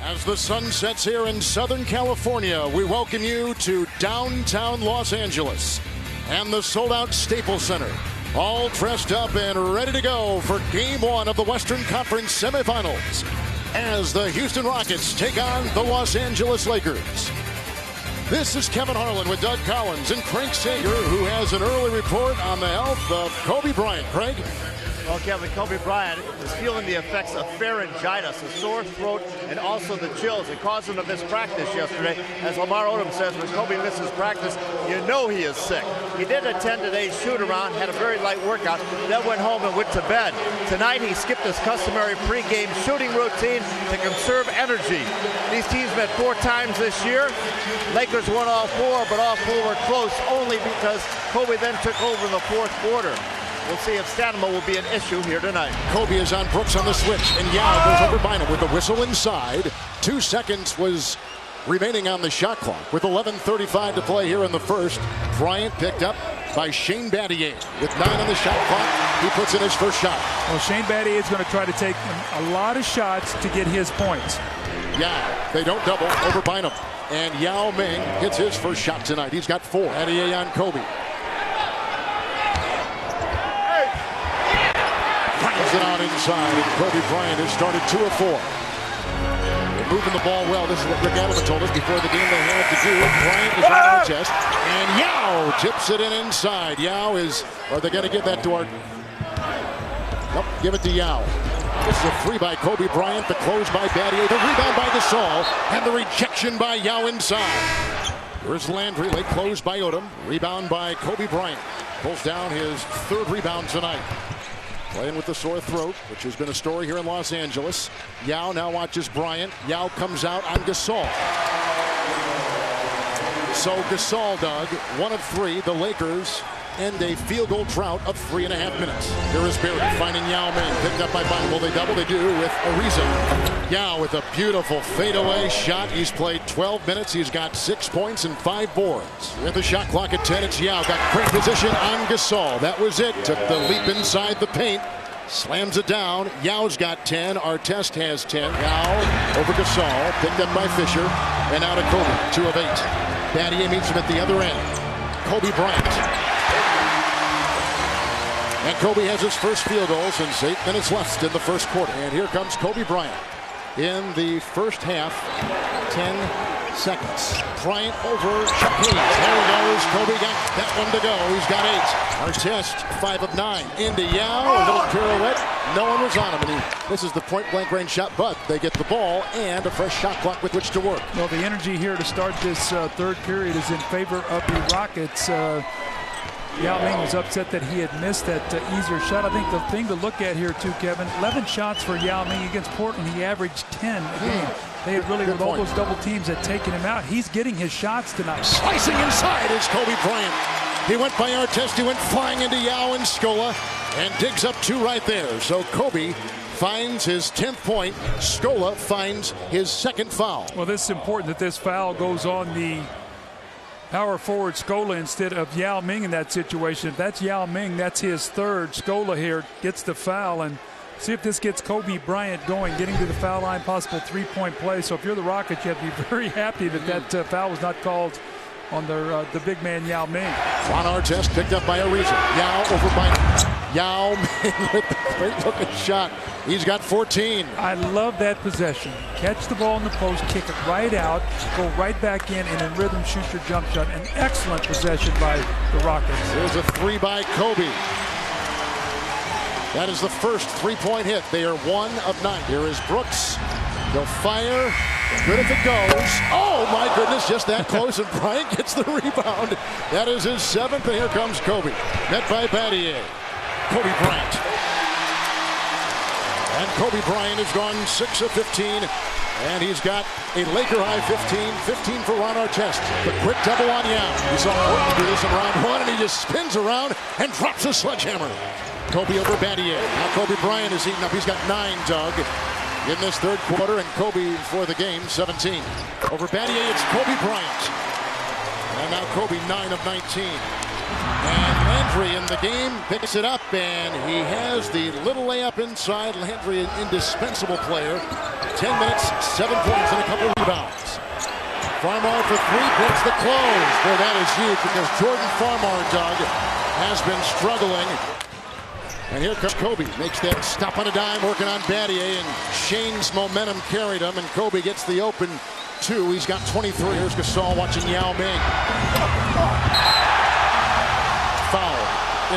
As the sun sets here in Southern California, we welcome you to downtown Los Angeles and the sold-out Staples Center, all dressed up and ready to go for Game 1 of the Western Conference semifinals as the Houston Rockets take on the Los Angeles Lakers. This is Kevin Harlan with Doug Collins and Craig Sager, who has an early report on the health of Kobe Bryant. Craig? Well, Kevin, Kobe Bryant is feeling the effects of pharyngitis, a sore throat, and also the chills. It caused him to miss practice yesterday. As Lamar Odom says, when Kobe misses practice, you know he is sick. He did attend today's shoot-around, had a very light workout, then went home and went to bed. Tonight, he skipped his customary pregame shooting routine to conserve energy. These teams met 4 times this year. Lakers won all 4, but all 4 were close only because Kobe then took over in the 4th quarter. We'll see if Stoudemire will be an issue here tonight. Kobe is on Brooks on the switch, and Yao goes over Bynum with the whistle inside. 2 seconds was remaining on the shot clock with 11:35 to play here in the first. Bryant picked up by Shane Battier with 9 on the shot clock. He puts in his first shot. Well, Shane Battier is going to try to take a lot of shots to get his points. Yao, they don't double over Bynum, and Yao Ming hits his first shot tonight. He's got 4. Battier on Kobe. It out inside, and Kobe Bryant has started 2 of 4. They're moving the ball well. This is what Rick Adelman told us before the game they had to do. Bryant is on our chest, and Yao tips it in inside. Yao is, are they going to give that to our... Nope, give it to Yao. This is a 3 by Kobe Bryant, the close by Battier, the rebound by Gasol, and the rejection by Yao inside. Here's Landry, late close by Odom, rebound by Kobe Bryant. Pulls down his 3rd rebound tonight. Playing with the sore throat, which has been a story here in Los Angeles. Yao now watches Bryant. Yao comes out on Gasol. So Gasol, Doug, 1 of 3. The Lakers end a field goal drought of 3.5 minutes. Here is Barry finding Yao Ming. Picked up by Bynum. Will they double? They do with Ariza. Yao with a beautiful fadeaway shot. He's played 12 minutes. He's got 6 points and 5 boards. With the shot clock at 10, it's Yao. Got great position on Gasol. That was it. Took the leap inside the paint. Slams it down. Yao's got 10. Artest has 10. Yao over Gasol. Picked up by Fisher. And out of Kobe. 2 of 8. Battier meets him at the other end. Kobe Bryant. And Kobe has his first field goal since 8 minutes left in the first quarter. And here comes Kobe Bryant in the first half. 10 seconds. Bryant over Chuck Hayes. There he goes. Kobe got that one to go. He's got 8. Artest, 5 of 9. Into Yao. A little pirouette. No one was on him. And this is the point-blank range shot, but they get the ball and a fresh shot clock with which to work. Well, the energy here to start this 3rd period is in favor of the Rockets. Yao Ming was upset that he had missed that easier shot. I think the thing to look at here too, Kevin, 11 shots for Yao Ming against Portland. He averaged 10 a game. They had really, with all those double teams, had taken him out. He's getting his shots tonight. Slicing inside is Kobe Bryant. He went by Artest. He went flying into Yao and Scola and digs up 2 right there. So Kobe finds his 10th point. Scola finds his 2nd foul. Well, this is important that this foul goes on the power forward Scola instead of Yao Ming in that situation. If that's Yao Ming, that's his 3rd. Scola here gets the foul, and see if this gets Kobe Bryant going, getting to the foul line, possible 3-point play. So if you're the Rockets, you have to be very happy that that foul was not called on the big man Yao Ming. Ron Artest picked up by Ariza. Yao over by Yao Ming with the great looking shot. He's got 14. I love that possession. Catch the ball in the post, kick it right out, go right back in, and in rhythm shoot your jump shot. An excellent possession by the Rockets. There's a 3 by Kobe. That is the first 3-point hit. They are 1 of 9. Here is Brooks. They'll fire. Good if it goes. Oh, my goodness, just that close, and Bryant gets the rebound. That is his 7th, and here comes Kobe. Met by Battier. Kobe Bryant. And Kobe Bryant has gone 6 of 15, and he's got a Laker high 15 for Ron Artest. The quick double on Yao. You saw Portland do this in round 1, and he just spins around and drops a sledgehammer. Kobe over Battier. Now Kobe Bryant is eating up. He's got 9, Doug, in this 3rd quarter, and Kobe for the game, 17. Over Battier, it's Kobe Bryant. And now Kobe, 9 of 19. And Landry in the game picks it up, and he has the little layup inside. Landry, an indispensable player. 10 minutes, 7 points, and a rebounds. Farmar for three, puts the close. Boy, that is huge because Jordan Farmar, Doug, has been struggling. And here comes Kobe, makes that stop on a dime, working on Battier, and Shane's momentum carried him, and Kobe gets the open two. He's got 23. Here's Gasol watching Yao Ming. Foul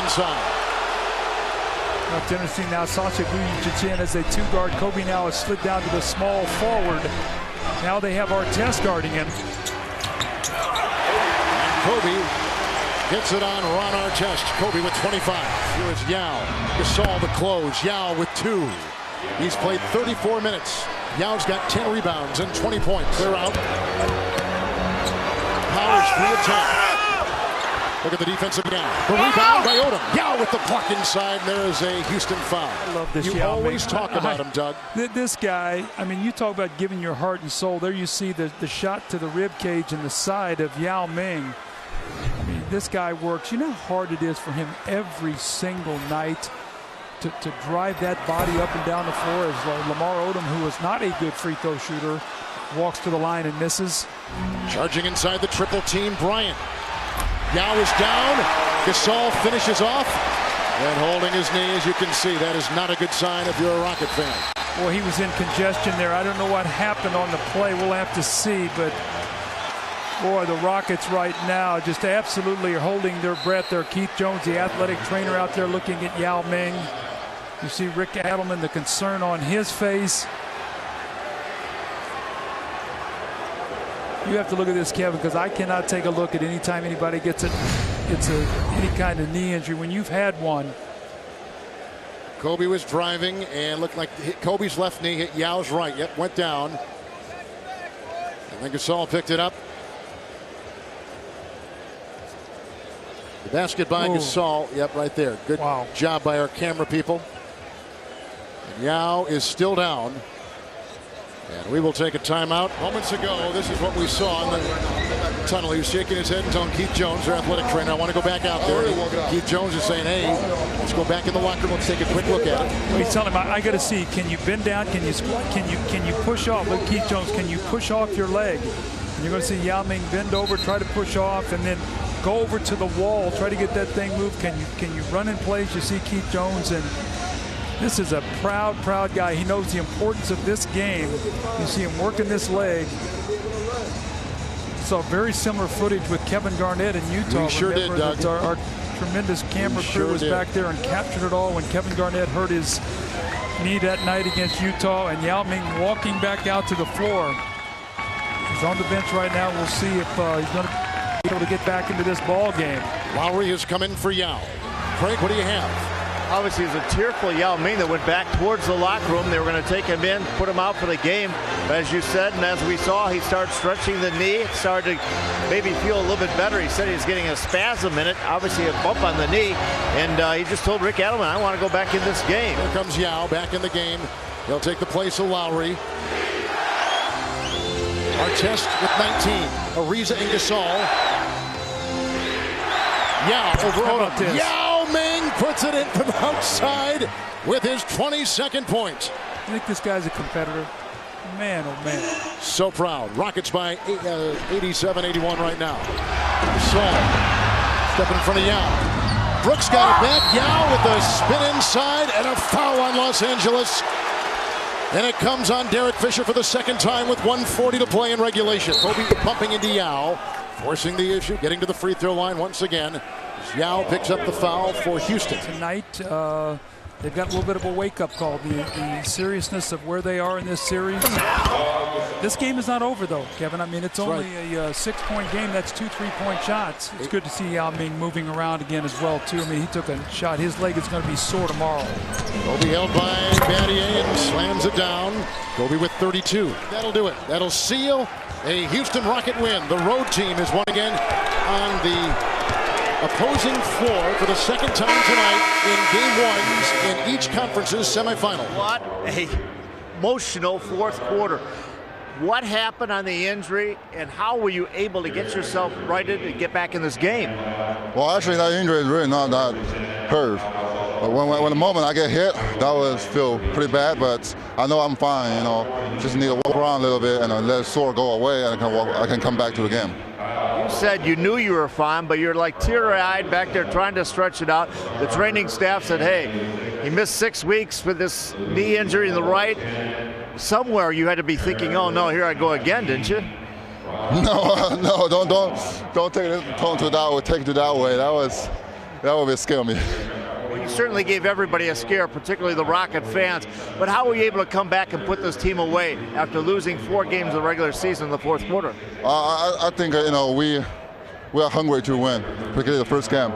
inside. Now Tennessee now Sasha Vujic as a two-guard. Kobe now has slid down to the small forward. Now they have Artest guarding him. And Kobe gets it on Ron Artest. Kobe with 25. Here is Yao. Gasol the close. Yao with 2. He's played 34 minutes. Yao's got 10 rebounds and 20 points. They're out. Powers free attack. Look at the defensive down. The rebound by Odom. Yao with the block inside. There is a Houston foul. I love this. You always talk about him, Doug. This guy, I mean, you talk about giving your heart and soul. There you see the shot to the rib cage and the side of Yao Ming. I mean, this guy works. You know how hard it is for him every single night to drive that body up and down the floor as Lamar Odom, who is not a good free throw shooter, walks to the line and misses. Charging inside the triple team, Bryant. Yao is down. Gasol finishes off. And holding his knee, as you can see, that is not a good sign if you're a Rocket fan. Well, he was in congestion there. I don't know what happened on the play. We'll have to see, but boy, the Rockets right now just absolutely are holding their breath there. Keith Jones, the athletic trainer, out there looking at Yao Ming. You see Rick Adelman, the concern on his face. You have to look at this, Kevin, because I cannot take a look at any time anybody gets any kind of knee injury when you've had one. Kobe was driving and looked like Kobe's left knee hit Yao's right. Yep, went down. And then Gasol picked it up. The basket by Gasol. Yep, right there. Good job by our camera people. And Yao is still down. And we will take a timeout. Moments ago, this is what we saw in the tunnel. He was shaking his head and telling Keith Jones, their athletic trainer, I want to go back out there. Keith Jones is saying, hey, let's go back in the locker room. Let's take a quick look at it. Well, he's telling him, I got to see, can you bend down? Can you push off? Look, Keith Jones, can you push off your leg? And you're going to see Yao Ming bend over, try to push off, and then go over to the wall, try to get that thing moved. Can you run in place? You see Keith Jones, and this is a proud guy. He knows the importance of this game. You see him working this leg. Saw very similar footage with Kevin Garnett in Utah. We sure did, Doug. Our tremendous camera crew was back there and captured it all when Kevin Garnett hurt his knee that night against Utah, and Yao Ming walking back out to the floor. He's on the bench right now. We'll see if he's going to be able to get back into this ball game. Lowry has come in for Yao. Craig, what do you have? Obviously, it was a tearful Yao Ming that went back towards the locker room. They were going to take him in, put him out for the game. But as you said, and as we saw, he started stretching the knee. It started to maybe feel a little bit better. He said he was getting a spasm in it, obviously a bump on the knee. And he just told Rick Adelman, I want to go back in this game. Here comes Yao back in the game. He'll take the place of Lowry. Artest with 19. Ariza and Gasol. Yao over Odom. Yao Ming puts it in from outside with his 22nd point. I think this guy's a competitor. Man, oh man. So proud. Rockets by 87-81 right now. Gasol stepping in front of Yao. Brooks got it back. Yao with a spin inside and a foul on Los Angeles. And it comes on Derek Fisher for the second time with 1:40 to play in regulation. Kobe pumping into Yao, forcing the issue, getting to the free throw line once again. Yao picks up the foul for Houston. Tonight, they've got a little bit of a wake-up call. The seriousness of where they are in this series. This game is not over, though, Kevin. I mean, it's only a 6-point game. That's 2 3-point shots. It's good to see Yao Ming moving around again as well, too. I mean, he took a shot. His leg is going to be sore tomorrow. Kobe held by Battier and slams it down. Kobe with 32. That'll do it. That'll seal a Houston Rocket win. The road team is won again on the opposing floor for the second time tonight in game ones in each conference's semifinal. What a emotional fourth quarter. What happened on the injury, and how were you able to get yourself righted and get back in this game? Well, actually, that injury is really not that hurt. When the moment I get hit, that was feel pretty bad, but I know I'm fine. You know, just need to walk around a little bit and let the sore go away, and I can come back to the game. You said you knew you were fine, but you're like teary-eyed back there trying to stretch it out. The training staff said, hey, he missed 6 weeks with this knee injury in the right. Somewhere you had to be thinking, oh no, here I go again, didn't you? No, don't take it to that way. Take it to that way. That would scare me. Well, you certainly gave everybody a scare, particularly the Rocket fans. But how were you able to come back and put this team away after losing 4 games of the regular season in the fourth quarter? I think you know we are hungry to win, particularly the first game,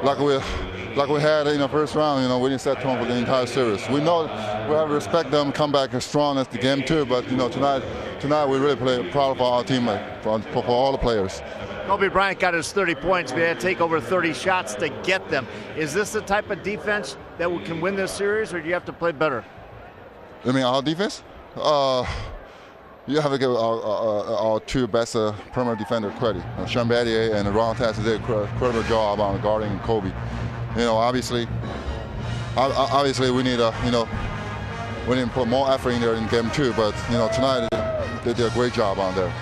like we had in the first round. You know, we didn't set tone for the entire series. We know we have to respect them, come back as strong as the game too. But you know, tonight we really play proud for our teammate, for all the players. Kobe Bryant got his 30 points, but he had to take over 30 shots to get them. Is this the type of defense that can win this series, or do you have to play better? You mean our defense? You have to give our 2 best perimeter defender credit. Sean Battier and Ron Tass did a incredible job on guarding Kobe. You know, obviously we need to put more effort in there in game 2, but you know, tonight they did a great job on there.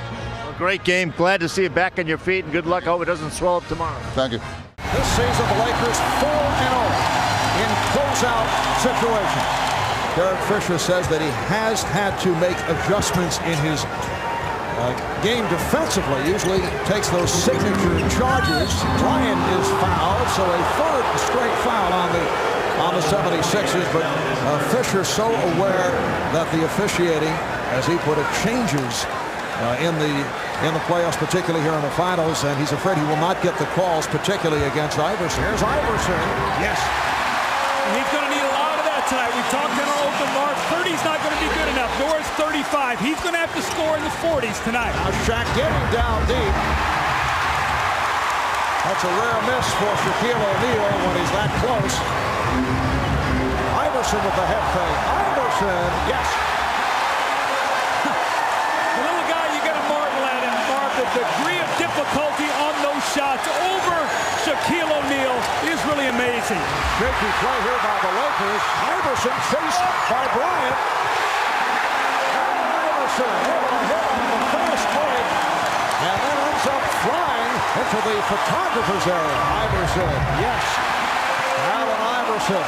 Great game. Glad to see you back on your feet, and good luck. I hope it doesn't swell up tomorrow. Thank you. This season, the Lakers 4-0 in closeout situations. Derek Fisher says that he has had to make adjustments in his game defensively. Usually takes those signature charges. Bryant is fouled, so a third straight foul on the 76ers. But Fisher so aware that the officiating, as he put it, changes in the playoffs, particularly here in the finals, and he's afraid he will not get the calls, particularly against Iverson. Here's Iverson. Yes. He's going to need a lot of that tonight. We talked in our open mark. 30's not going to be good enough, nor is 35. He's going to have to score in the 40s tonight. Now Shaq getting down deep. That's a rare miss for Shaquille O'Neal when he's that close. Iverson with the head fake. Iverson, yes. The degree of difficulty on those shots over Shaquille O'Neal is really amazing. Shaky play here by the Lakers. Iverson chased by Bryant. Iverson hit on the fast break and then ends up flying into the photographer's area. Iverson, yes. Allen Iverson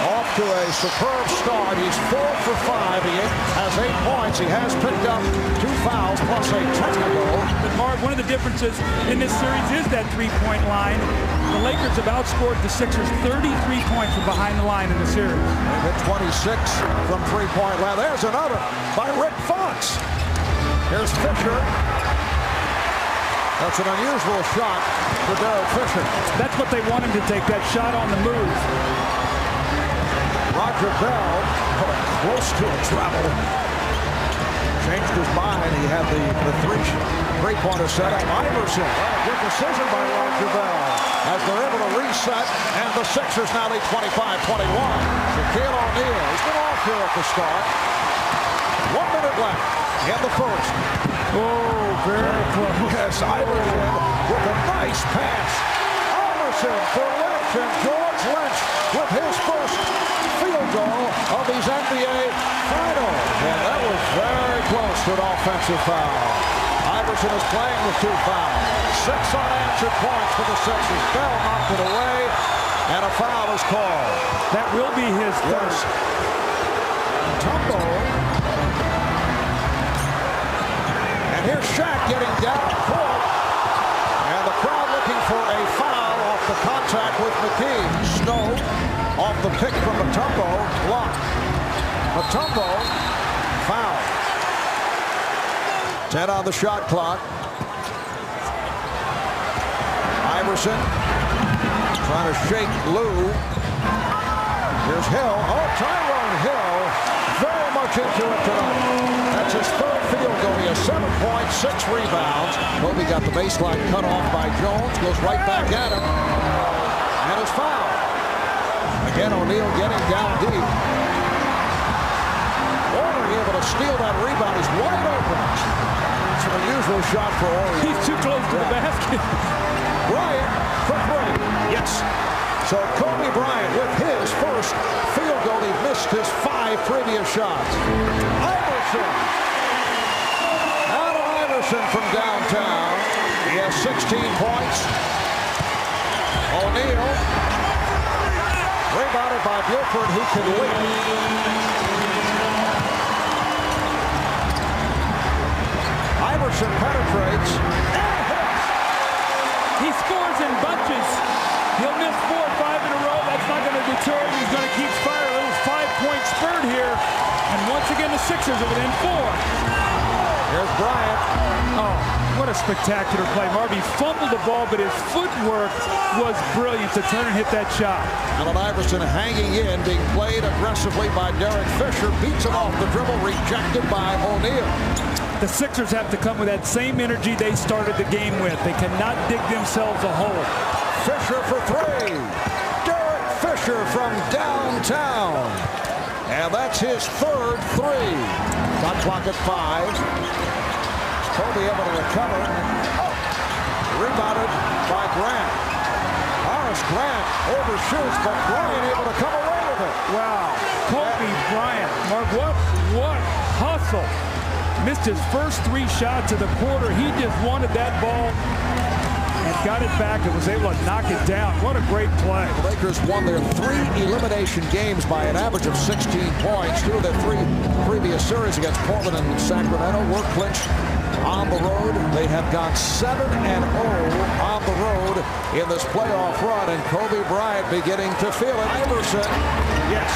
off to a superb start. He's 4 for 5. He has 8 points. He has picked up 2 fouls plus a technical. But Mark, one of the differences in this series is that three-point line. The Lakers have outscored the Sixers 33 points from behind the line in the series. They've hit 26 from three-point line. There's another by Rick Fox. Here's Fisher. That's an unusual shot for Derek Fisher. That's what they want him to take, that shot on the move. Roger Bell, close to a travel. Changed his mind. He had the three-pointer set up. Iverson, good decision by Roger Bell as they're able to reset, and the Sixers now lead 25-21. Shaquille O'Neal, he's been off here at the start. 1 minute left in the first. Oh, very close. Yes, Iverson with a nice pass. Iverson for Lynch, and George Lynch with his first field goal of these NBA Finals. And that was very close to an offensive foul. Iverson is playing with 2 fouls. 6 unanswered points for the Sixers. Bell knocked it away, and a foul is called. That will be his third. Tumbo. And here's Shaq getting down court. And the crowd looking for a foul off the contact with McKee. Snow off the pick from Mutombo, blocked. Mutombo, foul. 10 on the shot clock. Iverson trying to shake Lou. Here's Hill. Oh, Tyrone Hill very much into it tonight. That's his 3rd field goal. He has 7 points, 6 rebounds. Kobe got the baseline cut off by Jones. Goes right back at him. And is fouled. Again, O'Neal getting down deep. Horry able to steal that rebound. He's wide open. It's an unusual shot for Horry. He's too close to the basket. Bryant for 3. Yes. So Kobe Bryant with his first field goal. He missed his 5 previous shots. Iverson. Allen Iverson from downtown. He has 16 points. O'Neal. Rebounded by Gilbert, who can lead. Iverson penetrates and hits. He scores in bunches. He'll miss 4 or 5 in a row. That's not going to deter him. He's going to keep firing. A little 5-point spurt here. And once again, the Sixers are within 4. Here's Bryant. Oh, what a spectacular play. Marby fumbled the ball, but his footwork was brilliant to turn and hit that shot. Allen Iverson hanging in, being played aggressively by Derek Fisher. Beats him off the dribble, rejected by O'Neal. The Sixers have to come with that same energy they started the game with. They cannot dig themselves a hole. Fisher for 3. Derek Fisher from downtown. And that's his 3rd 3. Shot clock at 5. Kobe able to recover. Rebounded by Grant. Horace Grant overshoots, but Bryant able to come away with it. Wow. Kobe Bryant. Mark, what hustle. Missed his first 3 shots of the quarter. He just wanted that ball and got it back and was able to knock it down. What a great play. The Lakers won their 3 elimination games by an average of 16 points. 2 of their 3 previous series against Portland and Sacramento were clinched on the road. They have gone 7-0 on the road in this playoff run, and Kobe Bryant beginning to feel it. Iverson, yes.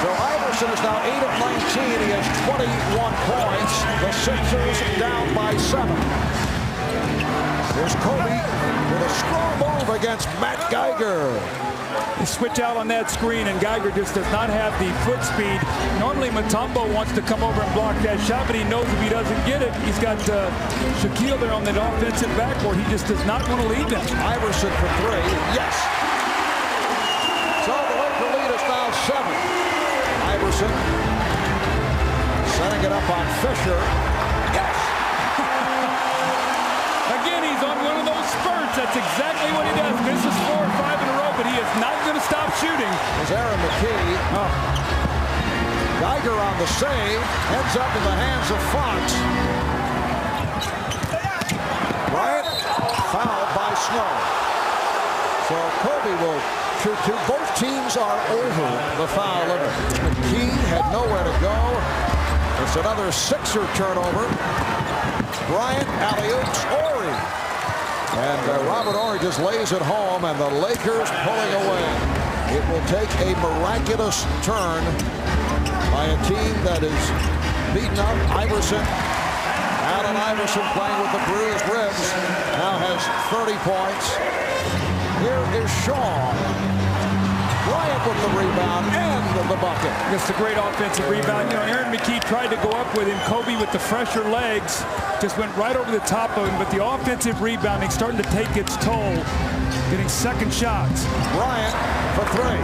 So Iverson is now 8 of 19. He has 21 points. The Sixers down by 7. Here's Kobe with a strong move against Matt Geiger. They switch out on that screen, and Geiger just does not have the foot speed. Normally, Mutombo wants to come over and block that shot, but he knows if he doesn't get it, he's got Shaquille there on that offensive backboard. He just does not want to leave him. Iverson for 3. Yes. So the Laker lead is now 7. Iverson setting it up on Fisher. Yes! Again, he's on one of those spurts. That's exactly what he does. Misses 4 or 5 in a row, but he is not going to stop shooting. There's Aaron McKee. Oh. Geiger on the save. Ends up in the hands of Fox. Bryant fouled by Snow. So Kobe will shoot 2. Both teams are over the foul limit. McKee had nowhere to go. It's another Sixer turnover. Bryant alley-oops Horry. And Robert Horry just lays it home, and the Lakers pulling away. It will take a miraculous turn by a team that is beaten up. Iverson. Allen Iverson playing with the bruised ribs. Now has 30 points. Here is Shaw. Bryant with the rebound and the bucket. It's a great offensive rebound. You know, Aaron McKee tried to go up with him. Kobe with the fresher legs just went right over the top of him. But the offensive rebounding starting to take its toll. Getting second shots. Bryant for 3.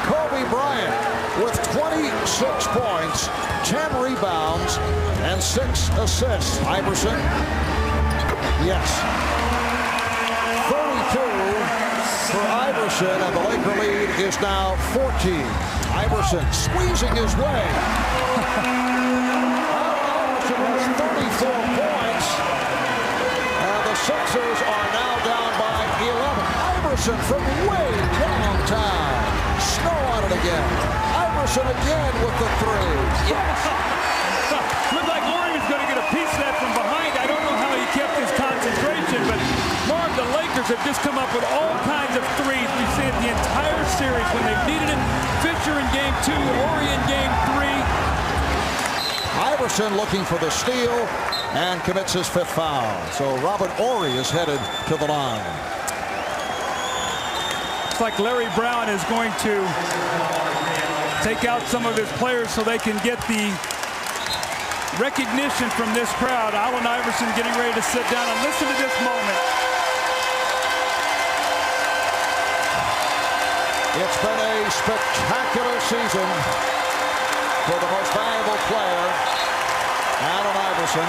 Kobe Bryant with 26 points, 10 rebounds, and 6 assists. Iverson. Yes. 32 for Iverson, and the Laker lead is now 14. Iverson squeezing his way. Iverson has 34 points, and the Sixers are now down by 11. Iverson from way downtown. Snow on it again. Iverson again with the 3. Yes. Looked like Horry was going to get a piece of that from behind. I don't know how he kept his concentration, but Mark, the Lakers have just come up with all kinds of threes. We've seen it the entire series when they've needed it. Fisher in game 2, Horry in game 3. Iverson looking for the steal and commits his 5th foul. So Robert Horry is headed to the line. It's like Larry Brown is going to take out some of his players so they can get the recognition from this crowd. Allen Iverson getting ready to sit down and listen to this moment. It's been a spectacular season for the most valuable player, Allen Iverson.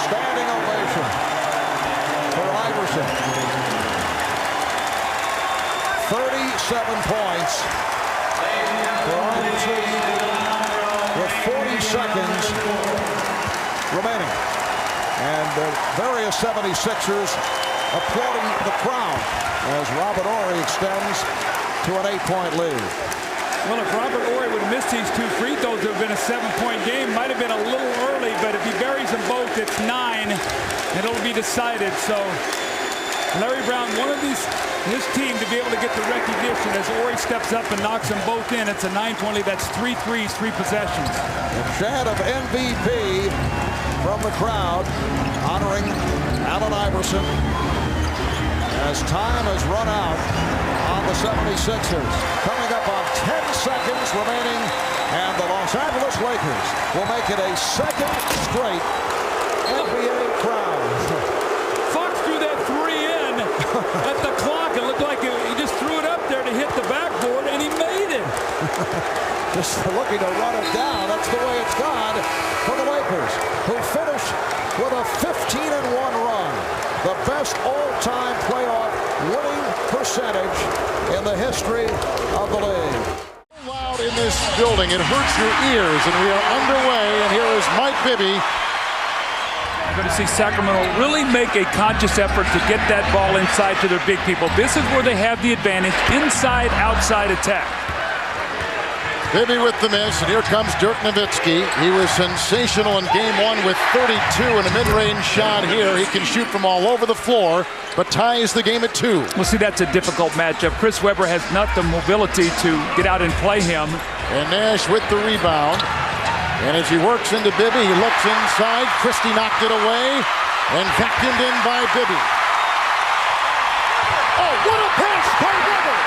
Standing ovation possession for Iverson. 37 points for Iverson with 40 seconds remaining. And various 76ers applauding the crowd as Robert Horry extends to an 8-point lead. Well, if Robert Horry would have missed these 2 free throws, it would have been a 7-point game. Might have been a little early, but if he buries them both, it's 9, and it'll be decided. So Larry Brown wanted his team to be able to get the recognition as Horry steps up and knocks them both in. It's a 9-20. That's 3 threes, 3 possessions. A chant of MVP from the crowd honoring Allen Iverson as time has run out on the 76ers. Coming up on 10 seconds remaining, and the Los Angeles Lakers will make it a second straight NBA crown. Fox threw that 3 in at the clock. It looked like he just threw it up there to hit the backboard, and he made it. Just looking to run it down. That's the way it's gone for the Lakers, who finished with a 15-1 run. The best all-time playoff winning percentage in the history of the league. Loud in this building, it hurts your ears, and we are underway, and here is Mike Bibby. We're going to see Sacramento really make a conscious effort to get that ball inside to their big people. This is where they have the advantage, inside-outside attack. Bibby with the miss, and here comes Dirk Nowitzki. He was sensational in game 1 with 32 and a mid-range shot here. He can shoot from all over the floor, but ties the game at 2. Well, see, that's a difficult matchup. Chris Webber has not the mobility to get out and play him. And Nash with the rebound. And as he works into Bibby, he looks inside. Christie knocked it away and vacuumed in by Bibby. Oh, what a pass by Webber!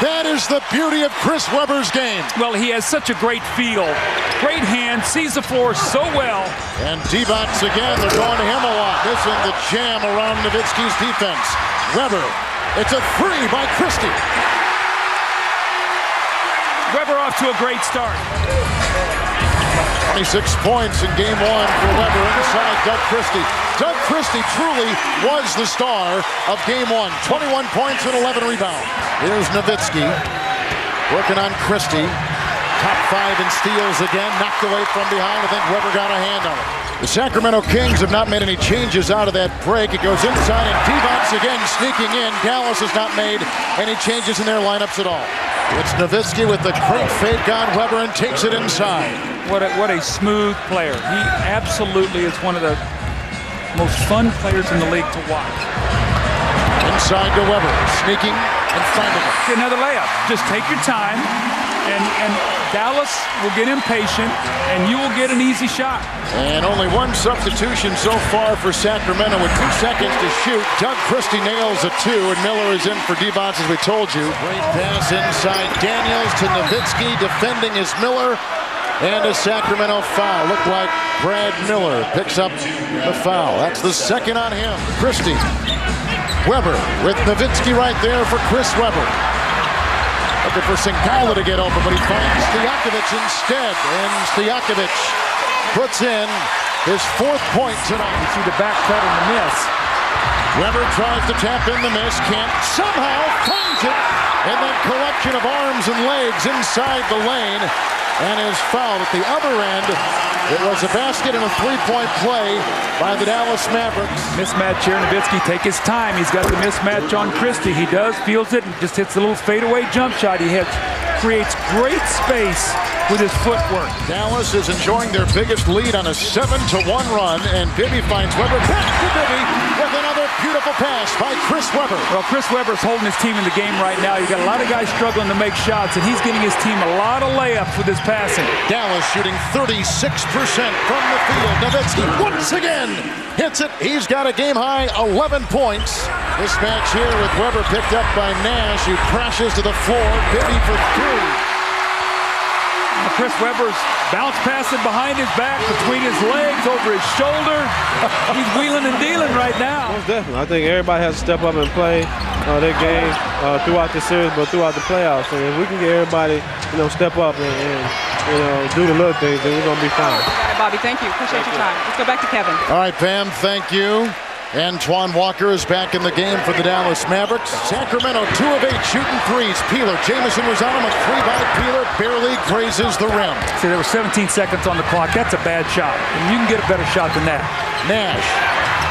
That is the beauty of Chris Webber's game. Well, he has such a great feel. Great hand, sees the floor so well. And D-Bots again, they're going to him a lot. Missing the jam around Nowitzki's defense. Webber, it's a 3 by Christie. Webber off to a great start. 26 points in game 1 for Webber inside Doug Christie. Doug Christie truly was the star of game 1. 21 points and 11 rebounds. Here's Nowitzki working on Christie. Top 5 in steals again. Knocked away from behind. I think Webber got a hand on it. The Sacramento Kings have not made any changes out of that break. It goes inside, and D-Bots again sneaking in. Dallas has not made any changes in their lineups at all. It's Nowitzki with the great fake on Webber and takes it inside. What a smooth player. He absolutely is one of the most fun players in the league to watch. Inside to Webber, sneaking and finding it. Another layup. Just take your time, and Dallas will get impatient, and you will get an easy shot. And only 1 substitution so far for Sacramento with 2 seconds to shoot. Doug Christie nails a 2, and Miller is in for D-Bots, as we told you. Great pass inside Daniels to Nowitzki. Defending is Miller. And a Sacramento foul. Looked like Brad Miller picks up the foul. That's the second on him. Christie. Webber with Nowitzki right there for Chris Webber. Looking for Sinkala to get open, but he finds Stoudemire instead. And Stoudemire puts in his 4th point tonight. You see the back cut and the miss. Webber tries to tap in the miss, can't, somehow finds it. And that collection of arms and legs inside the lane. And is fouled at the other end. It was a basket and a 3-point play by the Dallas Mavericks. Mismatch here. Nowitzki take his time. He's got the mismatch on Christie. He does, feels it, and just hits a little fadeaway jump shot. He hits, creates great space with his footwork. Dallas is enjoying their biggest lead on a 7-1 run, and Bibby finds Webber. Back to Bibby with another beautiful pass by Chris Webber. Well, Chris Webber's holding his team in the game right now. You've got a lot of guys struggling to make shots, and he's getting his team a lot of layups with his passing. Dallas shooting 36% from the field. Nowitzki once again hits it. He's got a game-high 11 points. This match here with Webber picked up by Nash, who crashes to the floor. Bibby for 3. Chris Webber's bounce passing behind his back, between his legs, over his shoulder. He's wheeling and dealing right now. Most definitely. I think everybody has to step up and play their game throughout the series, but throughout the playoffs. And if we can get everybody, step up and do the little things, then we're going to be fine. All right, Bobby, thank you. Appreciate your time. Let's go back to Kevin. All right, Pam, thank you. Antoine Walker is back in the game for the Dallas Mavericks. Sacramento, 2 of 8 shooting threes. Peeler, Jamison was on him. A 3 by Peeler, barely grazes the rim. See, there were 17 seconds on the clock. That's a bad shot. And you can get a better shot than that. Nash.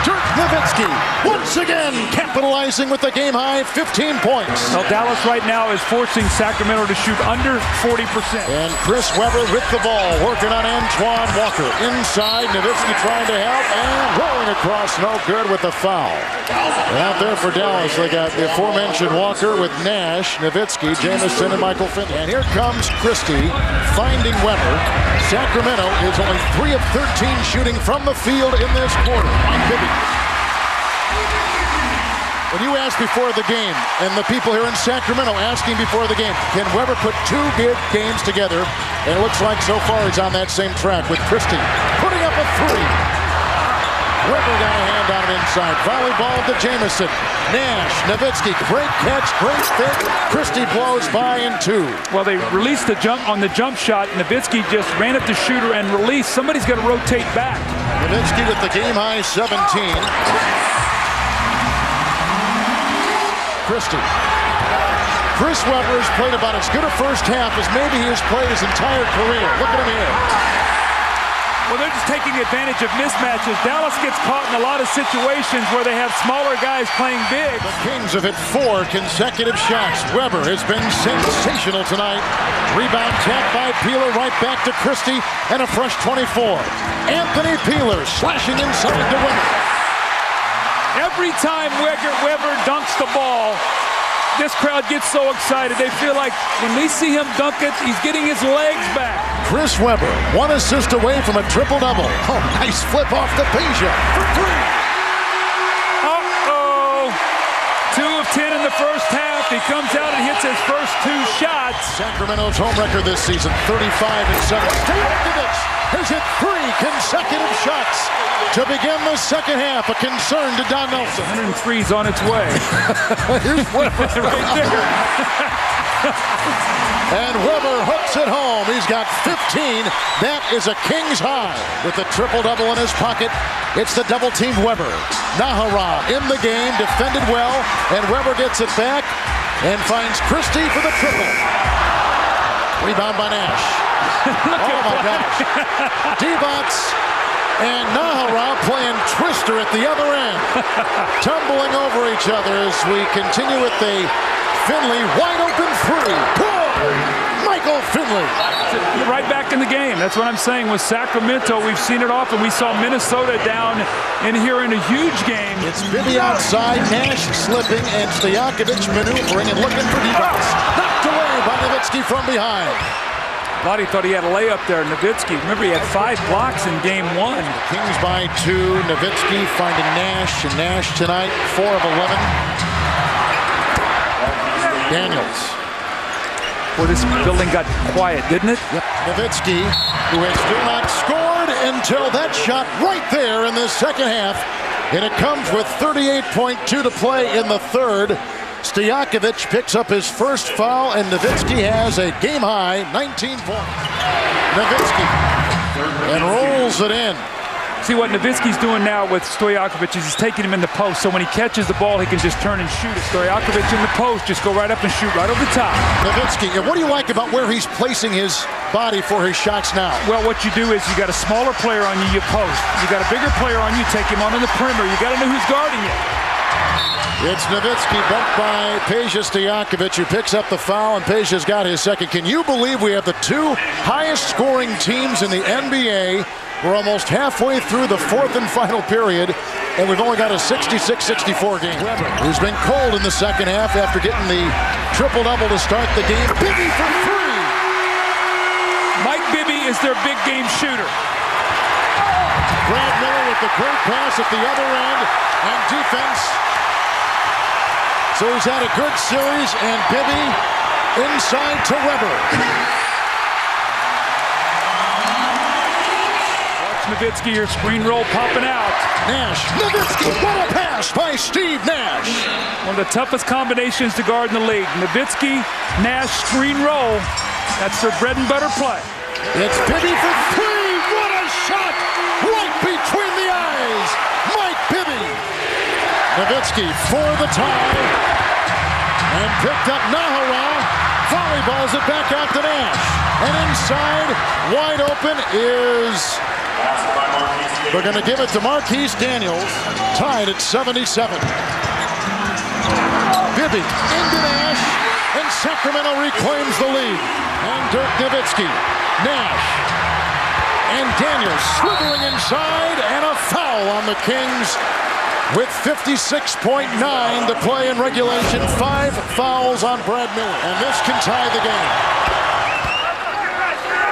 Dirk Nowitzki once again capitalizing with the game-high 15 points. Well, Dallas right now is forcing Sacramento to shoot under 40%. And Chris Webber with the ball, working on Antoine Walker. Inside, Nowitzki trying to help, and rolling across, no good with the foul. And out there for Dallas, they got the aforementioned Walker with Nash, Nowitzki, Jamison, and Michael Finley. And here comes Christie finding Webber. Sacramento is only 3 of 13 shooting from the field in this quarter. When you asked before the game, and the people here in Sacramento asking before the game, can Webber put 2 good games together? And it looks like so far he's on that same track with Christie putting up a 3. Webber got a hand on it inside. Volleyball to Jamison. Nash, Nowitzki, great catch, great fit. Christie blows by in 2. Well, they released the jump on the jump shot. Nowitzki just ran at the shooter and released. Somebody's got to rotate back. Nowitzki with the game-high 17. Christie. Chris Webber has played about as good a first half as maybe he has played his entire career. Look at him here. Well, they're just taking advantage of mismatches. Dallas gets caught in a lot of situations where they have smaller guys playing big. The Kings have hit 4 consecutive shots. Webber has been sensational tonight. Rebound tap by Peeler, right back to Christie, and a fresh 24. Anthony Peeler slashing inside to Webber. Every time Webber dunks the ball, this crowd gets so excited. They feel like when they see him dunk it, he's getting his legs back. Chris Webber, 1 assist away from a triple-double. Oh, nice flip off to Peja for 3. Uh-oh. 2 of 10 in the first half. He comes out and hits his first 2 shots. Sacramento's home record this season, 35-7. Stoudemire has hit 3 consecutive shots to begin the second half. A concern to Don Nelson. 103's on its way. Here's Webber. Right there. And Webber hooks it home. He's got 15. That is a King's high. With the triple-double in his pocket, it's the double-teamed Webber. Nahara in the game, defended well, and Webber gets it back and finds Christie for the triple. Rebound by Nash. Oh my gosh. Divac and Nahara playing twister at the other end. Tumbling over each other as we continue with the Finley wide open 3. Michael Finley. Right back in the game. That's what I'm saying with Sacramento. We've seen it often. We saw Minnesota down in here in a huge game. It's Bibby outside, Nash slipping, and Stoudemire maneuvering and looking for Divac. Knocked away by Nowitzki from behind. Scottie thought he had a layup there. Nowitzki, remember, he had 5 blocks in game 1. Kings by 2. Nowitzki finding Nash, and Nash tonight 4 of 11. Daniels. Well, this building got quiet, didn't it? Yep. Nowitzki, who has still not scored until that shot right there in the second half. And it comes with 38.2 to play in the third. Stoudemire picks up his first foul, and Nowitzki has a game-high 19 points. Nowitzki and rolls it in. See what Nowitzki's doing now with Stoudemire is he's taking him in the post, so when he catches the ball, he can just turn and shoot it. Stoudemire in the post, just go right up and shoot right over the top. Nowitzki, and what do you like about where he's placing his body for his shots now? Well, what you do is you got a smaller player on you, you post. You got a bigger player on you, take him on in the perimeter. You got to know who's guarding you. It's Nowitzki bumped by Peja Stoudemire, who picks up the foul, and Peja's got his second. Can you believe we have the 2 highest scoring teams in the NBA? We're almost halfway through the 4th and final period, and we've only got a 66-64 game. Webber, who's been cold in the second half after getting the triple-double to start the game. Bibby for 3. Mike Bibby is their big game shooter. Brad Miller with the great pass at the other end, and defense. So he's had a good series, and Bibby inside to Webber. Nowitzki here, screen roll popping out. Nash, Nowitzki, what a pass by Steve Nash. One of the toughest combinations to guard in the league. Nowitzki, Nash, screen roll. That's their bread and butter play. It's Pippen for three. What a shot! Right between the eyes. Mike Pippen. Nowitzki for the tie. And picked up Nahara. Volleyballs it back out to Nash. And inside, wide open is... They're going to give it to Marquise Daniels. Tied at 77. Bibby into Nash. And Sacramento reclaims the lead. And Dirk Nowitzki. Nash. And Daniels slithering inside. And a foul on the Kings. With 56.9 to play in regulation, 5 fouls on Brad Miller, and this can tie the game.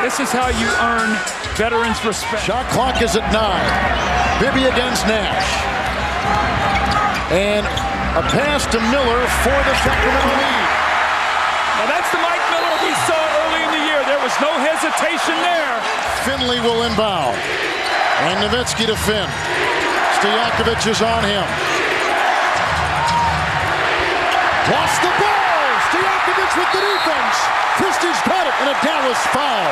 This is how you earn veterans' respect. Shot clock is at 9. Bibby against Nash. And a pass to Miller for the Sacramento lead. Now that's the Mike Miller we saw early in the year. There was no hesitation there. Finley will inbound. And Nowitzki to Finn. Stoudemire is on him. Lost the ball. Stoudemire with the defense. Christie's got it, and a Dallas foul.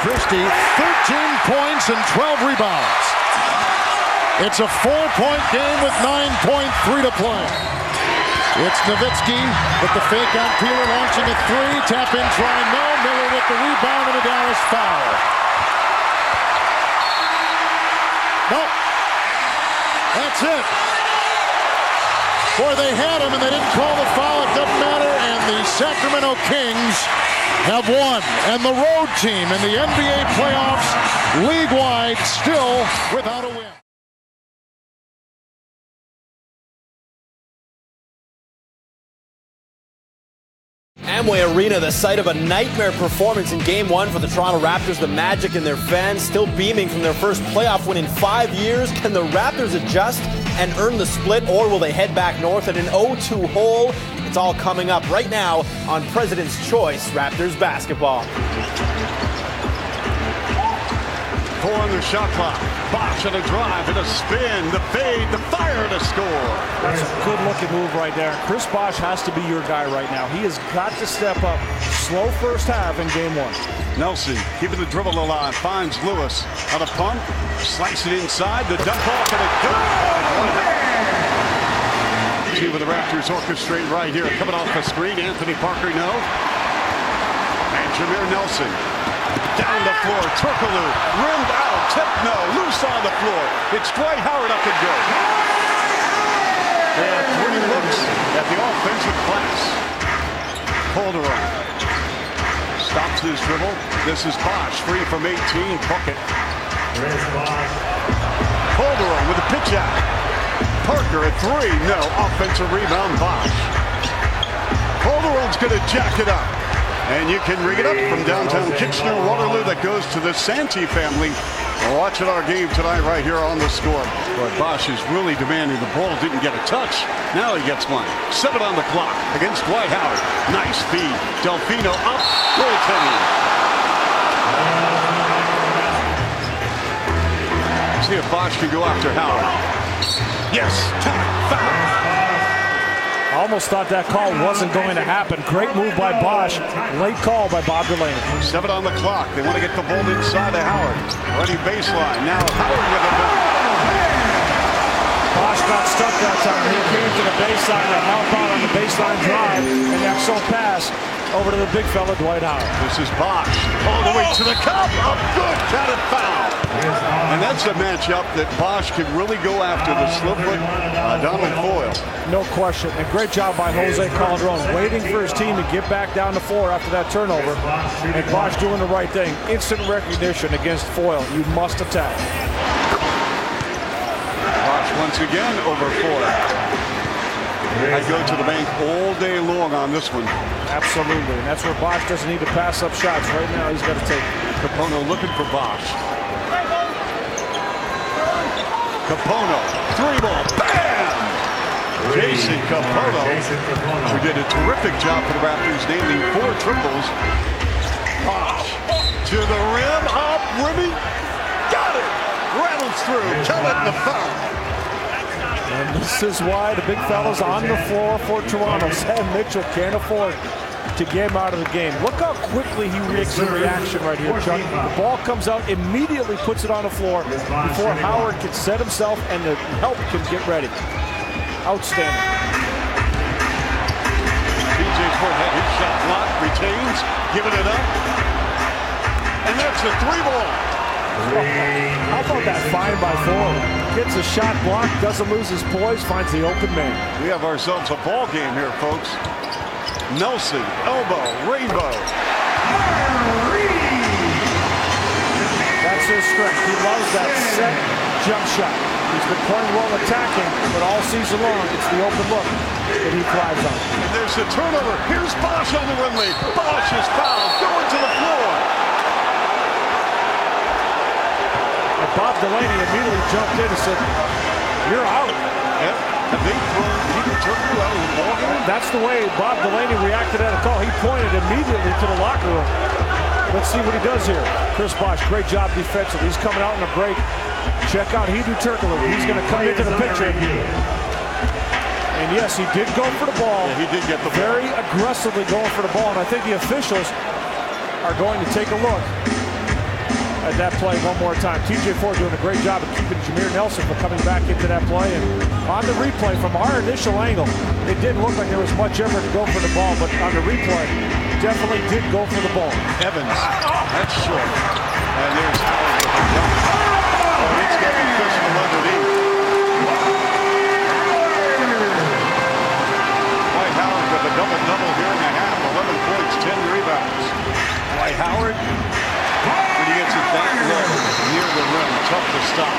Christie, 13 points and 12 rebounds. It's a 4-point game with 9.3 to play. It's Nowitzki with the fake on Peeler, launching a three. Tap in, try no. Miller with the rebound and a Dallas foul. Nope. That's it. Boy, they had him and they didn't call the foul. It doesn't matter. And the Sacramento Kings have won. And the road team in the NBA playoffs, league-wide, still without a win. Amway Arena, the site of a nightmare performance in Game 1 for the Toronto Raptors. The Magic and their fans still beaming from their first playoff win in 5 years. Can the Raptors adjust and earn the split, or will they head back north at an 0-2 hole? It's all coming up right now on President's Choice Raptors basketball. 4 on the shot clock. Bosh on a drive and a spin, the fade, the fire to score. That's a good-looking move right there. Chris Bosh has to be your guy right now. He has got to step up. Slow first half in Game 1. Nelson keeping the dribble alive, finds Lewis on a pump, slice it inside, the dump off and a good. See what the Raptors orchestrate right here. Coming off the screen, Anthony Parker, no. And Jameer Nelson. Down the floor, Turkaloo, rimmed out, tip no, loose on the floor. It's Dwight Howard up and good. They have 3 looks at the offensive glass. Calderon stops his dribble. This is Bosh, free from 18, bucket. Calderon with a pitch out. Parker at 3, no, offensive rebound, Bosh. Calderon's gonna jack it up. And you can ring it up from downtown Kitchener-Waterloo. That goes to the Santee family. We're watching our game tonight right here on The Score. But Bosh is really demanding. The ball didn't get a touch. Now he gets one. 7 on the clock against Dwight Howard. Nice feed. Delfino up. Goaltending. See if Bosh can go after Howard. Yes. Tap. Foul. I almost thought that call wasn't going to happen. Great move by Bosh. Late call by Bob Delaney. 7 on the clock. They want to get the ball inside of Howard. Running baseline. Now Howard with a ball. Bosh got stuck that time. He came to the baseline and helped out on the baseline drive. And that so pass over to the big fella, Dwight Howard. This is Bosh. All the way to the cup. A good counted foul. And that's a matchup that Bosh can really go after, the slip-foot Donald Foyle. No question. And great job by Jose Calderon, waiting for his team to get back down to 4 after that turnover. And Bosh doing the right thing. Instant recognition against Foyle. You must attack. Bosh once again over Foyle. I go to the bank all day long on this one. Absolutely. And that's where Bosh doesn't need to pass up shots. Right now, he's got to take it. Capono looking for Bosh. Capono, 3-ball, bam! Jason Capono, who did a terrific job for the Raptors, nailing 4 triples. Bosh To the rim, up, rimming. Got it. Rattles through. Count it in the foul. And this is why the big fellas on the floor for Toronto. Sam Mitchell can't afford to get him out of the game. Look how quickly he makes a reaction right here, Chuck. The ball comes out, immediately puts it on the floor before Howard can set himself and the help can get ready. Outstanding. TJ Ford had his shot blocked, retains, giving it up. And that's a 3-ball. How about that 5x4? Gets a shot blocked, doesn't lose his poise, finds the open man. We have ourselves a ball game here, folks. Nelson, elbow, rainbow. That's his strength. He loves that set jump shot. He's been playing well attacking, but all season long, it's the open look that he thrives on. And there's the turnover. Here's Bosh on the run lane. Bosh is fouled, going to the floor. And Bob Delaney immediately jumped in and said, "You're out." Yep. Have they thrown Peter Turner out of the ball game? That's the way Bob Delaney reacted at a call. He pointed immediately to the locker room. Let's see what he does here. Chris Bosh, great job defensively. He's coming out in a break. Check out Hedo Turkoglu. He's going to come into the picture. And yes, he did go for the ball. Yeah, he did get the ball. Very aggressively going for the ball. And I think the officials are going to take a look at that play one more time. TJ Ford doing a great job of keeping Jameer Nelson from coming back into that play. And on the replay, from our initial angle, it didn't look like there was much effort to go for the ball, but on the replay, definitely did go for the ball. Evans, that's short. And there's Howard with a jump. Oh, it's getting pushed from underneath. Dwight Howard with a double-double here in the half. 11 points, 10 rebounds. Dwight Howard, when he gets it that low near the rim, tough to stop.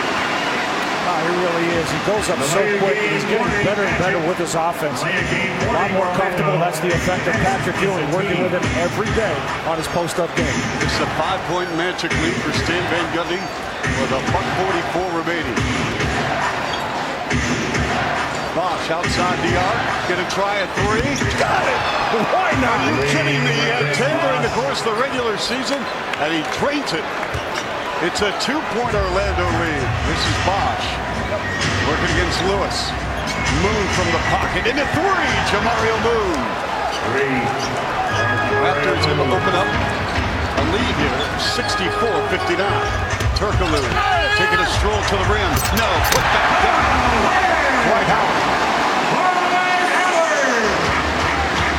He really is. He goes up so quick, and he's getting better and better with his offense. A lot more comfortable. That's the effect of Patrick Ewing, working with him every day on his post-up game. It's a 5-point magic lead for Stan Van Gundy with a .44 remaining. Bosh outside the arc, gonna try a 3. Got it! Why not? Are you kidding me? He had 10 during the course of the regular season, and he drains it. It's a 2-point Orlando lead. This is Bosh working against Lewis. Moon from the pocket into 3. Jamario Moon. Raptors able to open up a lead here, 64-59. Turkoglu taking a stroll to the rim. No, put back down. Dwight Howard.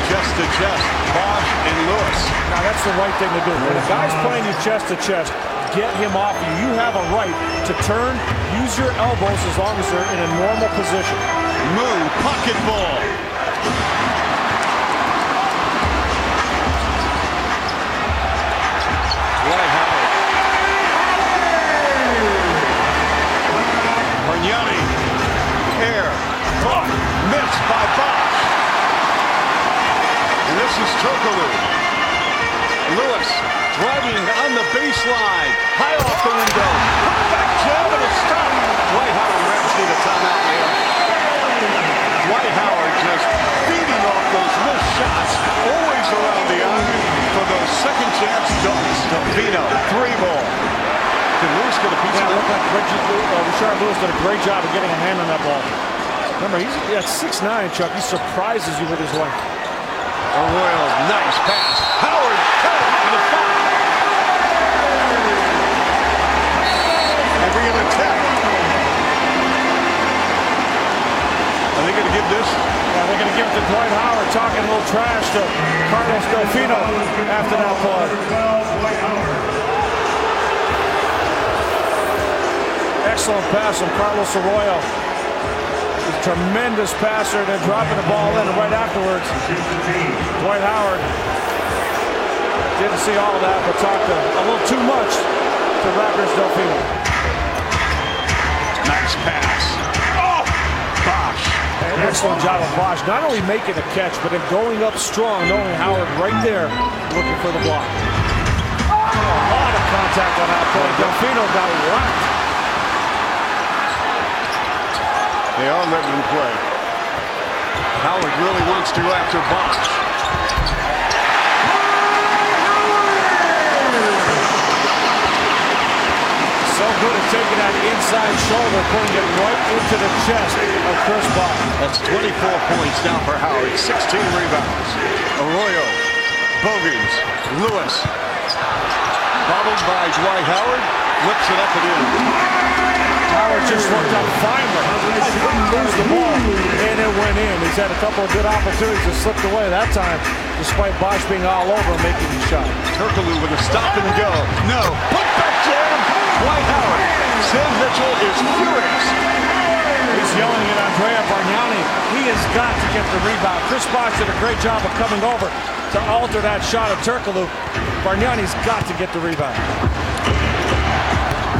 Chest to chest, Bosh and Lewis. Now that's the right thing to do. When a guy's playing you chest to chest, get him off you. You have a right to turn, use your elbows as long as they're in a normal position. Moon, pocket ball. Dwight Howard. Bargnani. Air. Caught. Missed by Bosh. And this is Turkoglu. Lewis driving on the baseline. High off the window. Put back jab and a stop. Dwight Howard Rebs need a timeout here. Dwight Howard just feeding off those missed shots. Always around the arc for those second chance dunks. Delfino, 3-ball. Can Lewis get a piece of Look like Rashard Lewis did a great job of getting a hand on that ball. Remember, he's at 6'9", Chuck. He surprises you with his length. Arroyo, nice pass. Howard, and a foul. And we're going to tap. Are they going to give this? Yeah, they're going to give it to Dwight Howard, talking a little trash to Carlos Delfino after that play. Excellent pass from Carlos Arroyo. He's a tremendous passer, and then dropping the ball in, and right afterwards, Dwight Howard didn't see all of that, but talked a little too much to Raptors Delfino. Nice pass. Oh! Bosh. Excellent job of Bosh, not only making a catch, but then going up strong, knowing Howard right there looking for the block. A lot of contact on that play. Delfino got whacked. They are letting him play. Howard really wants to after Bosh. could have taken that inside shoulder, putting it right into the chest of Chris Bosh. That's 24 points now for Howard. 16 rebounds. Arroyo, Bogans, Lewis. Bobbled by Dwight Howard. Whips it up and in. Howard just looked up finally. He didn't lose the ball, and it went in. He's had a couple of good opportunities that slipped away that time, despite Bosh being all over and making the shot. Turkoglu with a stop and go. No. Put back jam. Dwight Howard. Sam Mitchell is furious. He's yelling at Andrea Bargnani. He has got to get the rebound. Chris Bosh did a great job of coming over to alter that shot of Turkoglu. Bargnani's got to get the rebound.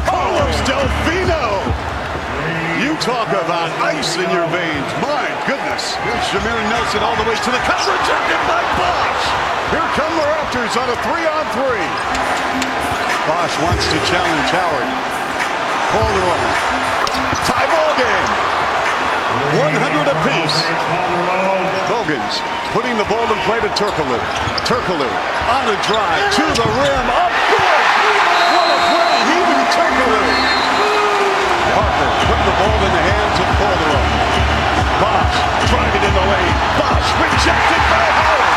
Carlos Delfino. You talk about ice in your veins. My goodness. Here's Jameer Nelson all the way to the cup. Rejected by Bosh. Here come the Raptors on a 3-on-3. Bosh wants to challenge Howard. Calderon. Tie ball game. 100 apiece. Bogans putting the ball in play to Turkoglu. Turkoglu on the drive to the rim. Up good. What a play. Heaving Turkoglu. Parker putting the ball in the hands of Calderon. Bosh driving in the lane. Bosh rejected by Howard.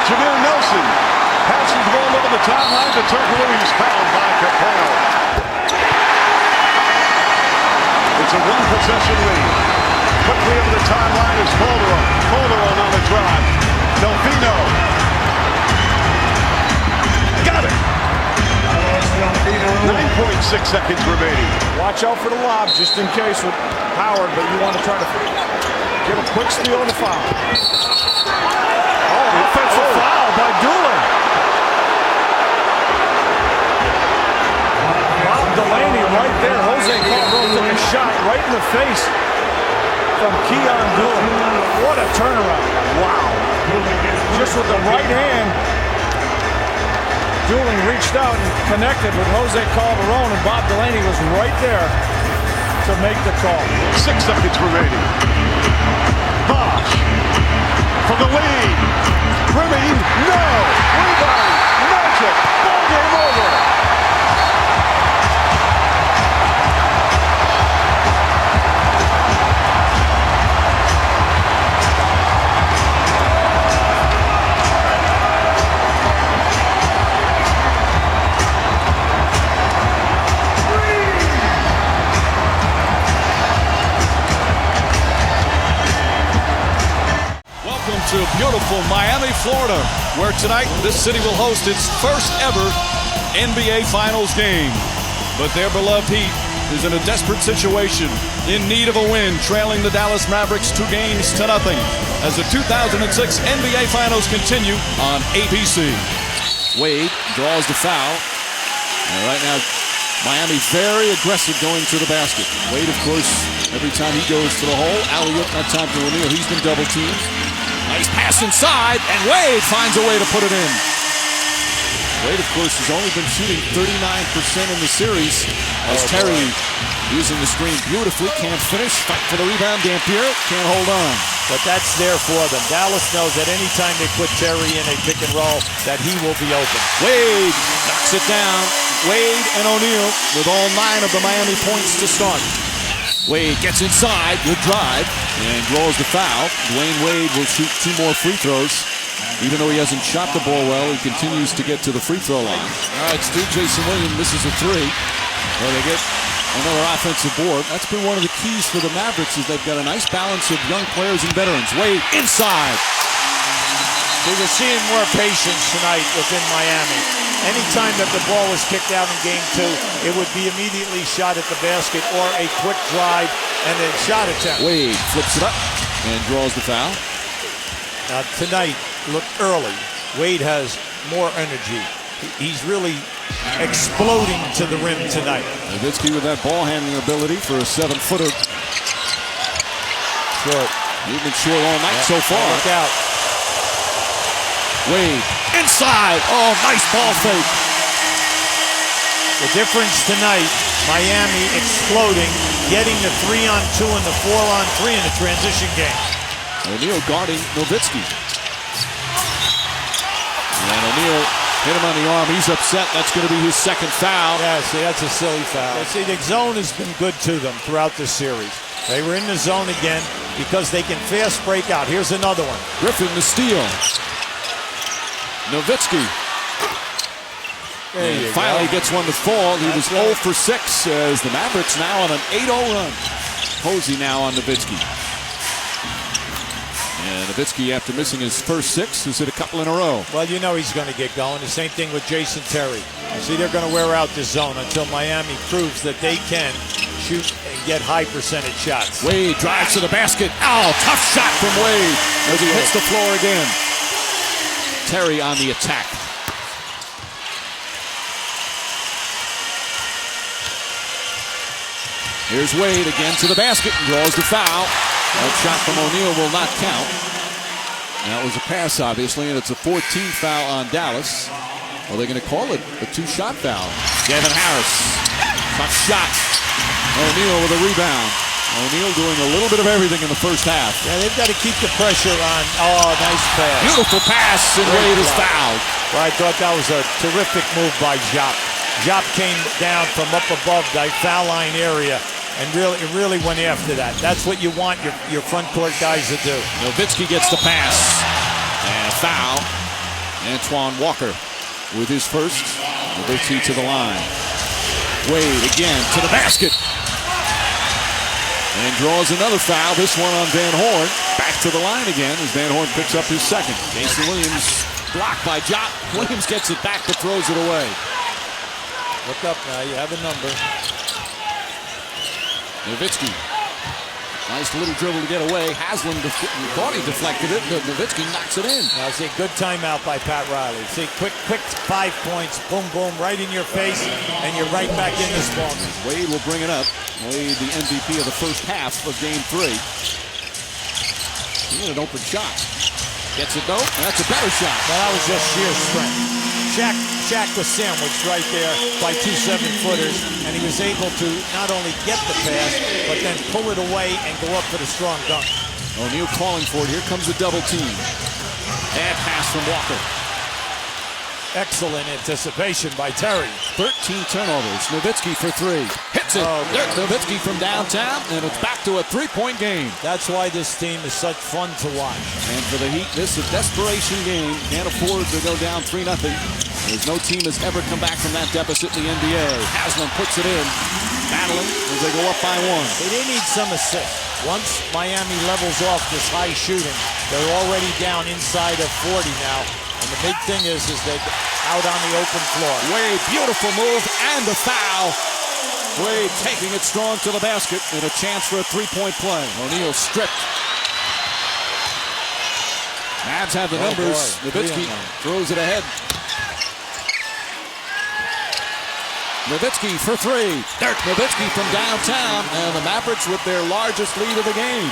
Jameer Nelson passes the ball over the timeline to Turkoglu. He's fouled by Capel. It's a one-possession lead. Quickly over the timeline is Calderon. Calderon on the drive. Delfino. Got it. 9.6 seconds remaining. Watch out for the lob, just in case with Howard, but you want to try to get a quick steal on the foul. Oh, offensive foul by Duel. Delaney right there. Jose Carl took a shot right in the face from Keon Duel. What a turnaround. Wow. Just with the right hand, Dueling reached out and connected with Jose Calderon, and Bob Delaney was right there to make the call. 6 seconds remaining. Bosh for the lead. Brimming, no. Rebound, magic. Ball game over. To beautiful Miami, Florida, where tonight this city will host its first ever NBA Finals game. But their beloved Heat is in a desperate situation, in need of a win, trailing the Dallas Mavericks 2-0 as the 2006 NBA Finals continue on ABC. Wade draws the foul. And right now, Miami very aggressive going to the basket. Wade, of course, every time he goes to the hole, alley-oop, that time to O'Neal. He's been double-teamed. Nice pass inside, and Wade finds a way to put it in. Wade, of course, has only been shooting 39% in the series as Terry using the screen beautifully. Can't finish. Fight for the rebound. Dampier can't hold on. But that's there for them. Dallas knows that any time they put Terry in a pick and roll, that he will be open. Wade knocks it down. Wade and O'Neal with all 9 of the Miami points to start. Wade gets inside, good drive, and draws the foul. Dwyane Wade will shoot 2 more free throws. Even though he hasn't shot the ball well, he continues to get to the free throw line. All right, Stu Jason Williams misses a 3. Well, they get another offensive board. That's been one of the keys for the Mavericks, is they've got a nice balance of young players and veterans. Wade inside. So you're seeing more patience tonight within Miami. Anytime that the ball was kicked out in game 2, it would be immediately shot at the basket or a quick drive and then shot attempt. Wade flips it up and draws the foul. Now tonight, look early. Wade has more energy. He's really exploding to the rim tonight. Nowitzki with that ball handling ability for a 7-footer. Short. He's been short all night so far. Look out. Wade inside. Oh, nice ball fake. The difference tonight, Miami exploding, getting the 3-on-2 and the 4-on-3 in the transition game. O'Neal guarding Nowitzki. And O'Neal Hit him on the arm. He's upset. That's going to be his second foul. Yeah, see, that's a silly foul. Yeah, see, the zone has been good to them throughout this series. They were in the zone again because they can fast break out. Here's another one. Griffin the steal. Nowitzki. And finally gets one to fall. He was 0 for 6 as the Mavericks now on an 8-0 run. Posey now on Nowitzki. And Nowitzki, after missing his first 6, has hit a couple in a row. Well, you know he's going to get going. The same thing with Jason Terry. You see, they're going to wear out the zone until Miami proves that they can shoot and get high percentage shots. Wade drives to the basket. Oh, tough shot from Wade as he hits the floor again. Terry on the attack. Here's Wade again to the basket and draws the foul. That shot from O'Neal will not count. That was a pass, obviously, and it's a 14th foul on Dallas. Well, they're going to call it a 2-shot foul. Gavin Harris. Tough shot. O'Neal with a rebound. O'Neal doing a little bit of everything in the first half. Yeah, they've got to keep the pressure on. Oh, nice pass. Beautiful pass, and Wade is fouled. Well, I thought that was a terrific move by Jop. Jop came down from up above the foul line area and really went after that. That's what you want your front court guys to do. Nowitzki gets the pass. And foul. Antoine Walker with his first. Nowitzki to the line. Wade again to the basket. And draws another foul. This one on Van Horn. Back to the line again as Van Horn picks up his second. Jason Williams blocked by Jop. Williams gets it back but throws it away. Look up now. You have a number. Nowitzki. Nice little dribble to get away. Haslam thought he deflected it, but Nowitzki knocks it in. Now see, good timeout by Pat Riley. See, quick 5 points, boom, boom, right in your face, and you're right back in this ball. Wade will bring it up. Wade, the MVP of the first half of Game 3. He had an open shot. Gets it though, and that's a better shot. Well, that was just sheer strength. Shaq was sandwiched right there by 2 7-footers, and he was able to not only get the pass, but then pull it away and go up for the strong dunk. O'Neal calling for it. Here comes the double team. Bad pass from Walker. Excellent anticipation by Terry. 13 turnovers. Nowitzki for 3. Hits it. Dirk Nowitzki from downtown, and it's back to a 3-point game. That's why this team is such fun to watch. And for the Heat, this is a desperation game. Can't afford to go down 3-0. There's no team has ever come back from that deficit in the NBA. Haslam puts it in. Battling as they go up by 1. They need some assists. Once Miami levels off this high shooting, they're already down inside of 40 now. And the big thing is they're out on the open floor. Wade, beautiful move and the foul. Wade taking it strong to the basket and a chance for a 3-point play. O'Neal stripped. Mavs have the numbers. Nowitzki throws it ahead. Nowitzki for 3. Dirk Nowitzki from downtown, and the Mavericks with their largest lead of the game.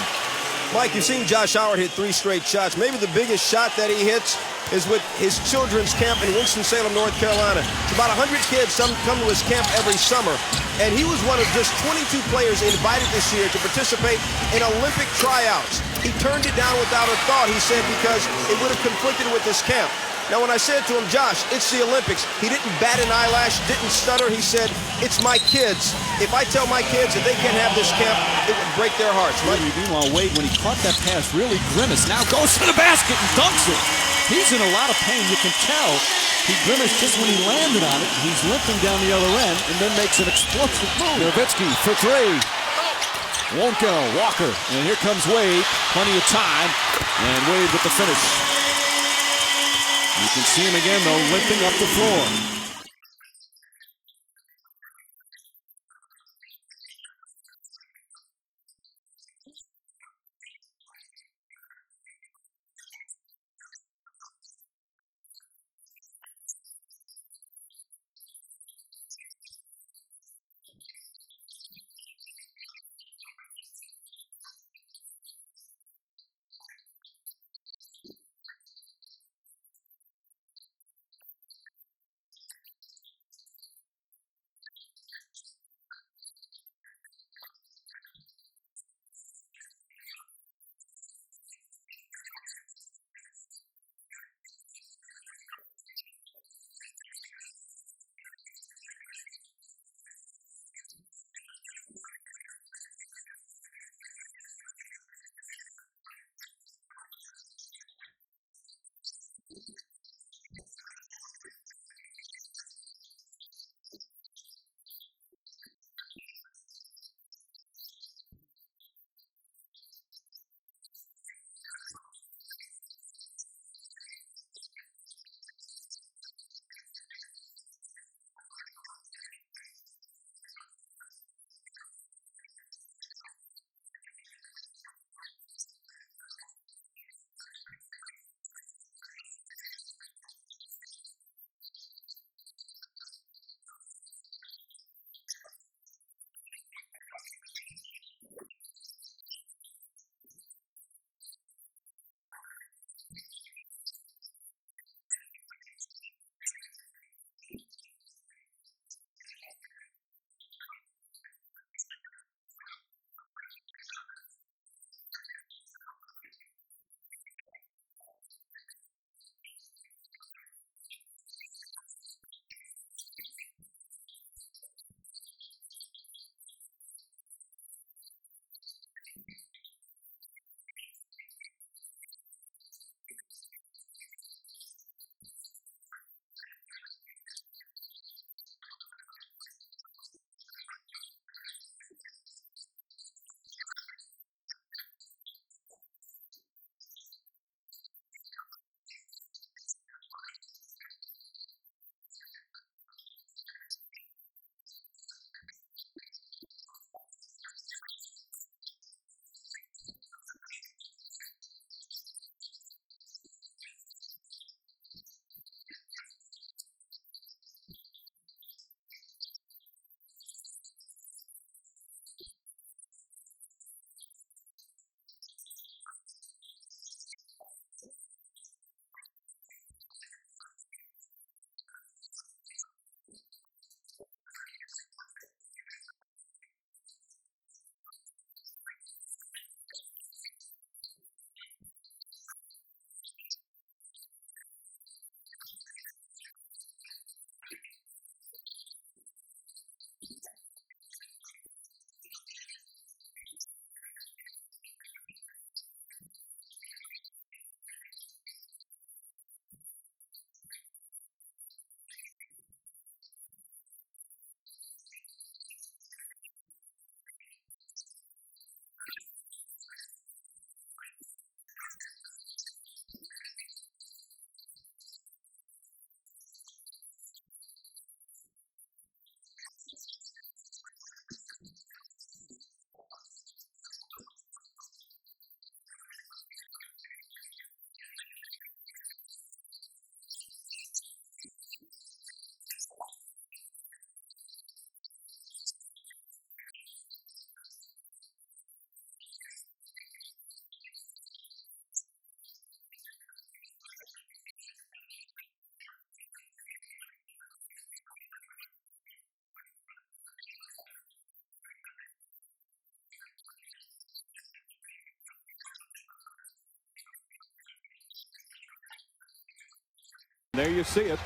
Mike, you've seen Josh Howard hit 3 straight shots. Maybe the biggest shot that he hits is with his children's camp in Winston-Salem, North Carolina. It's about 100 kids come to his camp every summer, and he was one of just 22 players invited this year to participate in Olympic tryouts. He turned it down without a thought, he said, because it would have conflicted with his camp. Now, when I said to him, Josh, it's the Olympics, he didn't bat an eyelash, didn't stutter. He said, it's my kids. If I tell my kids that they can't have this camp, it would break their hearts. Meanwhile, Wade, when he caught that pass, really grimaced. Now goes to the basket and dunks it. He's in a lot of pain. You can tell he grimaced just when he landed on it. He's limping down the other end and then makes an explosive move. Nowitzki for 3. Won't go. Walker. And here comes Wade. Plenty of time. And Wade with the finish. You can see him again, though, limping up the floor. you see it.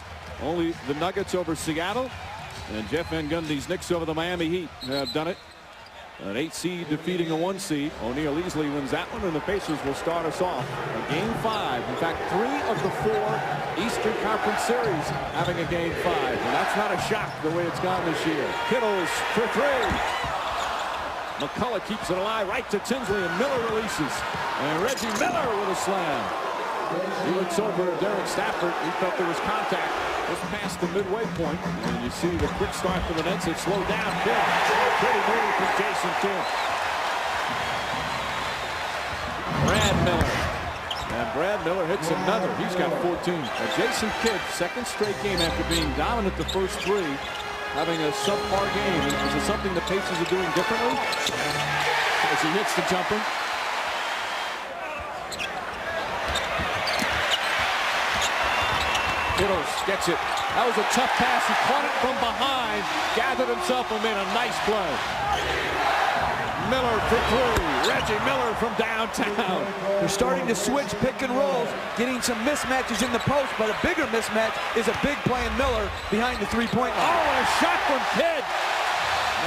Only the Nuggets over Seattle and Jeff Van Gundy's Knicks over the Miami Heat have done it. An 8 seed defeating a 1 seed. O'Neal easily wins that one, and the Pacers will start us off. Game 5. In fact, 3 of the 4 Eastern Conference series having a Game 5. And that's not a shock the way it's gone this year. Kittles for 3. McCullough keeps it alive right to Tinsley, and Miller releases. And Reggie Miller with a slam. He looks over at Derek Stafford. He felt there was contact just past the midway point. And you see the quick start for the Nets. It slowed down. Kidd. Pretty movie from Jason Kidd. Brad Miller. And Brad Miller hits another. He's got 14. Jason Kidd, second straight game after being dominant the first 3, having a subpar game. Is it something the Pacers are doing differently? As he hits the jumper. Kittles gets it. That was a tough pass. He caught it from behind, gathered himself, and made a nice play. Miller for 3. Reggie Miller from downtown. They're starting to switch pick and rolls, getting some mismatches in the post, but a bigger mismatch is a big play in Miller behind the three-point line. Oh, and a shot from Kidd.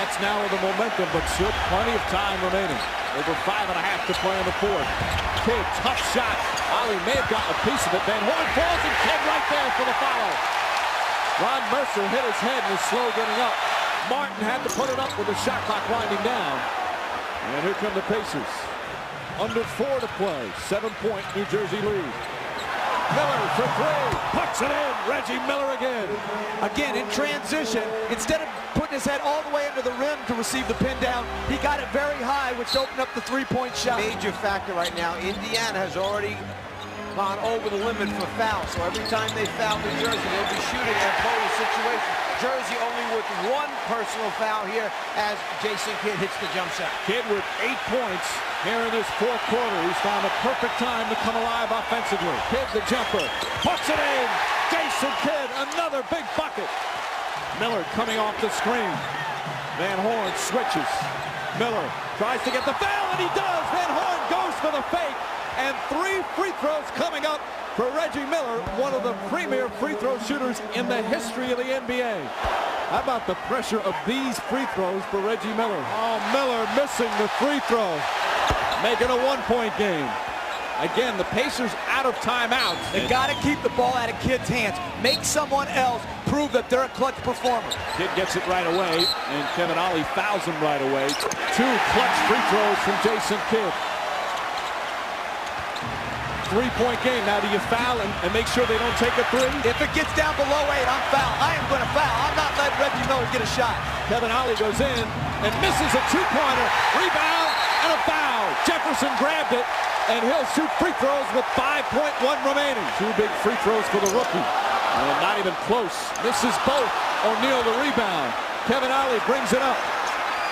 That's now with the momentum, but still plenty of time remaining. Over 5.5 to play in the 4th. Kidd, tough shot. Ali may have gotten a piece of it. Van Horn falls, and Kidd right there for the foul. Ron Mercer hit his head and was slow getting up. Martin had to put it up with the shot clock winding down. And here come the Pacers. Under 4 to play. 7-point New Jersey lead. Miller for 3. Puts it in. Reggie Miller again. Again, in transition, instead of putting his head all the way under the rim to receive the pin down, he got it very high, which opened up the three-point shot. Major factor right now. Indiana has already gone over the limit for fouls. So every time they foul New Jersey, they'll be shooting and pose a situation. Jersey only with 1 personal foul here as Jason Kidd hits the jump shot. Kidd with 8 points here in this 4th quarter. He's found a perfect time to come alive offensively. Kidd the jumper. Puts it in. Jason Kidd, another big bucket. Miller coming off the screen. Van Horn switches. Miller tries to get the foul, and he does. Van Horn goes for the fake. And 3 free throws coming up for Reggie Miller, one of the premier free throw shooters in the history of the NBA. How about the pressure of these free throws for Reggie Miller? Oh, Miller missing the free throw. Making a 1-point game. Again, the Pacers out of timeouts. They got to keep the ball out of Kidd's hands. Make someone else prove that they're a clutch performer. Kidd gets it right away, and Kevin Ollie fouls him right away. 2 clutch free throws from Jason Kidd. 3-point game. Now, do you foul and make sure they don't take a 3? If it gets down below 8, I'm foul. I am going to foul. I'm not letting Reggie Miller get a shot. Kevin Ollie goes in and misses a 2-pointer. Rebound and a foul. Jefferson grabbed it, and he'll shoot free throws with 5.1 remaining. 2 big free throws for the rookie. And not even close. Misses both. O'Neal the rebound. Kevin Ollie brings it up.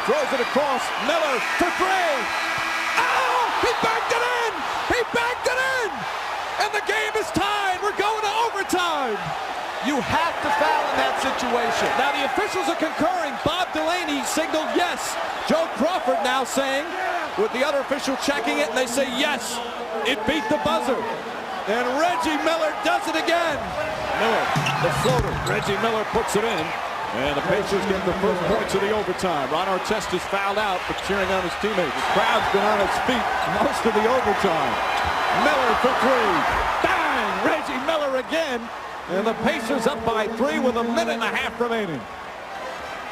Throws it across. Miller for 3. Oh! He backed it in! He backed it in! And the game is tied. We're going to overtime. You have to foul in that situation. Now the officials are concurring. Bob Delaney signaled yes. Joe Crawford now saying, with the other official checking it, and they say yes, it beat the buzzer. And Reggie Miller does it again. Miller, the floater. Reggie Miller puts it in. And the Pacers get the first points of the overtime. Ron Artest is fouled out for cheering on his teammates. The crowd's been on its feet most of the overtime. Miller for 3. Bang! Reggie Miller again. And the Pacers up by 3 with 1.5 minutes remaining.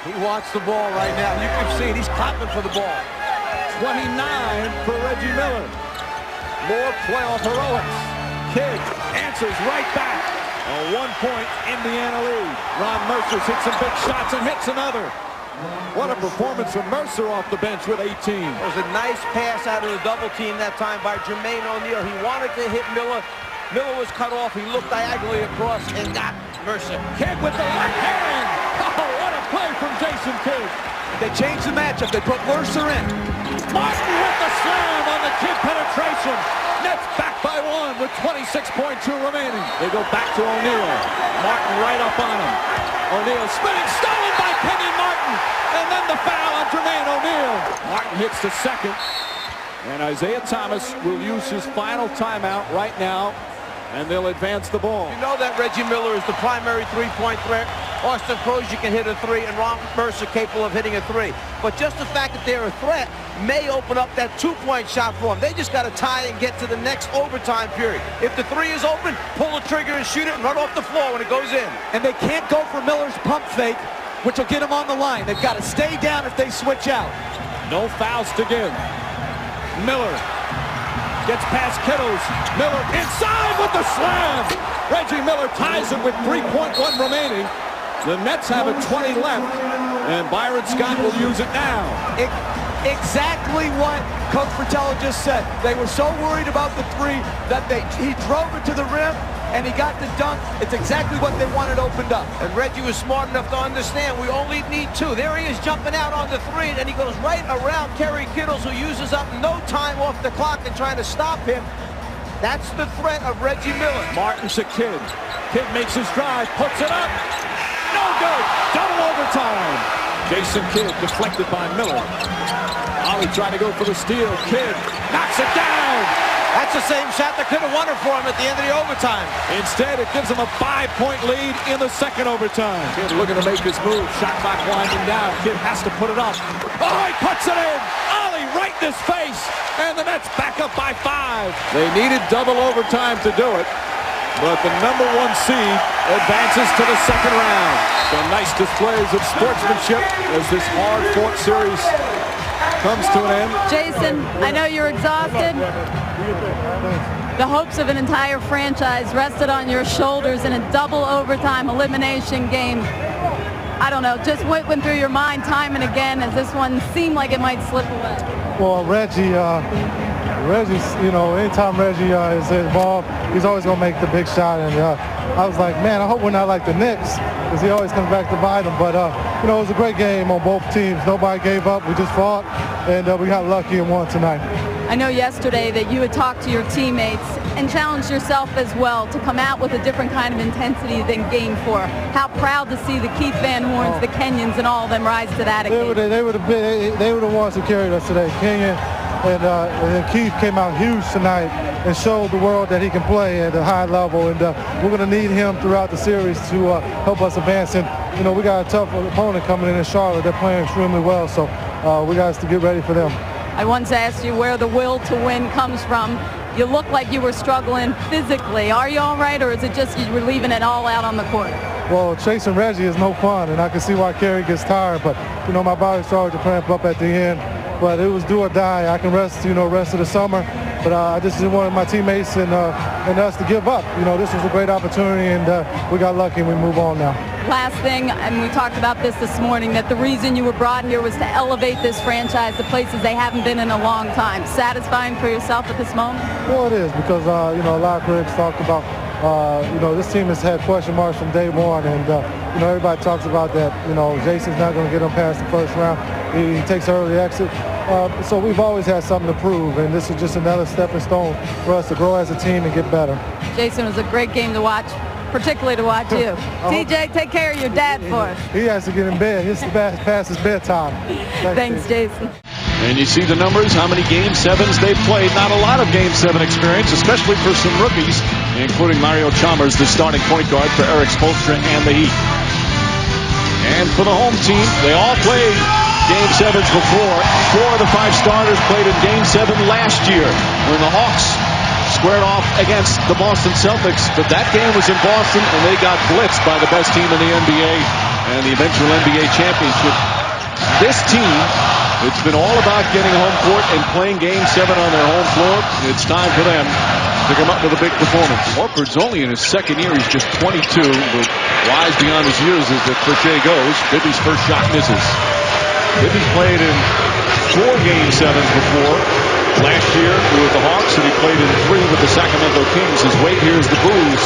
He wants the ball right now. You can see it. He's clapping for the ball. 29 for Reggie Miller. More playoff heroics. Kidd answers right back. A 1-point Indiana lead. Ron Mercer hits some big shots and hits another. What a performance from Mercer off the bench with 18. It was a nice pass out of the double team that time by Jermaine O'Neal. He wanted to hit Miller. Miller was cut off. He looked diagonally across and got Mercer. Kidd with the left hand. Oh, what a play from Jason Kidd. They changed the matchup. They put Mercer in. Martin with the slam on the Kidd penetration. Nets back by 1 with 26.2 remaining. They go back to O'Neal. Martin right up on him. O'Neal spinning, stolen by Kenyon Martin. And then the foul on Jermaine O'Neal. Martin hits the second. And Isaiah Thomas will use his final timeout right now and they'll advance the ball. You know that Reggie Miller is the primary three-point threat. Austin Crozier can hit a three, and Ron Mercer capable of hitting a three. But just the fact that they're a threat may open up that two-point shot for them. They just got to tie and get to the next overtime period. If the three is open, pull the trigger and shoot it and run off the floor when it goes in. And they can't go for Miller's pump fake, which will get them on the line. They've got to stay down if they switch out. No fouls to give. Miller gets past Kittles. Miller inside with the slam. Reggie Miller ties it with 3.1 remaining. The Nets have a 20 left, and Byron Scott will use it now. Exactly what Coach Fratello just said. They were so worried about the three that he drove it to the rim, and he got the dunk. It's exactly what they wanted opened up. And Reggie was smart enough to understand we only need two. There he is jumping out on the three, and he goes right around Kerry Kittles, who uses up no time off the clock and trying to stop him. That's the threat of Reggie Miller. Martin's a Kidd. Kidd makes his drive, puts it up. No good. Double overtime. Jason Kidd deflected by Miller. Ollie trying to go for the steal. Kidd knocks it down. That's the same shot that could have won it for him at the end of the overtime. Instead, it gives him a 5-point lead in the second overtime. Kidd looking to make his move. Shot clock winding down. Kidd has to put it up. Oh, he puts it in. Ollie right in his face. And the Nets back up by 5. They needed double overtime to do it. But the number 1 seed advances to the second round. So nice displays of sportsmanship as this hard-fought series comes to an end. Jason, I know you're exhausted. The hopes of an entire franchise rested on your shoulders in a double overtime elimination game. I don't know, just what went through your mind time and again as this one seemed like it might slip away? Well, Reggie's, anytime Reggie is involved, he's always going to make the big shot. And I was like, man, I hope we're not like the Knicks, because he always comes back to bite them. But, it was a great game on both teams. Nobody gave up. We just fought, and we got lucky and won tonight. I know yesterday that you had talked to your teammates and challenged yourself as well to come out with a different kind of intensity than Game 4. How proud to see the Keith Van Horns, the Kenyans, and all of them rise to that occasion. They were the ones who carried us today. Kenyon and then Keith came out huge tonight and showed the world that he can play at a high level. And we're going to need him throughout the series to help us advance. And, we got a tough opponent coming in Charlotte. They're playing extremely well, so we got to get ready for them. I once asked you where the will to win comes from. You look like you were struggling physically. Are you all right, or is it just you were leaving it all out on the court? Well, chasing Reggie is no fun, and I can see why Kerry gets tired. But, my body started to cramp up at the end. But it was do or die. I can rest, rest of the summer. But I just didn't want my teammates and us to give up. This was a great opportunity, and we got lucky, and we move on now. Last thing, and we talked about this morning, that the reason you were brought here was to elevate this franchise to places they haven't been in a long time. Satisfying for yourself at this moment? Well, it is, because, a lot of critics talked about, this team has had question marks from day one, and, everybody talks about that, Jason's not going to get them past the first round. He takes an early exit. So we've always had something to prove, and this is just another stepping stone for us to grow as a team and get better. Jason, it was a great game to watch, particularly to watch you. TJ, take care of your dad for us. He has to get in bed. It's past his bedtime. Thanks, Jason. And you see the numbers, how many Game 7s they've played. Not a lot of Game 7 experience, especially for some rookies, including Mario Chalmers, the starting point guard for Eric Spoelstra and the Heat. And for the home team, they all played Game 7s before. 4 of the 5 starters played in Game 7 last year when the Hawks squared off against the Boston Celtics. But that game was in Boston, and they got blitzed by the best team in the NBA and the eventual NBA championship. This team, it's been all about getting home court and playing Game 7 on their home floor. It's time for them to come up with a big performance. Horford's only in his second year. He's just 22. But wise beyond his years as the cliche goes. Bibby's first shot misses. Bibby played in 4 Game 7s before. Last year with the Hawks, and he played in 3 with the Sacramento Kings. His weight here is the booze.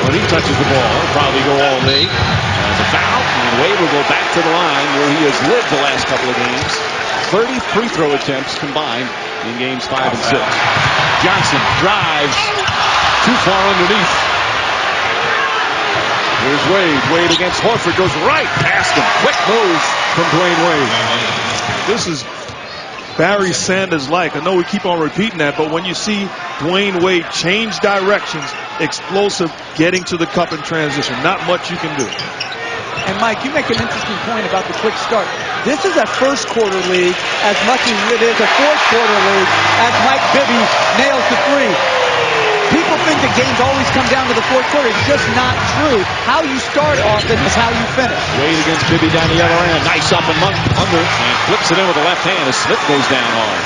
When he touches the ball, he'll probably go all day. And the foul, and Wade will go back to the line where he has lived the last couple of games. 30 free throw attempts combined in Games 5 and 6. Johnson drives too far underneath. Here's Wade. Wade against Horford, goes right past him. Quick move from Dwyane Wade. This is Barry Sanders-like. I know we keep on repeating that, but when you see Dwyane Wade change directions, explosive, getting to the cup in transition. Not much you can do. And Mike, you make an interesting point about the quick start. This is a first quarter league as much as it is a fourth quarter league as Mike Bibby nails the three. People think the games always come down to the fourth quarter. It's just not true. How you start often is how you finish. Wade against Bibby down the other end. Nice up and under, and flips it in with the left hand as Smith goes down hard.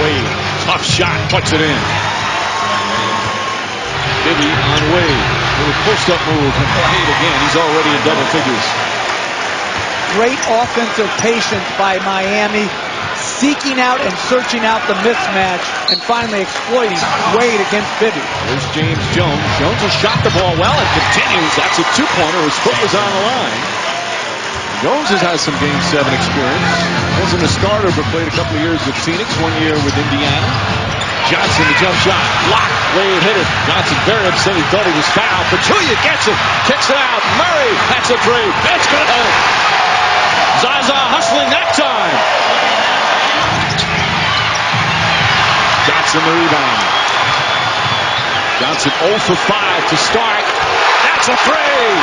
Wade, tough shot, puts it in. Bibby on Wade. Little post-up move, and Wade again. He's already in double figures. Great offensive patience by Miami, seeking out and searching out the mismatch and finally exploiting Wade against Bibby. There's James Jones. Jones has shot the ball well and continues. That's a two-pointer. His foot was on the line. Jones has had some Game 7 experience. Wasn't a starter, but played a couple of years with Phoenix, 1 year with Indiana. Johnson, the jump shot, blocked. Wade hit it. Johnson very upset. He thought he was fouled. Pachulia gets it, kicks it out. Murray, that's a three. It's good. Zaza hustling that time. Johnson the rebound. Johnson 0 for 5 to start. That's a three.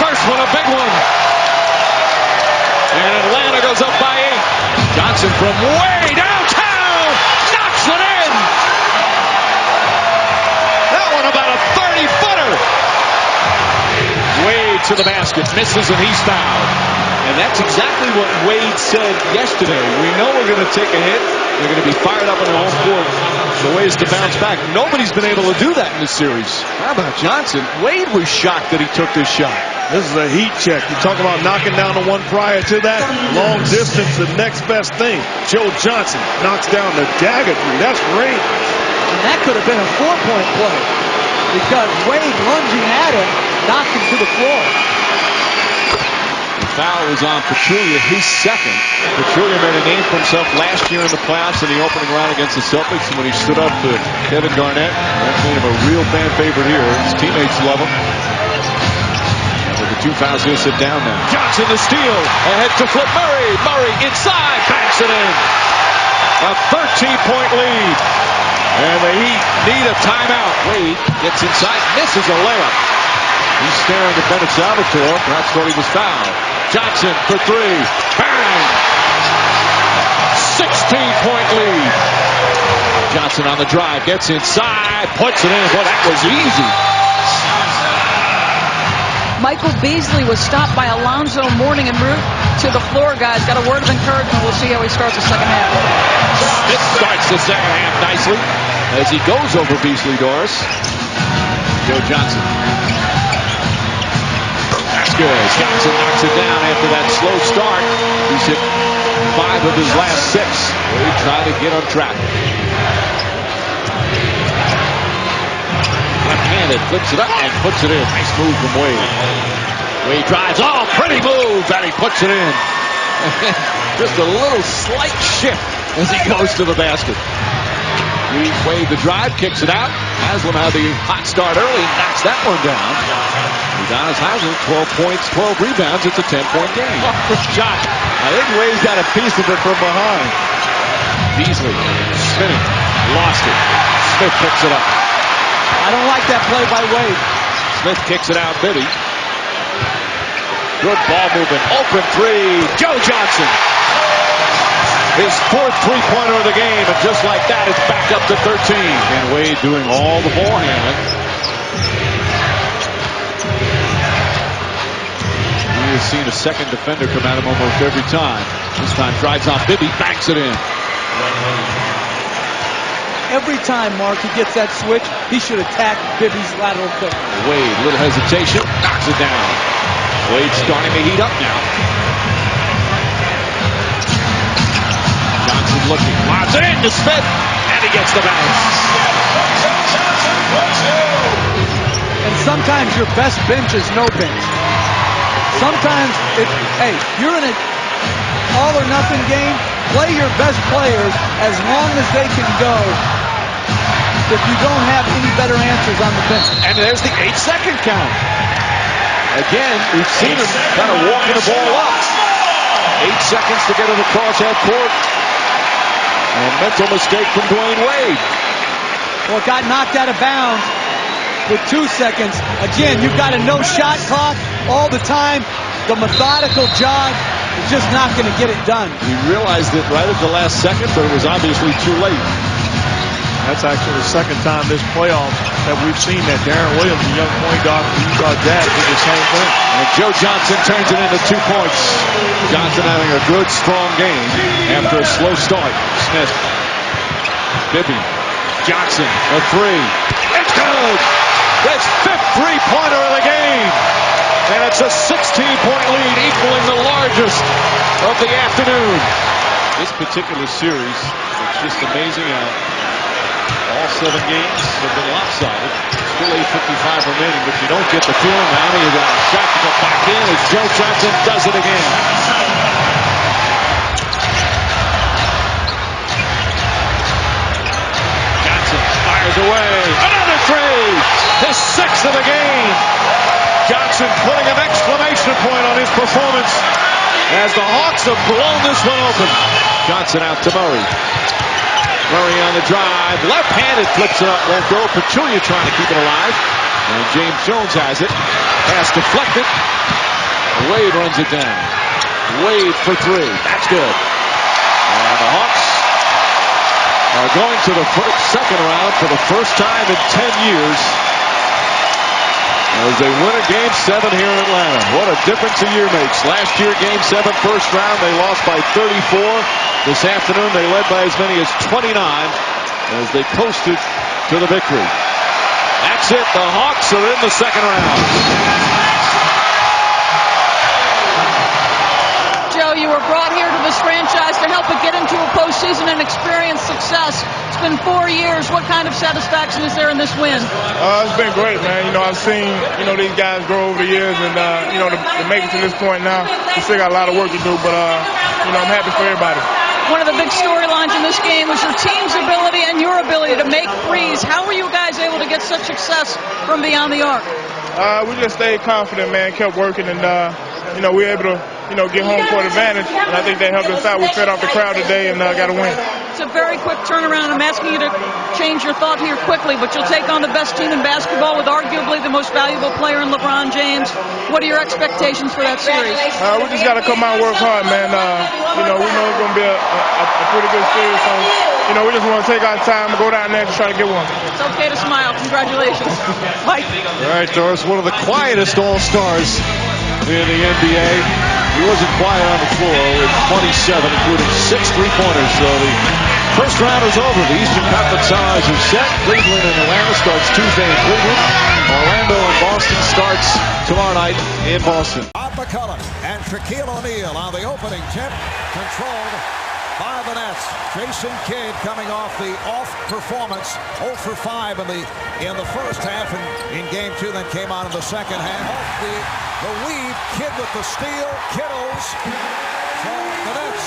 First one, a big one. And Atlanta goes up by 8. Johnson from way downtown knocks it in. That one about a 30-footer. Wade to the basket, misses, and he's fouled. And that's exactly what Wade said yesterday. We know we're going to take a hit. We're going to be fired up on the home court. The ways to bounce back. Nobody's been able to do that in this series. How about Johnson? Wade was shocked that he took this shot. This is a heat check. You talk about knocking down the one prior to that. Long distance, the next best thing. Joe Johnson knocks down the dagger three. That's range. And that could have been a 4-point play because Wade lunging at him knocked him to the floor. The foul was on Pachulia, his second. Pachulia made a name for himself last year in the playoffs in the opening round against the Celtics. And when he stood up to Kevin Garnett, that made him a real fan favorite here. His teammates love him. And with the 2000's he'll sit down now. Johnson the steal. Ahead to flip Murray. Murray inside. Backs it in. A 13-point lead. And the Heat need a timeout. Wade gets inside. Misses a layup. He's staring at Bennett Salvatore. Perhaps thought he was fouled. Johnson for three. Bang! 16-point lead. Johnson on the drive. Gets inside. Puts it in. Boy, that was easy. Michael Beasley was stopped by Alonzo Mourning en route to the floor, guys. Got a word of encouragement. We'll see how he starts the second half. It starts the second half nicely as he goes over Beasley, Doris. Joe Johnson. That's good. Johnson knocks it down after that slow start. He's hit 5 of his last 6. Wade trying to get on track. Left-handed, flips it up and puts it in. Nice move from Wade. Wade drives. Oh, pretty move, and he puts it in. Just a little slight shift as he goes to the basket. Wade the drive, kicks it out. Haslam had the hot start early, knocks that one down. Udonis Haslam, 12 points, 12 rebounds. It's a 10-point game. First shot. I think Wade's got a piece of it from behind. Beasley spinning, lost it. Smith picks it up. I don't like that play by Wade. Smith kicks it out, Bibby. Good ball movement. Open three. Joe Johnson. His 4th three-pointer of the game, and just like that, it's back up to 13. And Wade doing all the ball handling. We have seen a second defender come at him almost every time. This time drives on Bibby, banks it in. Every time, Mark, he gets that switch, he should attack Bibby's lateral quick. Wade, little hesitation, knocks it down. Wade starting to heat up now. Johnson looking, lobs it in to Smith, and he gets the bounce. And sometimes your best bench is no bench. Sometimes, hey, you're in an all-or-nothing game, play your best players as long as they can go if you don't have any better answers on the bench. And there's the 8-second count. Again, we've seen him kind of walking the ball up. 8 seconds to get it across half court. And a mental mistake from Dwyane Wade. or got knocked out of bounds with 2 seconds. Again, you've got a no shot clock all the time. The methodical jog is just not going to get it done. He realized it right at the last second, but it was obviously too late. That's actually the second time this playoff that we've seen that Darren Williams, the young point guard from Utah Jazz, did the same thing. And Joe Johnson turns it into 2 points. Johnson having a good, strong game after a slow start. Smith. Pippen. Johnson, a 3. It's good! His 5th three-pointer of the game. And it's a 16-point lead, equaling the largest of the afternoon. This particular series, it's just amazing how all 7 games have been lopsided. Still 8:55 remaining, but you don't get the feeling now. He's got a shot to go back in as Joe Johnson does it again. Johnson fires away. Another 3! His 6th of the game. Johnson putting an exclamation point on his performance as the Hawks have blown this one open. Johnson out to Murray. Murray on the drive, left-handed, flips it up, won't go. Petunia trying to keep it alive. And James Jones has it. Pass deflected. Wade runs it down. Wade for 3. That's good. And the Hawks are going to the second round for the first time in 10 years as they win a Game 7 here in Atlanta. What a difference a year makes. Last year, Game 7, first round, they lost by 34. This afternoon, they led by as many as 29 as they coasted to the victory. That's it. The Hawks are in the second round. Joe, you were brought here to this franchise to help it get into a postseason and experience success. It's been 4 years. What kind of satisfaction is there in this win? It's been great, man. You know, I've seen, these guys grow over the years, and, to make it to this point now, we still got a lot of work to do, but, I'm happy for everybody. One of the big storylines in this game was your team's ability and your ability to make threes. How were you guys able to get such success from beyond the arc? We just stayed confident, man, kept working, and, we were able to, get home court advantage, and I think that helped us out. We fed off the crowd today and got a win. It's a very quick turnaround. I'm asking you to change your thought here quickly, but you'll take on the best team in basketball with arguably the most valuable player in LeBron James. What are your expectations for that series? We just got to come out and work hard, man. We know it's going to be a pretty good series, so, we just want to take our time and go down there and try to get one. It's okay to smile. Congratulations. Mike. All right, Doris, one of the quietest All-Stars in the NBA. He wasn't quiet on the floor with 27, including 6 three-pointers. So the first round is over. The Eastern Conference series are set. Cleveland and Atlanta starts Tuesday in Cleveland. Orlando and Boston starts tomorrow night in Boston. Bob McCullum and Shaquille O'Neal on the opening tip, controlled by the Nets. Jason Kidd coming off the off performance, 0 for 5 in the first half, and in game 2 then came on in the second half. The weave, Kidd with the steal, Kittles. So the Nets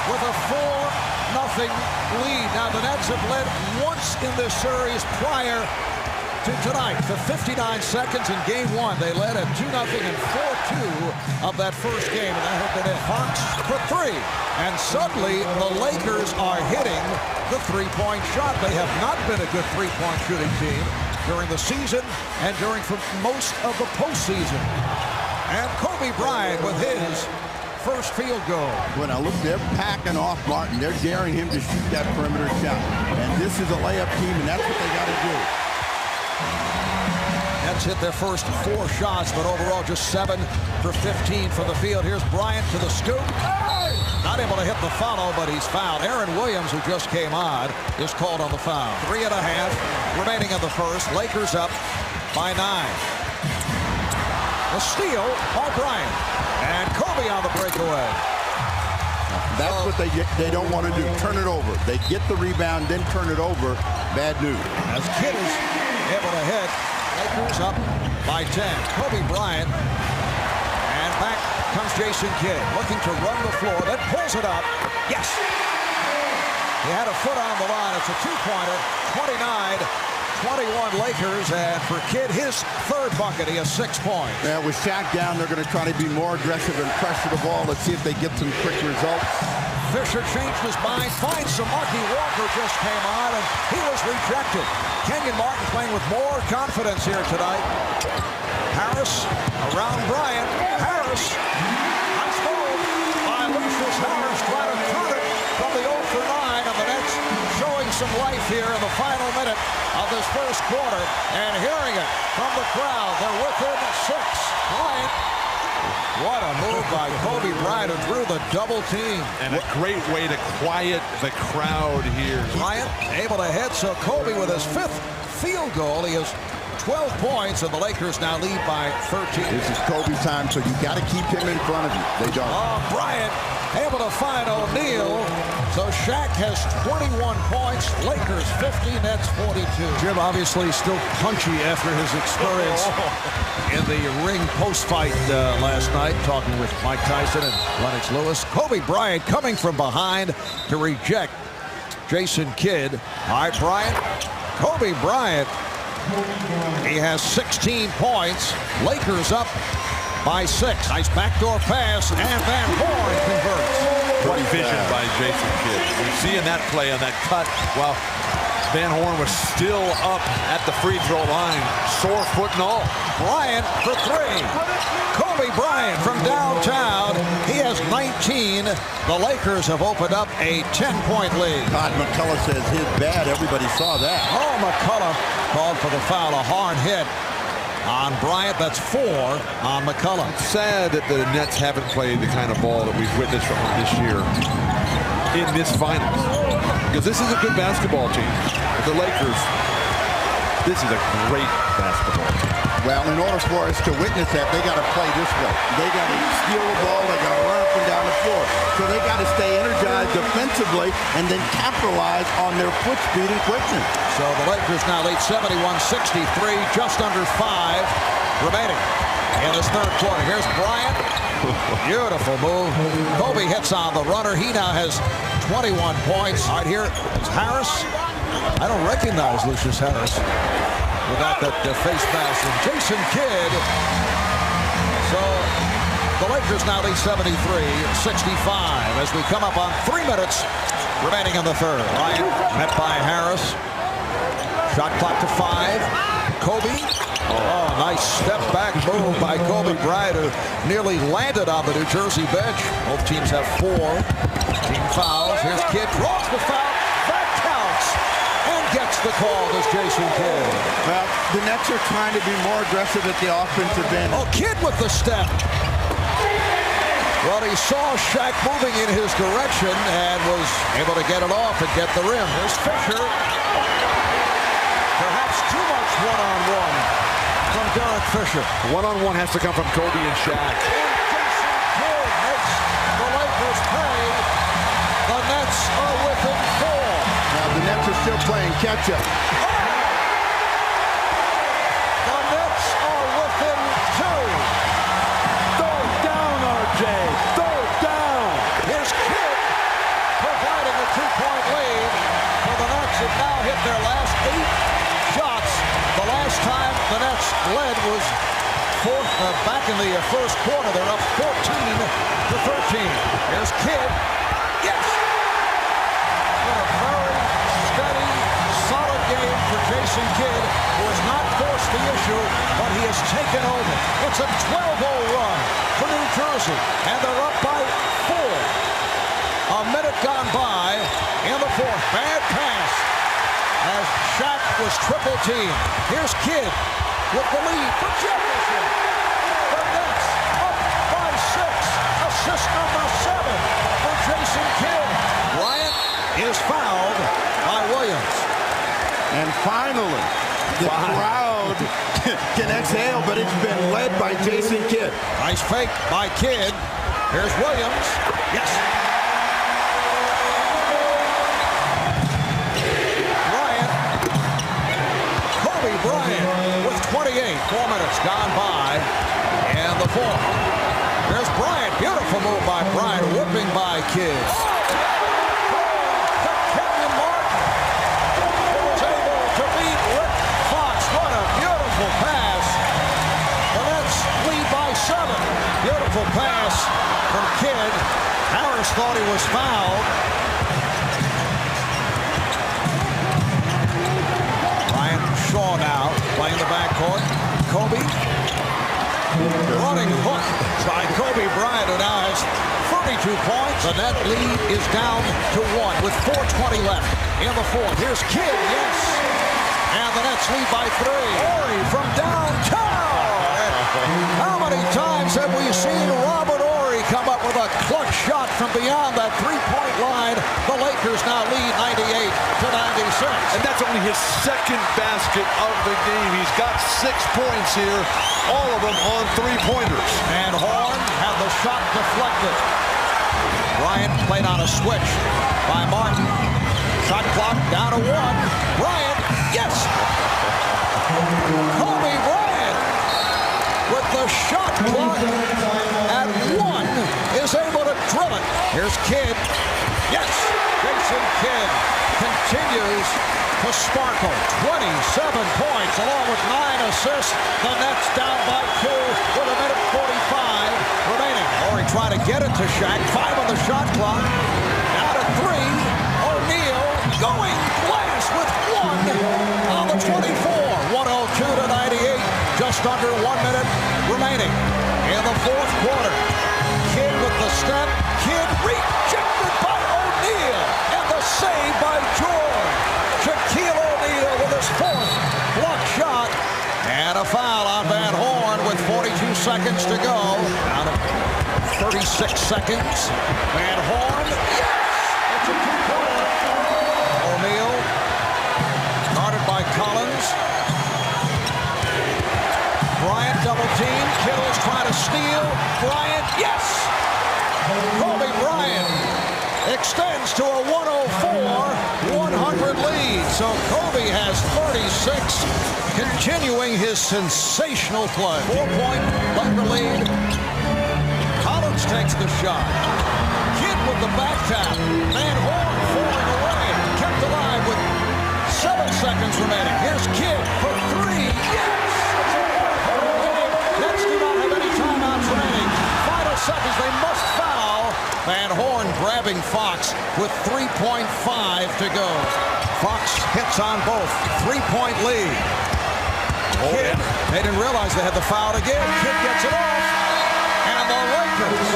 with a 4-0 lead. Now the Nets have led once in this series prior to tonight. For 59 seconds in game 1, they led at 2-0 and 4-2 of that first game, and that had been it. Hawks for 3, and suddenly the Lakers are hitting the three-point shot. They have not been a good three-point shooting team during the season and during most of the postseason. And Kobe Bryant with his first field goal. When I look, they're packing off Martin. They're daring him to shoot that perimeter shot. And this is a layup team, and that's what they got to do. Nets hit their first 4 shots, but overall just 7 for 15 from the field. Here's Bryant to the scoop. Not able to hit the follow, but he's fouled. Aaron Williams, who just came on, is called on the foul. 3.5 remaining in the first. Lakers up by 9. The steal by Bryant. And Kobe on the breakaway. That's what they don't want to do. Turn it over. They get the rebound, then turn it over. Bad news. As Kidd is able to hit, Lakers up by 10. Kobe Bryant. And back comes Jason Kidd, looking to run the floor, then pulls it up. Yes! He had a foot on the line. It's a 2-pointer, 21 Lakers, and for Kidd, his third bucket. He has 6 points. Yeah, with Shaq down, they're going to try to be more aggressive and pressure the ball. Let's see if they get some quick results. Fisher changed his mind, finds some Marky Walker just came on, and he was rejected. Kenyon Martin playing with more confidence here tonight. Harris around Bryant. Harris, nice move by Lucius Harris, trying to turn it from the 0 for 9, and the Nets showing some life here in the final minute of this first quarter, and hearing it from the crowd. They're within 6. Bryant. What a move by Kobe Bryant, who drew the double team. And a great way to quiet the crowd here. Bryant able to hit, so Kobe with his 5th field goal. He has 12 points, and the Lakers now lead by 13. This is Kobe's time, so you got to keep him in front of you. They don't. Bryant able to find O'Neal. So Shaq has 21 points. Lakers 50, Nets 42. Jim obviously still punchy after his experience in the ring post-fight last night, talking with Mike Tyson and Lennox Lewis. Kobe Bryant coming from behind to reject Jason Kidd. All right, Bryant. Kobe Bryant. He has 16 points. Lakers up by 6. Nice backdoor pass, and Van Horn converts. What vision by Jason Kidd. We're seeing that play on that cut while Van Horn was still up at the free throw line, sore foot and all. Bryant for 3. Kobe Bryant from downtown. He has 19. The Lakers have opened up a 10-point lead. Todd McCullough says his bad. Everybody saw that. Oh, McCullough called for the foul. A hard hit on Bryant. That's 4 on McCullough. It's sad that the Nets haven't played the kind of ball that we've witnessed from them this year in this finals. Because this is a good basketball team. But the Lakers, this is a great basketball team. Well, in order for us to witness that, they got to play this way. They got to steal the ball. They got to run up and down the floor. So they got to stay energized defensively and then capitalize on their foot speed and quickness. So the Lakers now lead 71-63, just under 5 remaining in this third quarter. Here's Bryant. Beautiful move. Kobe hits on the runner. He now has 21 points. All right, here is Harris. I don't recognize Lucius Harris without that face mask. And Jason Kidd. So the Lakers now lead 73-65 as we come up on 3 minutes remaining in the third. Bryant met by Harris. Shot clock to 5. Kobe. Oh, nice step back move by Kobe Bryant, who nearly landed on the New Jersey bench. Both teams have 4 team fouls. Here's Kidd, draws the foul. That counts. And gets the call, does Jason Kidd. Well, the Nets are trying to be more aggressive at the offensive end. Oh, Kidd with the step. Well, he saw Shaq moving in his direction and was able to get it off and get the rim. Here's Fisher. Perhaps too much one-on-one from Derek Fisher. One-on-one has to come from Kobe and Shaq. And Jason Kidd makes the Lakers pay. The Nets are within 4. Now the Nets are still playing catch-up. The Nets are within 2. Throw it down, RJ. Throw it down. Here's Kidd providing a 2-point lead for the Nets have now hit their last 8 shots. The last time the Nets led was back in the first quarter. They're up 14-13. Here's Kidd. Yes! What a very steady, solid game for Jason Kidd, who has not forced the issue, but he has taken over. It's a 12-0 run for New Jersey, and they're up by 4. A minute gone by in the fourth. Bad pass as Shaq was triple teamed. Here's Kidd with the lead for Jefferson. The Nets up by 6. Assist number 7 for Jason Kidd. Bryant is fouled by Williams. And finally, the crowd can exhale, but it's been led by Jason Kidd. Nice fake by Kidd. Here's Williams. Yes. Bryant with 28. 4 minutes gone by in the fourth. There's Bryant. Beautiful move by Bryant. Whipping by Kidd. Kenyon Martin was able to beat Rick almost thought he was fouled. Ryan Shaw now playing the backcourt. Kobe. Running hook by Kobe Bryant, who now has 32 points. The net lead is down to 1 with 4:20 left in the fourth. Here's Kidd, yes. And the Nets lead by 3. Horry from downtown. And how many times have we seen Robert Horry come up with a clutch shot from beyond that three-point line? The Lakers now lead 98-96. And that's only his second basket of the game. He's got 6 points here, all of them on three-pointers. And Horn had the shot deflected. Bryant played on a switch by Martin. Shot clock down to 1. Bryant, yes! Kobe Bryant with the shot clock at 1 is able to drill it. Here's Kidd. Yes! Jason Kidd continues to sparkle. 27 points along with 9 assists. The Nets down by 2 with 1:45 remaining. Horry trying to get it to Shaq. 5 on the shot clock. Out of 3. O'Neal going glass with 1 on the 24. 102-98. Just under 1 minute remaining in the fourth quarter. Kidd with the step. Kidd rejected by O'Neal. And the save by George. Shaquille O'Neal with his 4th block shot. And a foul on Van Horn with 42 seconds to go. Out of 36 seconds. Van Horn, yes! It's a 2-pointer. O'Neal, guarded by Collins. Bryant double team. Kittle's trying to steal. Bryant, yes! Kobe Bryant extends to a 104-100 lead. So Kobe has 36, continuing his sensational play. 4-point Laker lead. Collins takes the shot. Kidd with the back tap. Van Horn falling away. Kept alive with 7 seconds remaining. Here's Kidd for 3. Yes! Nets do not have any timeouts remaining. Final seconds, they must foul. Van Horn grabbing Fox with 3.5 to go. Fox hits on both. 3-point lead. Kidd, they didn't realize they had the foul again. Kidd gets it off. And the Lakers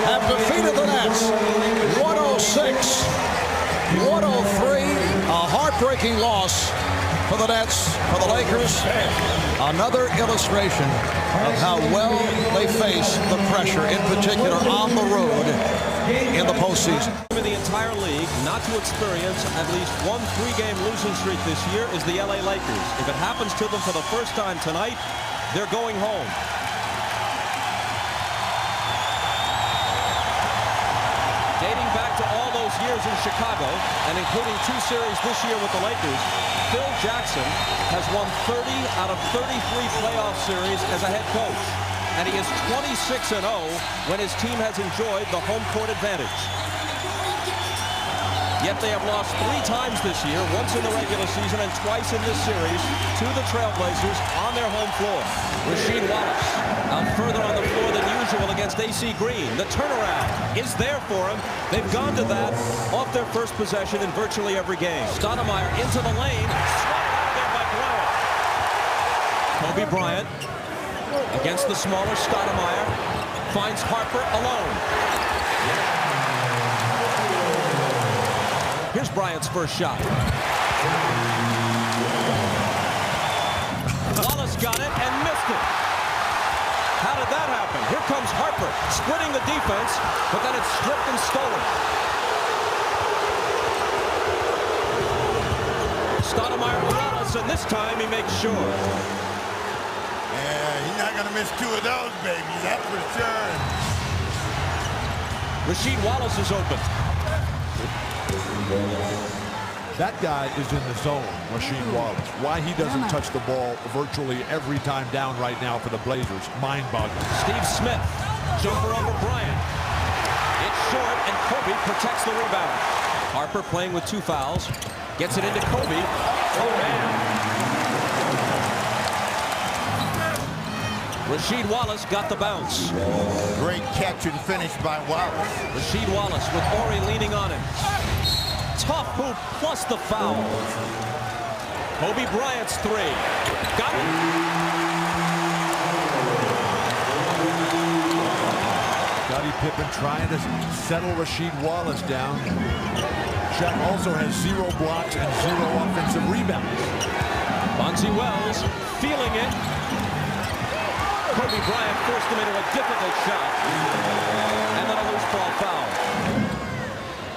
have defeated the Nets. 106-103. A heartbreaking loss for the Nets, for the Lakers. Another illustration of how well they face the pressure, in particular on the road in the postseason. In the entire league, not to experience at least one 3-game losing streak this year is the LA Lakers. If it happens to them for the first time tonight, they're going home. Dating back to all those years in Chicago, and including 2 series this year with the Lakers, Phil Jackson has won 30 out of 33 playoff series as a head coach. And he is 26-0 when his team has enjoyed the home court advantage. Yet they have lost 3 times this year, once in the regular season and twice in this series, to the Trailblazers on their home floor. Rasheed Wallace out further on the floor than usual against AC Green. The turnaround is there for him. They've gone to that off their first possession in virtually every game. Stoudemire into the lane. Swatted out there by Bryant. Kobe Bryant against the smaller Stoudemire. Finds Harper alone. Here's Bryant's first shot. Wallace got it and missed it. How did that happen? Here comes Harper, splitting the defense, but then it's stripped and stolen. Stoudemire to Wallace, and this time he makes sure. Yeah, he's not going to miss 2 of those, babies, that's for sure. Rasheed Wallace is open. That guy is in the zone, Rasheed Wallace. Why he doesn't touch the ball virtually every time down right now for the Blazers, mind-boggling. Steve Smith, jumper over Bryant. It's short, and Kobe protects the rebound. Harper playing with 2 fouls. Gets it into Kobe. Oh, man. Rasheed Wallace got the bounce. Great catch and finish by Wallace. Rasheed Wallace with Ori leaning on him. Tough hoop plus the foul. Kobe Bryant's three. Got it. Scottie Pippen trying to settle Rasheed Wallace down. Shaq also has 0 blocks and 0 offensive rebounds. Bonzi Wells feeling it. Kobe Bryant forced him into a difficult shot. And then a loose ball foul.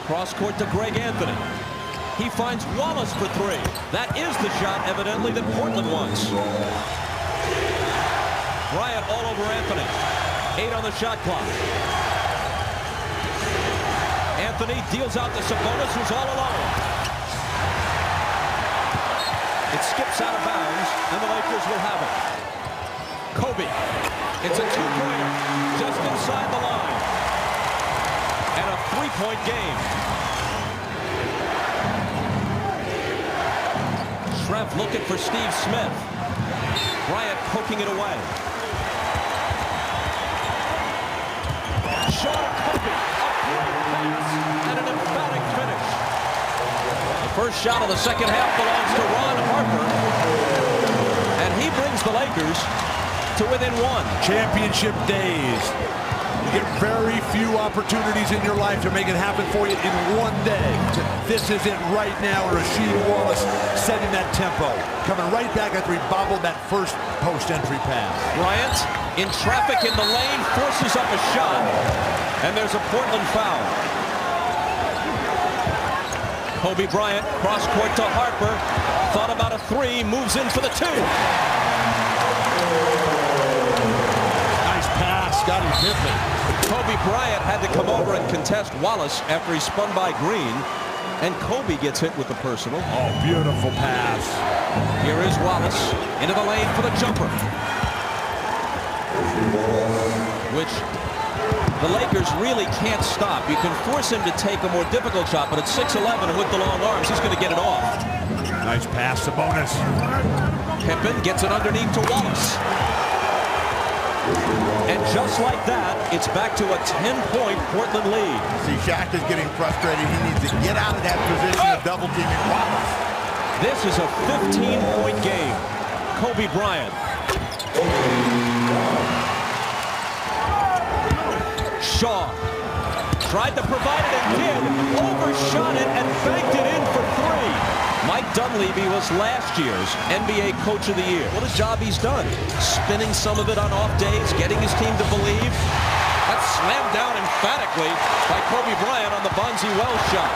Cross court to Greg Anthony. He finds Wallace for three. That is the shot, evidently, that Portland wants. Bryant all over Anthony. 8 on the shot clock. Anthony deals out to Sabonis, who's all alone. It skips out of bounds, and the Lakers will have it. Kobe. It's a two-pointer just inside the line. And a three-point game. Shreve looking for Steve Smith. Bryant poking it away. Shot of Kobe. A great pass and an emphatic finish. The first shot of the second half belongs to Ron Harper. And he brings the Lakers to within one. Championship days. You get very few opportunities in your life to make it happen for you in one day. This is it right now. Rasheed Wallace setting that tempo. Coming right back after he bobbled that first post-entry pass. Bryant in traffic in the lane, forces up a shot, and there's a Portland foul. Kobe Bryant, cross court to Harper. Thought about a three, moves in for the two. Nice pass, Scottie Pippen. Kobe Bryant had to come over and contest Wallace after he spun by Green, and Kobe gets hit with the personal. Oh, beautiful pass. Here is Wallace into the lane for the jumper, which the Lakers really can't stop. You can force him to take a more difficult shot, but at 6'11" and with the long arms, he's going to get it off. Nice pass, Sabonis. Pippen gets it underneath to Wallace. And just like that, it's back to a 10-point Portland lead. See, Shaq is getting frustrated. He needs to get out of that position of double teaming Wallace. This is a 15-point game. Kobe Bryant. Shaw tried to provide it and did. Overshot it and banked it in for three. Mike Dunleavy was last year's NBA Coach of the Year. What a job he's done. Spinning some of it on off days, getting his team to believe. That's slammed down emphatically by Kobe Bryant on the Bonzi Wells shot.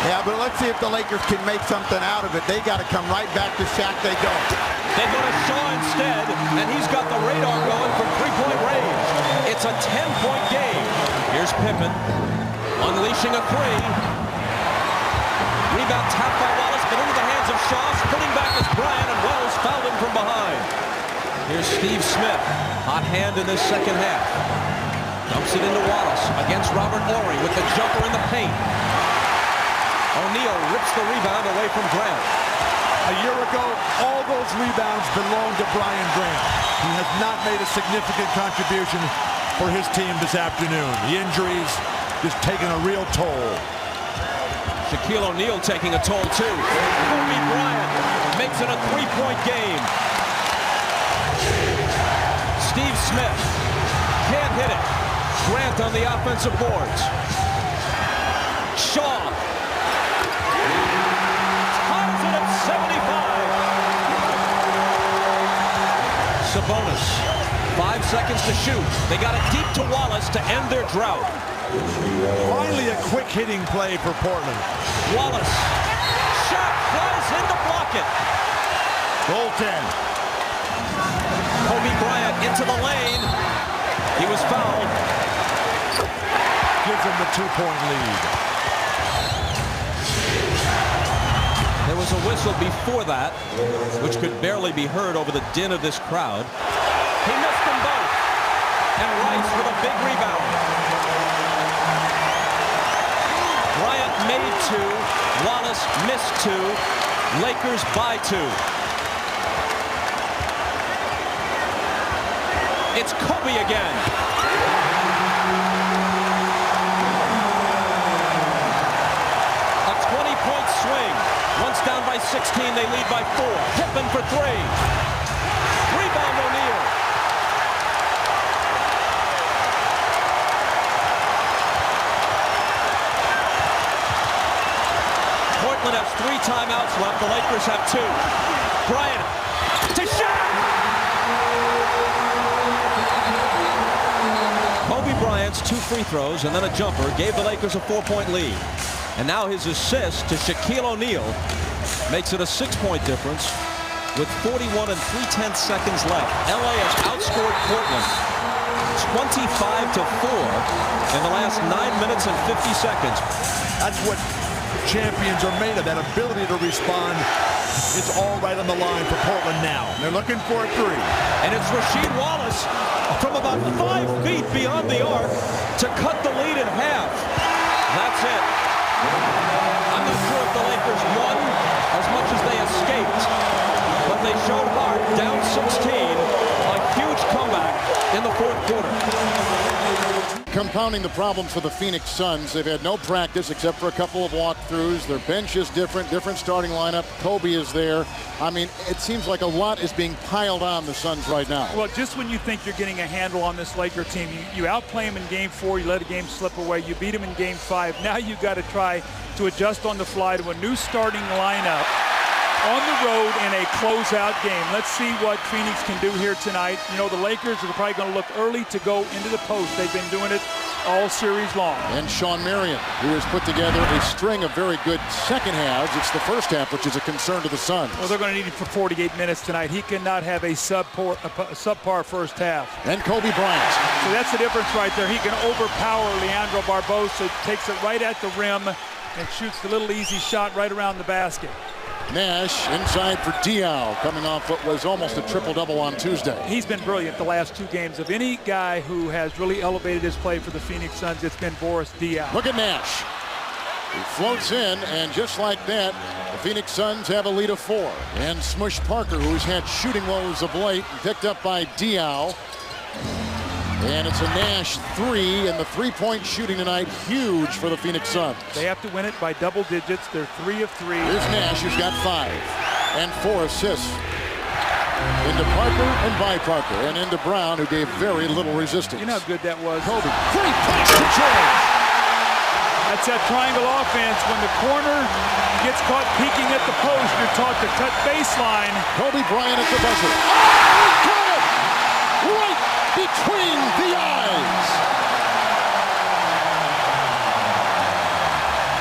Yeah, but let's see if the Lakers can make something out of it. They got to come right back to Shaq. They don't. They go to Shaw instead, and he's got the radar going from three-point range. It's a 10-point game. Here's Pippen unleashing a three. Rebound tapped by Wallace, but into the hands of Shaw. Spinning back is Bryant, and Wells fouled him from behind. Here's Steve Smith. Hot hand in this second half. Dumps it into Wallace against Robert Horry with the jumper in the paint. O'Neal rips the rebound away from Grant. A year ago, all those rebounds belonged to Brian Grant. He has not made a significant contribution for his team this afternoon. The injuries just taking a real toll. Shaquille O'Neal taking a toll too. Kobe Bryant makes it a three-point game. Steve Smith can't hit it. Grant on the offensive boards. Shaw ties it at 75. Sabonis, 5 seconds to shoot. They got it deep to Wallace to end their drought. Finally a quick hitting play for Portland. Wallace, shot flies in to block it. Goaltend. Kobe Bryant into the lane. He was fouled. Gives him the 2-point lead. There was a whistle before that, which could barely be heard over the din of this crowd. He missed them both. And Rice with a big rebound. Bryant made two. Wallace missed two. Lakers by two. It's Kobe again. A 20-point swing. Once down by 16, they lead by 4. Pippen for 3. Rebound O'Neal. Portland has 3 timeouts left. The Lakers have 2. Bryant to shot. Kobe Bryant's 2 free throws and then a jumper gave the Lakers a 4-point lead. And now his assist to Shaquille O'Neal makes it a 6-point difference with 41 3/10 seconds left. LA has outscored Portland 25-4 in the last 9 minutes and 50 seconds. That's what champions are made of, that ability to respond. It's all right on the line for Portland now. They're looking for a 3. And it's Rasheed Wallace from about 5 feet beyond the arc to cut the lead in half. That's it. I'm not sure if the Lakers won as much as they escaped, but they showed heart. Down 16, a huge comeback in the 4th quarter. Compounding the problem for the Phoenix Suns, they've had no practice except for a couple of walkthroughs. Their bench is different starting lineup. Kobe is there. I mean, it seems like a lot is being piled on the Suns right now. Well, just when you think you're getting a handle on this Laker team, you outplay them in Game 4, you let a game slip away, you beat them in Game 5. Now you got to try to adjust on the fly to a new starting lineup on the road in a closeout game. Let's see what Phoenix can do here tonight. You know, the Lakers are probably going to look early to go into the post. They've been doing it all series long. And Sean Marion, who has put together a string of very good second halves. It's the first half, which is a concern to the Suns. Well, they're going to need him for 48 minutes tonight. He cannot have a subpar first half. And Kobe Bryant. So that's the difference right there. He can overpower Leandro Barbosa, takes it right at the rim, and shoots the little easy shot right around the basket. Nash inside for Diaw, coming off what was almost a triple-double on Tuesday. He's been brilliant the last 2 games. Of any guy who has really elevated his play for the Phoenix Suns, it's been Boris Diaw. Look at Nash. He floats in, and just like that, the Phoenix Suns have a lead of 4. And Smush Parker, who's had shooting woes of late, picked up by Diaw. And it's a Nash 3, and the 3-point shooting tonight, huge for the Phoenix Suns. They have to win it by double digits. They're 3 of 3. Here's Nash, who's got 5 and 4 assists. Into Parker and by Parker, and into Brown, who gave very little resistance. You know how good that was? Kobe, great pass to George. That's that triangle offense. When the corner gets caught peeking at the post, you're taught to cut baseline. Kobe Bryant at the buzzer. Oh, he got it! Right between the eyes.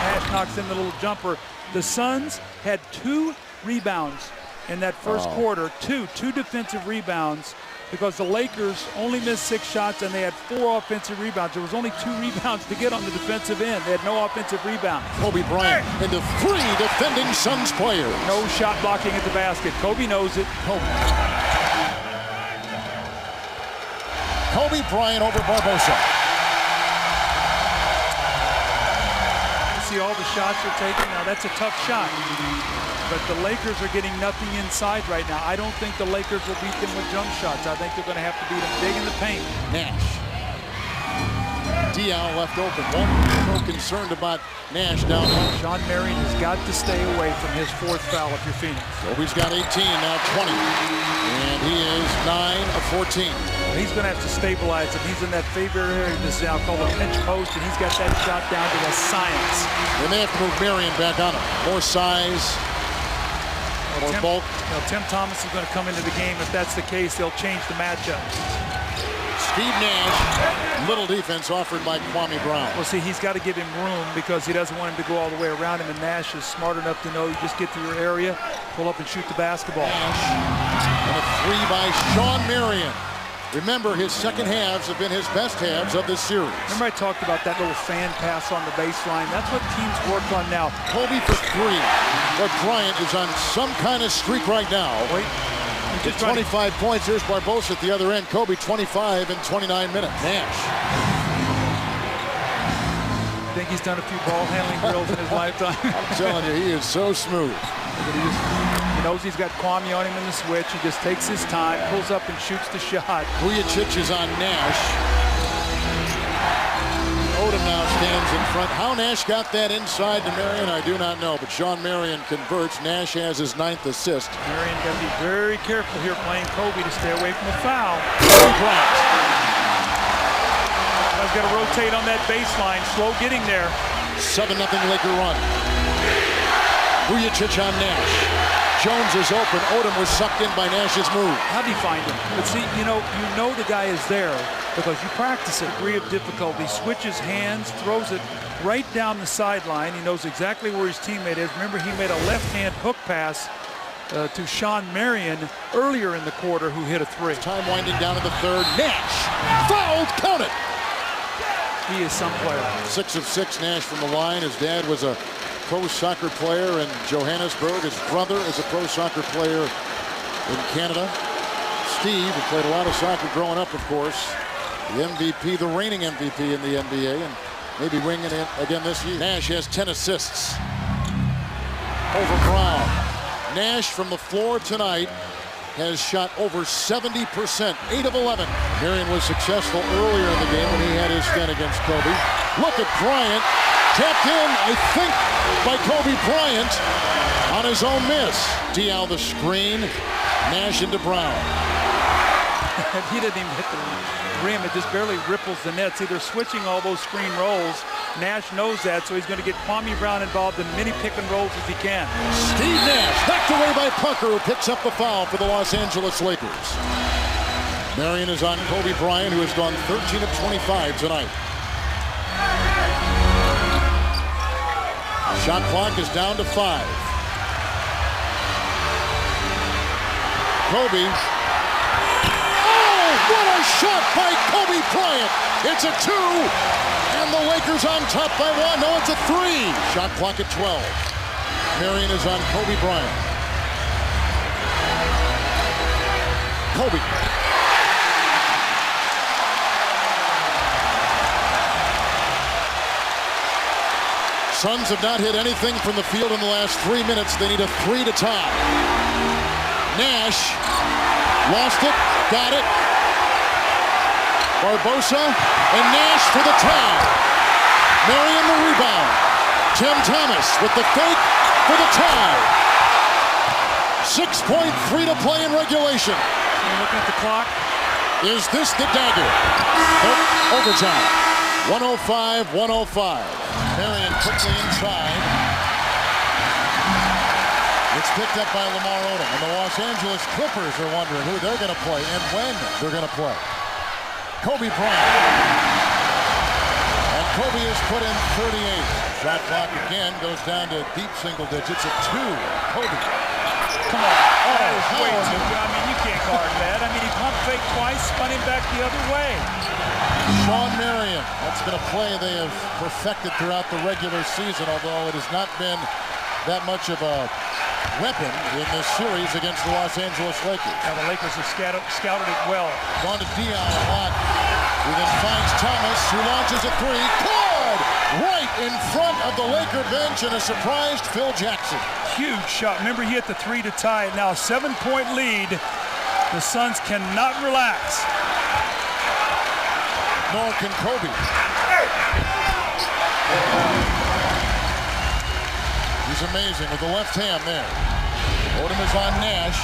Nash knocks in the little jumper. The Suns had 2 rebounds in that first quarter. Two defensive rebounds, because the Lakers only missed 6 shots and they had 4 offensive rebounds. There was only 2 rebounds to get on the defensive end. They had no offensive rebounds. Kobe Bryant into 3 defending Suns players. No shot blocking at the basket. Kobe knows it. Kobe Bryant over Barbosa. See all the shots they're taking. Now that's a tough shot. But the Lakers are getting nothing inside right now. I don't think the Lakers will beat them with jump shots. I think they're going to have to beat them big in the paint. Nash. Diaw left open. No concerned about Nash down low. Sean Marion has got to stay away from his 4th foul if you're Phoenix. Kobe's got 18, now 20. And he is 9 of 14. Well, he's going to have to stabilize him. He's in that favorite area this now called a pinch post, and he's got that shot down to a science. They may have to move Marion back on him. More size. More bulk. Tim Thomas is going to come into the game. If that's the case, they'll change the matchup. Steve Nash, little defense offered by Kwame Brown. Well, see, he's got to give him room because he doesn't want him to go all the way around him, and Nash is smart enough to know you just get to your area, pull up and shoot the basketball. And a 3 by Sean Marion. Remember, his second halves have been his best halves of this series. Remember I talked about that little fan pass on the baseline? That's what teams work on now. Kobe for 3. But Bryant is on some kind of streak right now. Wait. Just 25 points. Here's Barbosa at the other end. Kobe 25 in 29 minutes. Nash. I think he's done a few ball handling drills in his lifetime. I'm telling you, he is so smooth. knows he's got Kwame on him in the switch. He just takes his time, pulls up and shoots the shot. Vujicic is on Nash. Odom now stands in front. How Nash got that inside to Marion, I do not know, but Sean Marion converts. Nash has his 9th assist. Marion got to be very careful here playing Kobe to stay away from the foul. Bryant. He's got to rotate on that baseline, slow getting there. 7-0 Laker run. Vujicic on Nash. Jones is open. Odom was sucked in by Nash's move. How'd he find him? But see, you know the guy is there because you practice a degree of difficulty. Switches hands, throws it right down the sideline. He knows exactly where his teammate is. Remember, he made a left-hand hook pass to Sean Marion earlier in the quarter, who hit a 3. Time winding down in the 3rd. Nash fouled. Count it. He is some player. 6 of 6 Nash from the line. His dad was a pro soccer player in Johannesburg. His brother is a pro soccer player in Canada. Steve, who played a lot of soccer growing up, of course. The MVP, the reigning MVP in the NBA, and maybe winging it again this year. Nash has 10 assists over Brown. Nash from the floor tonight has shot over 70%, 8 of 11. Marion was successful earlier in the game when he had his stint against Kobe. Look at Bryant, tapped in, I think, by Kobe Bryant on his own miss. Dial the screen, Nash into Brown. He didn't even hit the rim. It just barely ripples the net. See, they're switching all those screen rolls. Nash knows that, so he's going to get Kwame Brown involved in many pick and rolls as he can. Steve Nash knocked away by Parker, who picks up the foul for the Los Angeles Lakers. Marion is on Kobe Bryant, who has gone 13 of 25 tonight. Shot clock is down to 5. Kobe. What a shot by Kobe Bryant. It's a 2, and the Lakers on top by 1. No, it's a 3. Shot clock at 12. Marion is on Kobe Bryant. Kobe. Suns have not hit anything from the field in the last 3 minutes. They need a 3 to tie. Nash lost it, got it. Barbosa and Nash for the tie. Marion the rebound. Tim Thomas with the fake for the tie. 6.3 to play in regulation. Looking at the clock. Is this the dagger? Nope. Overtime. 105-105. Marion quickly inside. It's picked up by Lamar Odom. And the Los Angeles Clippers are wondering who they're going to play and when they're going to play. Kobe Bryant. And Kobe has put in 38. Shot clock again goes down to deep single digits at 2. Kobe. Come on. That is way too good. I mean, you can't guard that. I mean, he pump fake twice, spun him back the other way. Sean Marion. That's been a play they have perfected throughout the regular season, although it has not been that much of a weapon in this series against the Los Angeles Lakers. Now the Lakers have scouted it well. Gone to Dion a lot. He then finds Thomas, who launches a 3. Good! Right in front of the Laker bench, and a surprised Phil Jackson. Huge shot. Remember, he hit the 3 to tie it. Now a 7-point lead. The Suns cannot relax. Nor can Kobe. He's amazing with the left hand there. Odom is on Nash.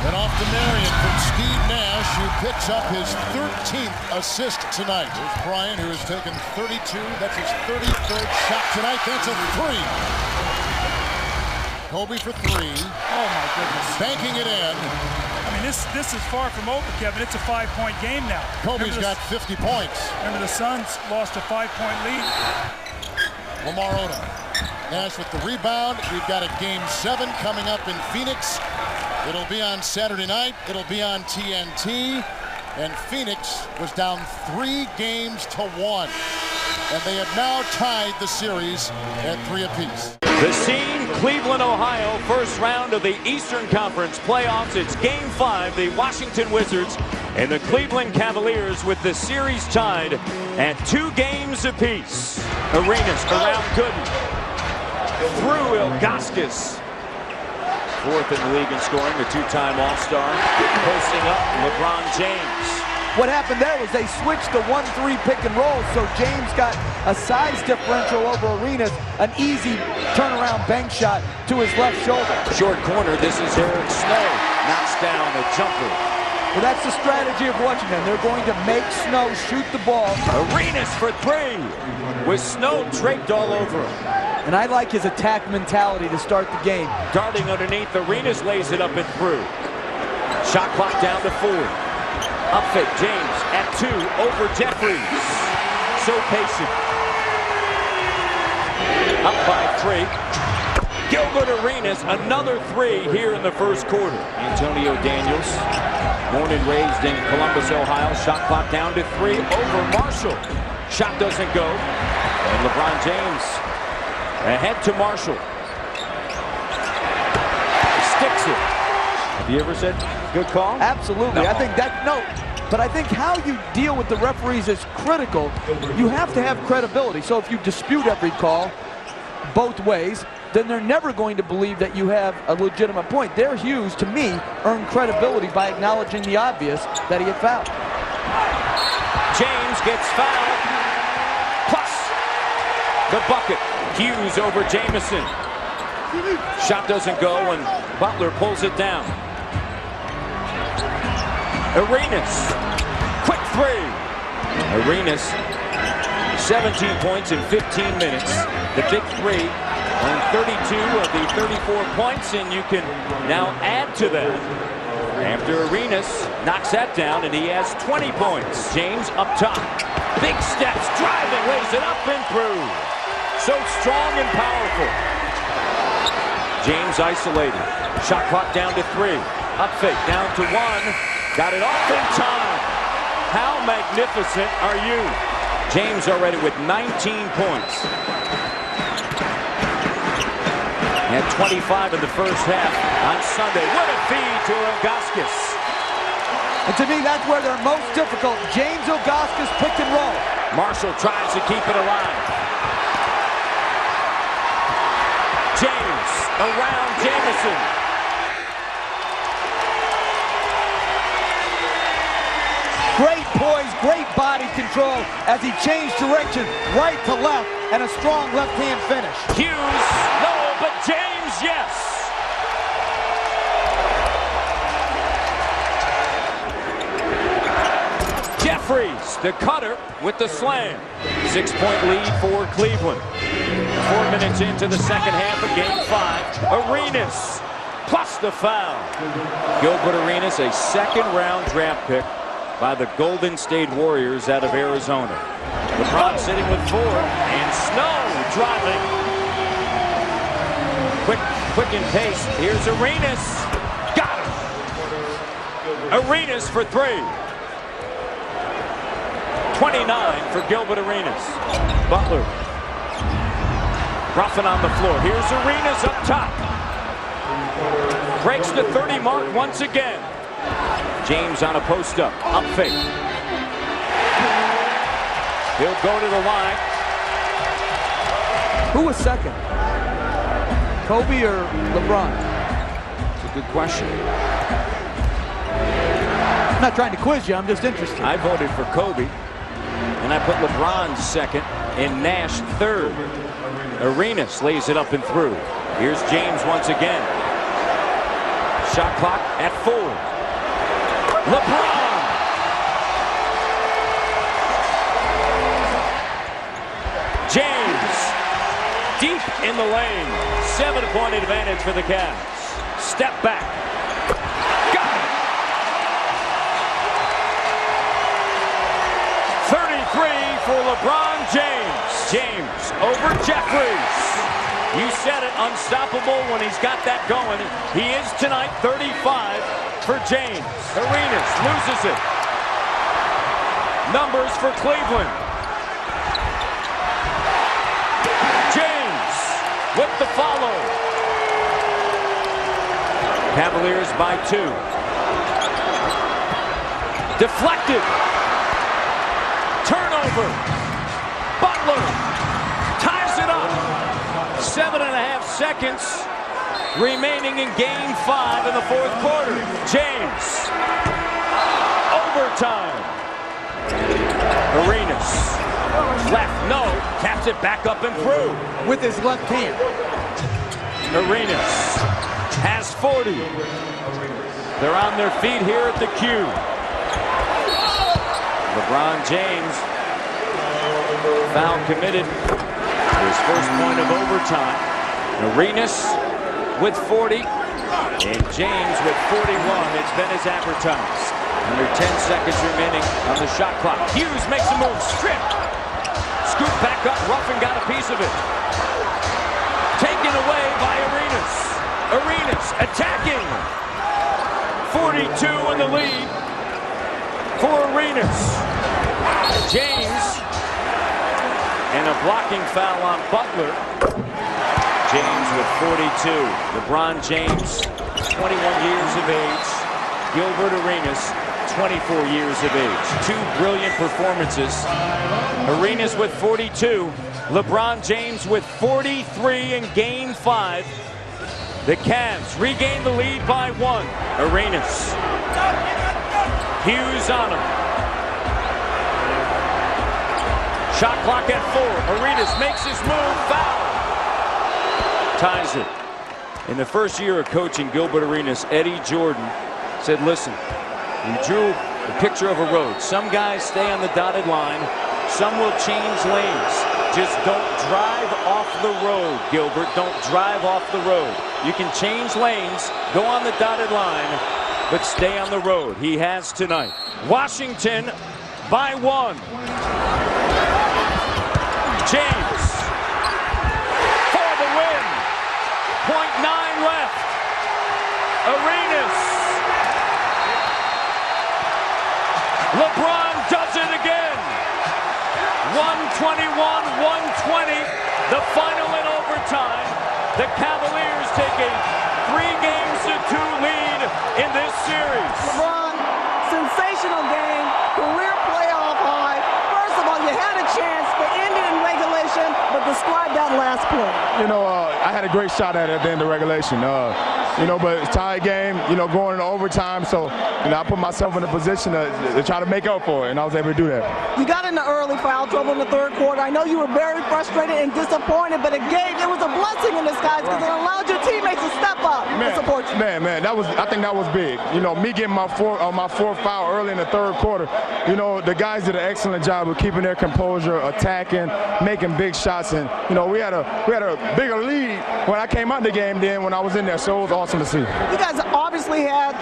Then off to Marion from Steve Nash, who picks up his 13th assist tonight. There's Bryant, who has taken 32. That's his 33rd shot tonight. That's a 3. Kobe for 3. Oh, my goodness. Banking it in. I mean, this is far from over, Kevin. It's a 5-point game now. Kobe's got 50 points. Remember, the Suns lost a 5-point lead. Lamar Odom. Nash with the rebound. We've got a game 7 coming up in Phoenix. It'll be on Saturday night. It'll be on TNT. And Phoenix was down 3 games to 1. And they have now tied the series at 3 apiece. The scene, Cleveland, Ohio, first round of the Eastern Conference playoffs. It's Game 5, the Washington Wizards and the Cleveland Cavaliers with the series tied at 2 games apiece. Arenas around Gooden, through Ilgauskas, 4th in the league in scoring, the two-time All-Star. Posting up LeBron James. What happened there was they switched the 1-3 pick and roll, so James got a size differential over Arenas, an easy turnaround bank shot to his left shoulder. Short corner, this is Eric Snow. Knocks down a jumper. Well, that's the strategy of watching them. They're going to make Snow shoot the ball. Arenas for 3, with Snow draped all over him. And I like his attack mentality to start the game. Darting underneath, Arenas lays it up and through. Shot clock down to 4. Up fake, James at 2 over Jeffries. So patient. Up by 3. Gilbert Arenas, another 3 here in the first quarter. Antonio Daniels, born and raised in Columbus, Ohio. Shot clock down to 3 over Marshall. Shot doesn't go. And LeBron James ahead to Marshall. Sticks it. Have you ever said good call? Absolutely. No. I think that, no. But I think how you deal with the referees is critical. You have to have credibility. So if you dispute every call both ways, then they're never going to believe that you have a legitimate point. Their Hughes, to me, earned credibility by acknowledging the obvious that he had fouled. James gets fouled. Plus the bucket. Hughes over Jamison. Shot doesn't go, and Butler pulls it down. Arenas, quick 3. Arenas, 17 points in 15 minutes. The big 3 on 32 of the 34 points, and you can now add to that. After Arenas knocks that down, and he has 20 points. James up top, big steps, driving, lays it up and through. So strong and powerful. James isolated. Shot clock down to 3. Up fake, down to 1. Got it off in time. How magnificent are you? James already with 19 points. He had 25 in the first half on Sunday. What a feed to Ilgauskas. And to me, that's where they're most difficult. James Ilgauskas pick and roll. Marshall tries to keep it alive. James around Jamison. Great poise, great body control as he changed direction right to left and a strong left-hand finish. Hughes, no, but James, yes. Jeffries, the cutter with the slam. 6-point lead for Cleveland. 4 minutes into the second half of Game 5. Arenas plus the foul. Gilbert Arenas, a second-round draft pick by the Golden State Warriors out of Arizona. LeBron sitting with 4, and Snow driving. Quick in pace. Here's Arenas. Got him. Arenas for 3. 29 for Gilbert Arenas. Butler. Ruffin on the floor. Here's Arenas up top. Breaks the 30 mark once again. James on a post-up. Up fake. He'll go to the line. Who was second? Kobe or LeBron? It's a good question. I'm not trying to quiz you. I'm just interested. I voted for Kobe. And I put LeBron second and Nash third. Arenas lays it up and through. Here's James once again. Shot clock at 4. LeBron! James, deep in the lane. 7-point advantage for the Cavs. Step back. Got it! 33 for LeBron James. James over Jeffries. You said it, unstoppable when he's got that going. He is tonight 35 for James. Arenas loses it. Numbers for Cleveland. James with the follow. Cavaliers by 2. Deflected. Turnover. Butler ties it up. 7.5 seconds. remaining in game 5 in the 4th quarter. James. Overtime. Arenas. Left, no. Taps it back up and through. With his left hand. Arenas has 40. They're on their feet here at the cue. LeBron James, foul committed. His first point of overtime. Arenas with 40. And James with 41. It's been as advertised. Under 10 seconds remaining on the shot clock. Hughes makes a move. Stripped. Scoop back up. Ruffin got a piece of it. Taken away by Arenas. Arenas attacking. 42 in the lead for Arenas. James. And a blocking foul on Butler. James with 42. LeBron James, 21 years of age. Gilbert Arenas, 24 years of age. 2 brilliant performances. Arenas with 42. LeBron James with 43 in game 5. The Cavs regain the lead by 1. Arenas. Hughes on him. Shot clock at 4. Arenas makes his move. Foul. Ties it. In the first year of coaching Gilbert Arenas, Eddie Jordan said, listen, we drew a picture of a road. Some guys stay on the dotted line. Some will change lanes. Just don't drive off the road, Gilbert. Don't drive off the road. You can change lanes, go on the dotted line, but stay on the road. He has tonight. Washington by 1. James for the win. 0.9 left. Arenas. LeBron does it again. 121-120. The final in overtime. The Cavaliers take a 3-2 lead in this series. LeBron, sensational game. Career playoff high. First of all, you had a chance to end it in regulation, but describe that last play. You know, I had a great shot at it at the end of regulation. You know, but it's a tied game, you know, going into overtime. So, you know, I put myself in a position to try to make up for it, and I was able to do that. You got into early foul trouble in the 3rd quarter. I know you were very frustrated and disappointed, but again, it was a blessing in disguise because it allowed your teammates to step up and support you. Man, I think that was big. You know, me getting my 4th foul early in the 3rd quarter, you know, the guys did an excellent job of keeping their composure, attacking, making big shots, and, you know, we had a bigger lead when I came out the game than when I was in there, so it was awesome to see. You guys obviously had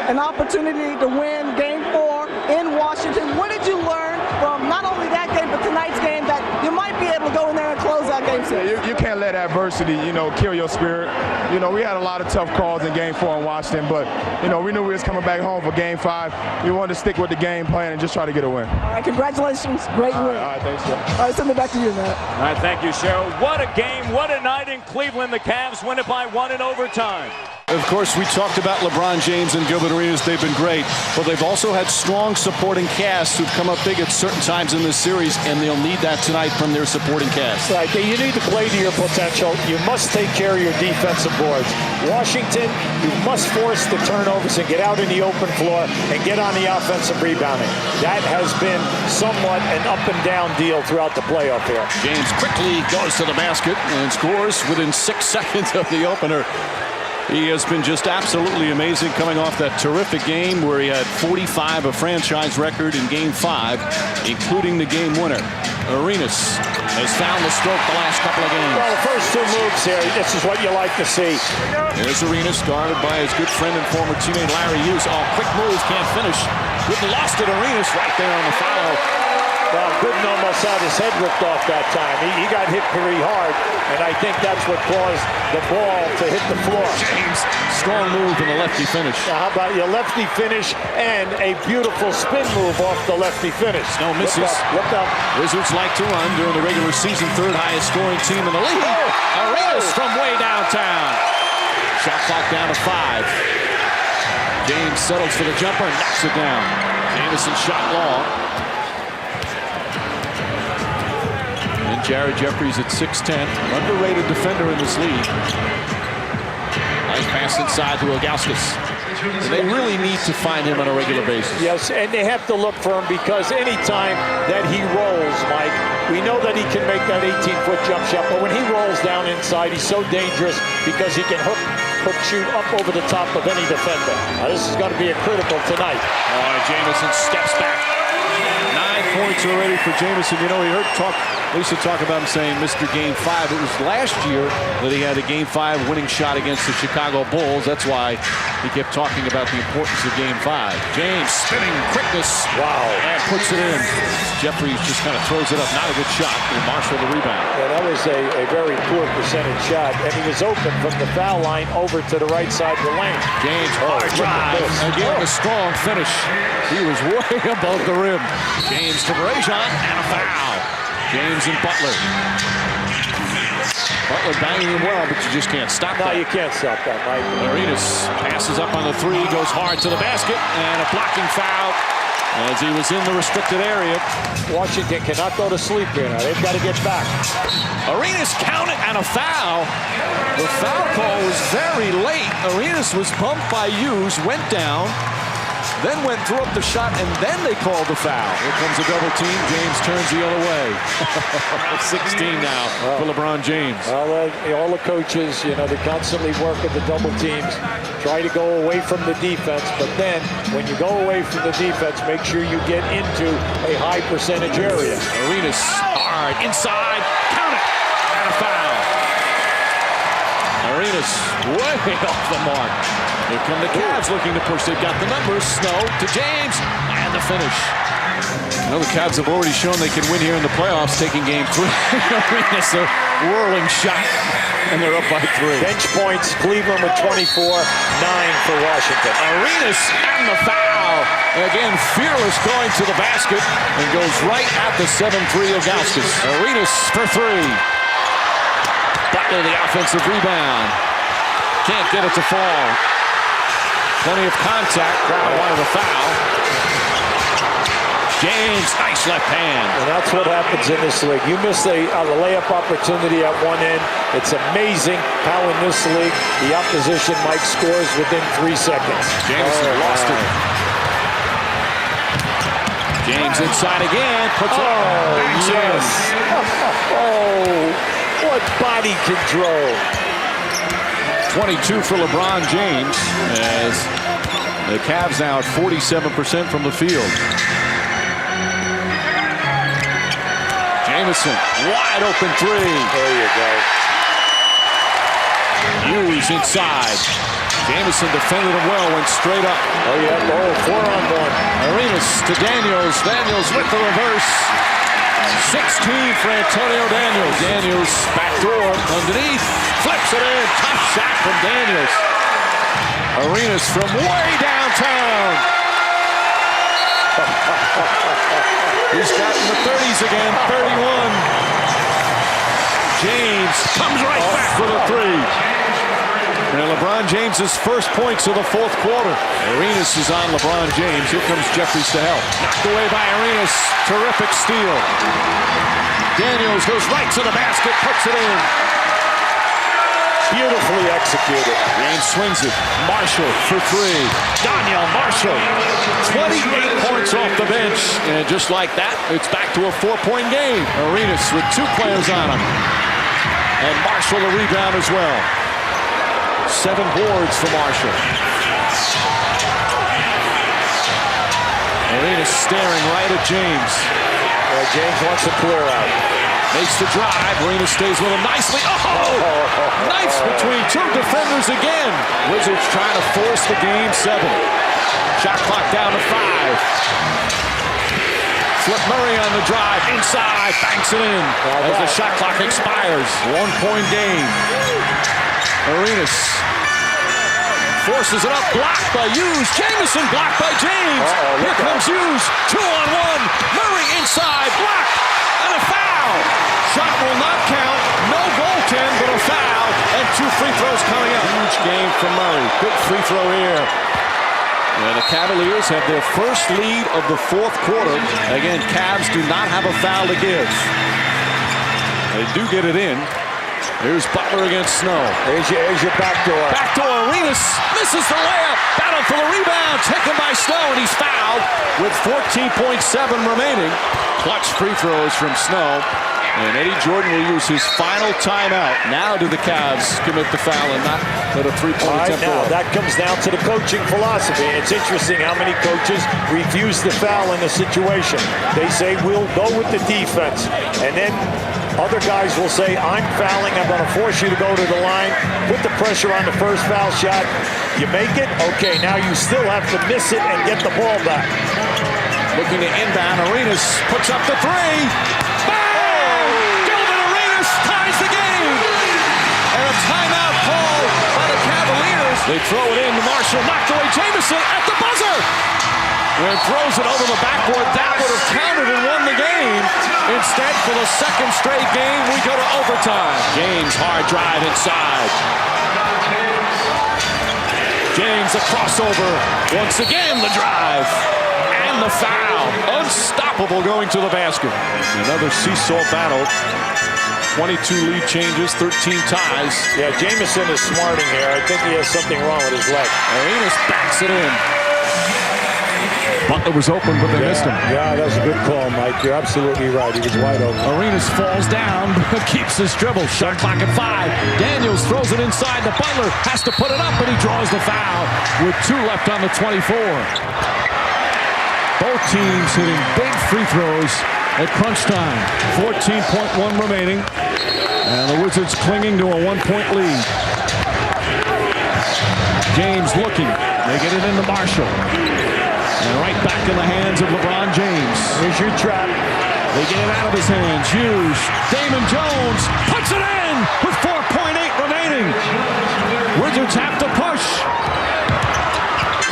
an opportunity to win game 4 in Washington. What did you learn from not only that game, but tonight's game that you might be able to go in there and close that game series? Yeah, you can't let adversity, you know, kill your spirit. You know, we had a lot of tough calls in game 4 in Washington, but, you know, we knew we was coming back home for game 5. We wanted to stick with the game plan and just try to get a win. All right, congratulations. Great win. All right, thanks, sir. All right, send it back to you, Matt. All right, thank you, Cheryl. What a game, what a night in Cleveland. The Cavs win it by 1 in overtime. Of course, we talked about LeBron James and Gilbert Arenas. They've been great, but they've also had strong supporting casts who've come up big at certain times in this series, and they'll need that tonight from their supporting cast. Right, you need to play to your potential. You must take care of your defensive boards. Washington, you must force the turnovers and get out in the open floor and get on the offensive rebounding. That has been somewhat an up and down deal throughout the playoff here. James quickly goes to the basket and scores within 6 seconds of the opener. He has been just absolutely amazing coming off that terrific game where he had 45, a franchise record in game 5, including the game winner. Arenas has found the stroke the last couple of games. Well, the first 2 moves here, this is what you like to see. There's Arenas guarded by his good friend and former teammate Larry Hughes. Oh, quick moves, can't finish. Good lost at Arenas right there on the foul. Well, Gooden almost had his head ripped off that time. He got hit pretty hard, and I think that's what caused the ball to hit the floor. James, strong move in the lefty finish. Now, how about your lefty finish and a beautiful spin move off the lefty finish? No misses. Look up. Wizards like to run during the regular season, 3rd highest scoring team in the league. Arenas from way downtown. Shot clock down to 5. James settles for the jumper and knocks it down. Jamison shot long. And Jared Jeffries at 6'10", underrated defender in this league. Nice pass inside to Ilgauskas. They really need to find him on a regular basis. Yes, and they have to look for him because anytime that he rolls, Mike, we know that he can make that 18-foot jump shot, but when he rolls down inside, he's so dangerous because he can hook shoot up over the top of any defender. Now, this is going to be a critical tonight. Jamison steps back. 9 points already for Jamison. You know, we heard Lisa talk about him saying Mr. Game 5. It was last year that he had a Game 5 winning shot against the Chicago Bulls. That's why he kept talking about the importance of Game 5. James spinning quickness. Wow. And puts it in. Jeffries just kind of throws it up. Not a good shot. And Marshall the rebound. Yeah, that was a very poor percentage shot. And he was open from the foul line over to the right side of the lane. James hard drive. Again, a strong finish. He was way above the rim. James to Reggie and a foul. James and Butler. Butler banging him well, but you just can't stop that. No, you can't stop that, Mike. Arenas passes up on the three, goes hard to the basket, and a blocking foul as he was in the restricted area. Washington cannot go to sleep here now. They've got to get back. Arenas counted and a foul. The foul call was very late. Arenas was bumped by Hughes, went down, then went threw up the shot, and then they called the foul. Here comes a double team. James turns the other way. 16 now for LeBron James. Well, all the coaches, you know, they constantly work at the double teams, try to go away from the defense, but then when you go away from the defense, make sure you get into a high percentage area. Arenas hard inside, count it, and a foul. Arenas way off the mark. Here come the Cavs looking to push. They've got the numbers. Snow to James, and the finish. You know, the Cavs have already shown they can win here in the playoffs, taking game 3. Arenas a whirling shot, and they're up by 3. Bench points, Cleveland with 24, 9 for Washington. Arenas and the foul. Again, fearless going to the basket, and goes right at the 7-3 Ilgauskas. Arenas for 3. Butler the offensive rebound. Can't get it to fall. Plenty of contact. Brown wanted a foul. James, nice left hand. And that's what happens in this league. You miss a layup opportunity at one end. It's amazing how in this league the opposition might scores within 3 seconds. Jamison lost it. James inside again. Puts it. Yes. What body control. 22 for LeBron James as the Cavs now at 47% from the field. Jamison, wide open 3. There you go. Hughes inside. Jamison defended him well, went straight up. Oh, yeah, 4-on-1. Arenas to Daniels. Daniels with the reverse. 16 for Antonio Daniels. Daniels backdoor underneath. Flips it in. Tough shot from Daniels. Arenas from way downtown. He's got in the 30s again. 31. James comes right back for the 3. And LeBron James's first points of the 4th quarter. Arenas is on LeBron James. Here comes Jeffries to help. Knocked away by Arenas. Terrific steal. Daniels goes right to the basket, puts it in. Beautifully executed. James swings it. Marshall for 3. Daniel Marshall. 28 points off the bench. And just like that, it's back to a 4-point game. Arenas with 2 players on him. And Marshall the rebound as well. 7 boards for Marshall. Arenas staring right at James. James wants to clear out. Makes the drive. Arenas stays with him nicely. Nice between 2 defenders again. Wizards trying to force the game 7. Shot clock down to 5. Flip Murray on the drive. Inside. Banks it in as the shot clock expires. 1-point game. Arenas forces it up, blocked by Hughes. Jamison blocked by James. Here comes Hughes, 2-on-1. Murray inside, blocked, and a foul. Shot will not count. No goaltend, but a foul, and 2 free throws coming up. Huge game for Murray. Big free throw here. And the Cavaliers have their first lead of the 4th quarter. Again, Cavs do not have a foul to give. They do get it in. Here's Butler against Snow. There's your backdoor. Backdoor. Arenas misses the layup. Battle for the rebound. Taken by Snow, and he's fouled with 14.7 remaining. Clutch free throws from Snow. And Eddie Jordan will use his final timeout. Now do the Cavs commit the foul and not let a three-point attempt. Now that comes down to the coaching philosophy. It's interesting how many coaches refuse the foul in a situation. They say, we'll go with the defense. And then other guys will say, I'm fouling. I'm going to force you to go to the line. Put the pressure on the first foul shot. You make it? Okay, now you still have to miss it and get the ball back. Looking to inbound. Arenas puts up the three. Ties the game. And a timeout call by the Cavaliers. They throw it in. Marshall knocked away Jamison at the buzzer. And throws it over the backboard. That would have counted and won the game. Instead, for the second straight game, we go to overtime. James, hard drive inside. James, a crossover. Once again, the drive. And the foul. Unstoppable going to the basket. Another seesaw battle. 22 lead changes, 13 ties. Yeah, Jamison is smarting here. I think he has something wrong with his leg. Arenas backs it in. Butler was open, but they missed him. Yeah, that was a good call, Mike. You're absolutely right. He was wide open. Arenas falls down, but keeps his dribble. Shot clock at 5. Daniels throws it inside. The Butler has to put it up, and he draws the foul with 2 left on the 24. Both teams hitting big free throws at crunch time. 14.1 remaining. And the Wizards clinging to a 1-point lead. James looking. They get it into Marshall. And right back in the hands of LeBron James. Here's your trap. They get it out of his hands. Hughes. Damon Jones puts it in with 4.8 remaining. Wizards have to push.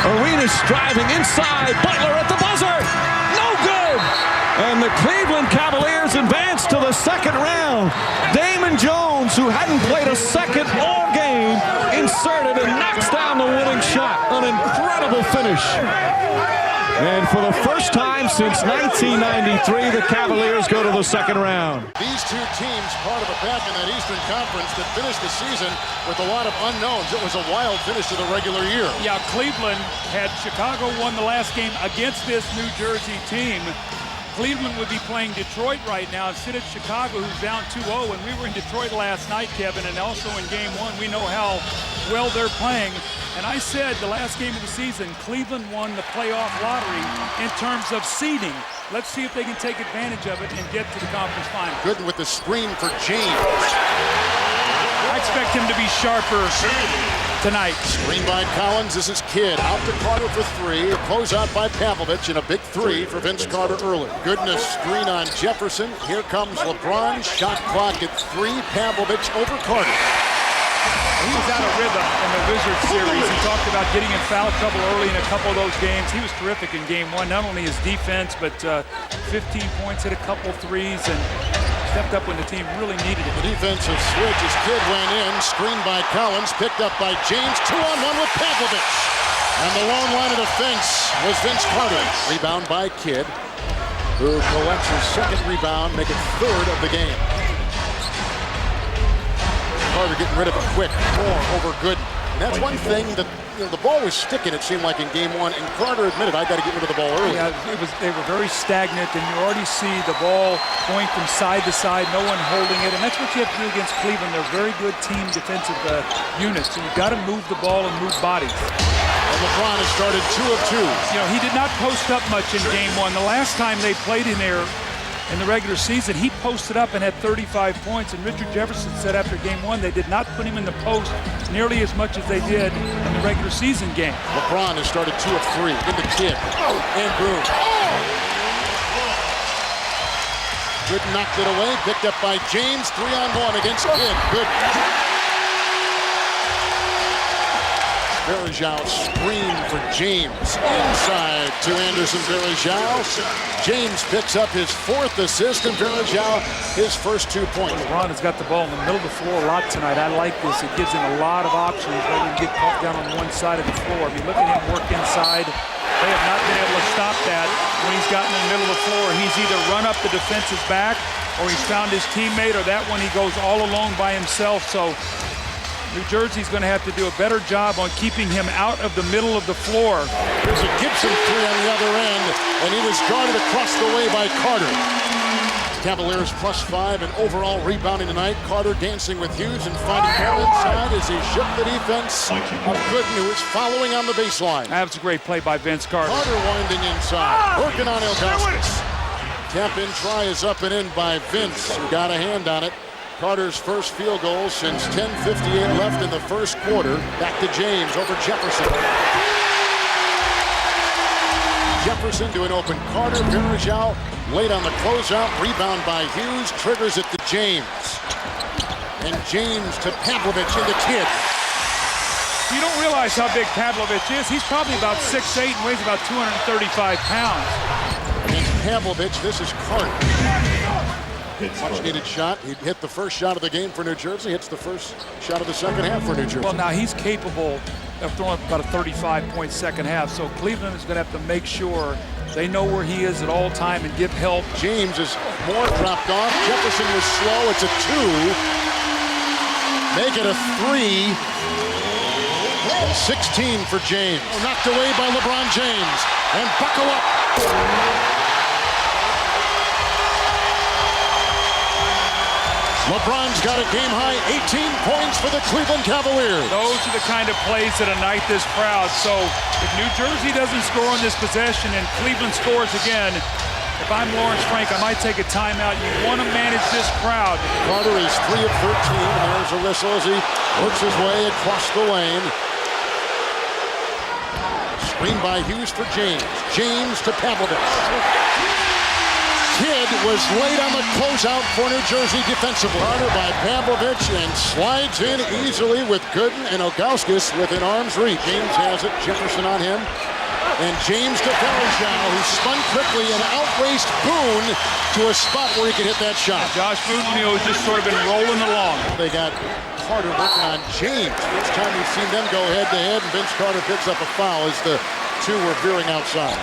Arenas driving inside. Butler at the buzzer. No good. And the Cleveland Cavaliers advance to the second round. Damon Jones, who hadn't played a second all game, inserted and knocks down the winning shot. An incredible finish. And for the first time since 1993, the Cavaliers go to the second round. These two teams, part of a pack in that Eastern Conference that finished the season with a lot of unknowns. It was a wild finish to the regular year. Yeah, Cleveland had Chicago won the last game against this New Jersey team. Cleveland would be playing Detroit right now instead of Chicago, who's down 2-0. And we were in Detroit last night, Kevin, and also in Game 1. We know how well they're playing. And I said the last game of the season, Cleveland won the playoff lottery in terms of seeding. Let's see if they can take advantage of it and get to the conference final. Good with the screen for James. I expect him to be sharper tonight. Screen by Collins. This is Kidd. Out to Carter for 3. Close out by Pavlovich and a big 3 for Vince Carter early. Goodness, screen on Jefferson. Here comes LeBron. Shot clock at 3. Pavlovich over Carter. He was out of rhythm in the Wizards series. He talked about getting in foul trouble early in a couple of those games. He was terrific in Game 1. Not only his defense, but 15 points, hit a couple threes, and stepped up when the team really needed it. The defensive switch as Kidd went in. Screened by Collins. Picked up by James. 2-on-1 with Pavlovich. And the lone line of defense was Vince Carter. Rebound by Kidd, who collects his second rebound, make it 3rd of the game. Carter getting rid of it quick. 4 over Gooden. And that's one thing that, you know, the ball was sticking, it seemed like, in Game 1, and Carter admitted, I got to get rid of the ball early. Yeah, they were very stagnant, and you already see the ball going from side to side, no one holding it, and that's what you have to do against Cleveland. They're very good team defensive units, so you've got to move the ball and move bodies. And LeBron has started 2 of 2. You know, he did not post up much in Game 1. The last time they played in there in the regular season, he posted up and had 35 points, and Richard Jefferson said after Game 1 they did not put him in the post nearly as much as they did in the regular season game. LeBron has started 2 of 3. Into Kidd. And boom. Good, knocked it away. Picked up by James. 3-on-1 against Kidd. Good. Varejao screen for James. Inside to Anderson Varejao. James picks up his 4th assist, and Varejao his first 2 points. LeBron has got the ball in the middle of the floor a lot tonight. I like this. It gives him a lot of options rather than get caught down on one side of the floor. I mean, look at him work inside. They have not been able to stop that when he's gotten in the middle of the floor. He's either run up the defense's back or he's found his teammate, or that one he goes all alone by himself. So New Jersey's going to have to do a better job on keeping him out of the middle of the floor. There's a Gibson 3 on the other end, and he was guarded across the way by Carter. Cavaliers +5 and overall rebounding tonight. Carter dancing with Hughes and finding more inside as he shook the defense of Gooden, who is following on the baseline. That's a great play by Vince Carter. Carter winding inside, working on Ilgauskas. Tap-in try is up and in by Vince, who got a hand on it. Carter's first field goal since 10:58 left in the first quarter. Back to James over Jefferson. Jefferson to an open Carter. Varejao late on the closeout. Rebound by Hughes. Triggers it to James. And James to Pavlovich in the kid. You don't realize how big Pavlovich is. He's probably about 6'8" and weighs about 235 pounds. Against Pavlovich, this is Karl. Much needed shot. He hit the first shot of the game for New Jersey. Hits the first shot of the second half for New Jersey. Well, now he's capable of throwing about a 35-point second half. So Cleveland is going to have to make sure they know where he is at all time and give help. James is more dropped off. Jefferson was slow. It's a 2. Make it a 3. And 16 for James. Knocked away by LeBron James. And buckle up. LeBron's got a game-high 18 points for the Cleveland Cavaliers. Those are the kind of plays that ignite this crowd. So if New Jersey doesn't score on this possession and Cleveland scores again, if I'm Lawrence Frank, I might take a timeout. You want to manage this crowd. Carter is 3 of 13. There's a whistle as he works his way across the lane. Screen by Hughes for James. James to Pavlovich. Kidd was late on the closeout for New Jersey defensively. Carter by Pavlovich and slides in easily with Gooden and Ilgauskas within arm's reach. James has it. Jefferson on him. And James to Varejao, who spun quickly and outraced Boone to a spot where he could hit that shot. Josh Boone, has just sort of been rolling along. They got Carter working on James. First time we've seen them go head-to-head, and Vince Carter picks up a foul as the two were veering outside.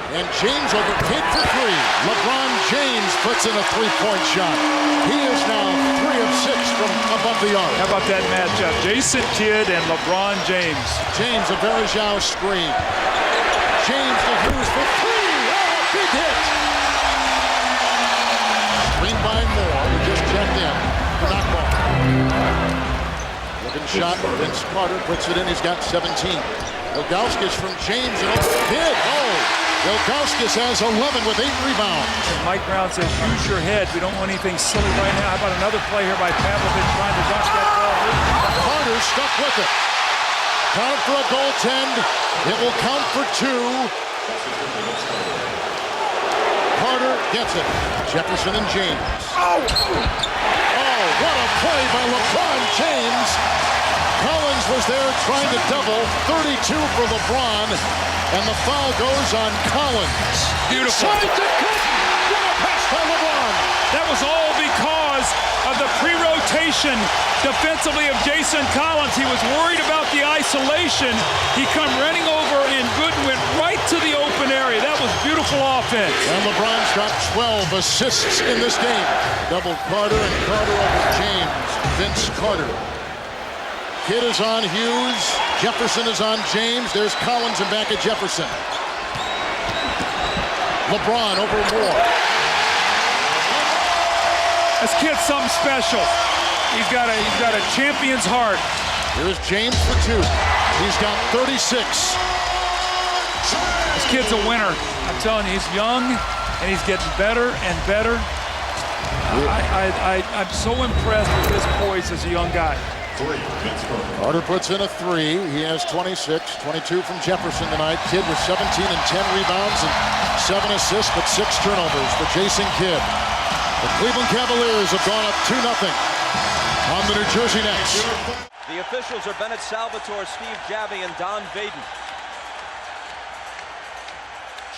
And James overpaid for 3. LeBron James puts in a 3-point shot. He is now 3 of 6 from above the arc. How about that matchup? Jason Kidd and LeBron James. James, a Varejao screen. James to Hughes for 3. Oh, big hit. Screen by Moore, who just checked in. The knockball. Looking shot. Vince Carter puts it in. He's got 17. Ilgauskas from James and Kidd. Oh! Ilgauskas has 11 with 8 rebounds. Mike Brown says, use your head. We don't want anything silly right now. How about another play here by Pavlovich trying to dunk that ball? Carter stuck with it. Count for a goaltend. It will count for 2. Carter gets it. Jefferson and James. Oh, what a play by LeBron James. Collins was there trying to double. 32 for LeBron. And the foul goes on Collins. Beautiful. What a pass by LeBron. That was all because of the pre-rotation defensively of Jason Collins. He was worried about the isolation. He come running over and Gooden went right to the open area. That was beautiful offense. And LeBron's got 12 assists in this game. Double Carter and Carter over James. Vince Carter. Kidd is on Hughes. Jefferson is on James. There's Collins and back at Jefferson. LeBron over Moore. This kid's something special. He's got a champion's heart. Here's James for 2. He's got 36. This kid's a winner. I'm telling you, he's young and he's getting better and better. I'm so impressed with his poise as a young guy. Carter puts in a 3. He has 26, 22 from Jefferson tonight. Kidd with 17 and 10 rebounds and 7 assists, but 6 turnovers for Jason Kidd. The Cleveland Cavaliers have gone up 2-0 on the New Jersey Nets. The officials are Bennett Salvatore, Steve Javy, and Don Vaden.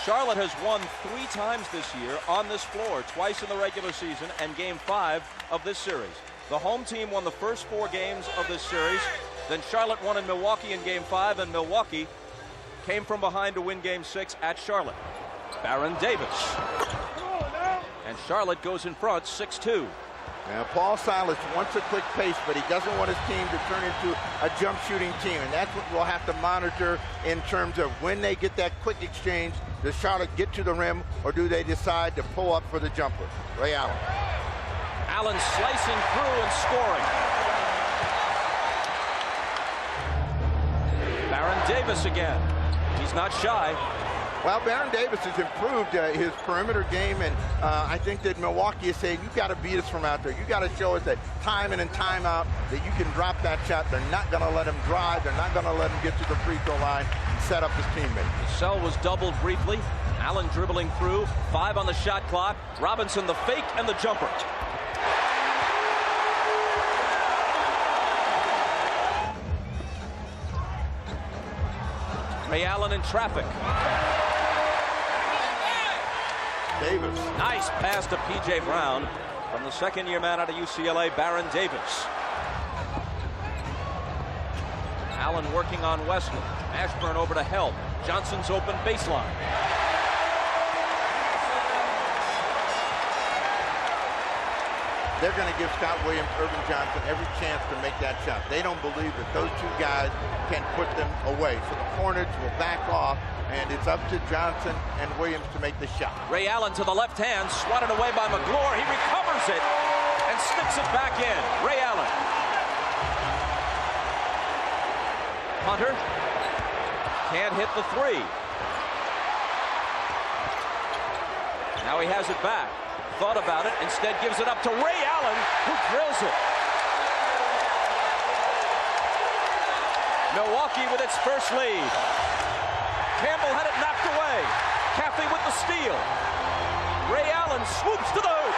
Charlotte has won 3 times this year on this floor, twice in the regular season and Game 5 of this series. The home team won the first 4 games of this series. Then Charlotte won in Milwaukee in Game 5, and Milwaukee came from behind to win Game 6 at Charlotte. Baron Davis. And Charlotte goes in front 6-2. Now, Paul Silas wants a quick pace, but he doesn't want his team to turn into a jump shooting team. And that's what we'll have to monitor in terms of when they get that quick exchange. Does Charlotte get to the rim, or do they decide to pull up for the jumper? Ray Allen. Allen slicing through and scoring. Baron Davis again. He's not shy. Well, Baron Davis has improved his perimeter game, and I think that Milwaukee is saying, you've got to beat us from out there. You've got to show us that time in and time out that you can drop that shot. They're not going to let him drive. They're not going to let him get to the free throw line and set up his teammate. Cassell was doubled briefly. Allen dribbling through. 5 on the shot clock. Robinson the fake and the jumper. Ray Allen in traffic. Davis. Nice pass to P.J. Brown from the second-year man out of UCLA, Baron Davis. Allen working on Wesley. Ashburn over to help. Johnson's open baseline. They're going to give Scott Williams, Irvin Johnson every chance to make that shot. They don't believe that those 2 guys can put them away. So the Hornets will back off, and it's up to Johnson and Williams to make the shot. Ray Allen to the left hand, swatted away by McGlure. He recovers it and sticks it back in. Ray Allen. Hunter can't hit the 3. Now he has it back. Thought about it, instead gives it up to Ray Allen, who drills it. Milwaukee with its first lead. Campbell had it knocked away. Caffey with the steal. Ray Allen swoops to the hoop.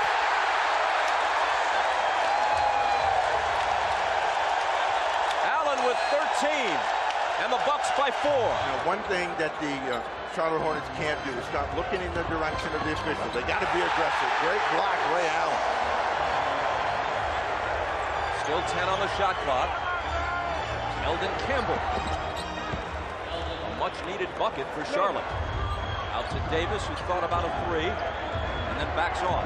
Allen with 13, and the Bucks by 4. Now, one thing that the Charlotte Hornets can't do is start looking in the direction of the officials. They got to be aggressive. Great block, Ray Allen. Still 10 on the shot clock. Eldon Campbell. A much-needed bucket for Charlotte. Out to Davis, who's thought about a 3, and then backs off.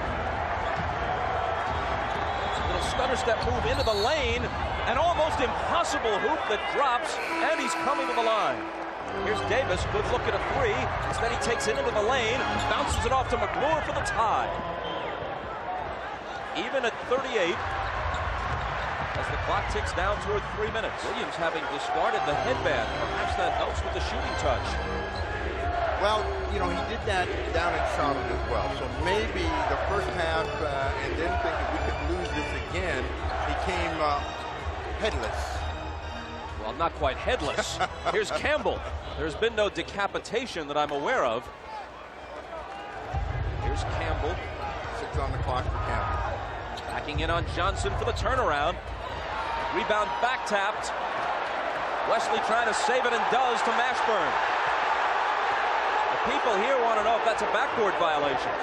A little stutter step move into the lane, an almost impossible hoop that drops, and he's coming to the line. Here's Davis, good look at a 3. Instead he takes it into the lane, bounces it off to McGlure for the tie. Even at 38, as the clock ticks down toward 3 minutes. Williams having discarded the headband. Perhaps that helps with the shooting touch. Well, you know, he did that down in Charlotte as well. So maybe the first half, and then thinking we could lose this again, he came headless. Well, not quite headless. Here's Campbell. There's been no decapitation that I'm aware of. Here's Campbell. 6 on the clock for Campbell. Backing in on Johnson for the turnaround. Rebound back tapped. Wesley trying to save it and does to Mashburn. The people here want to know if that's a backboard violation.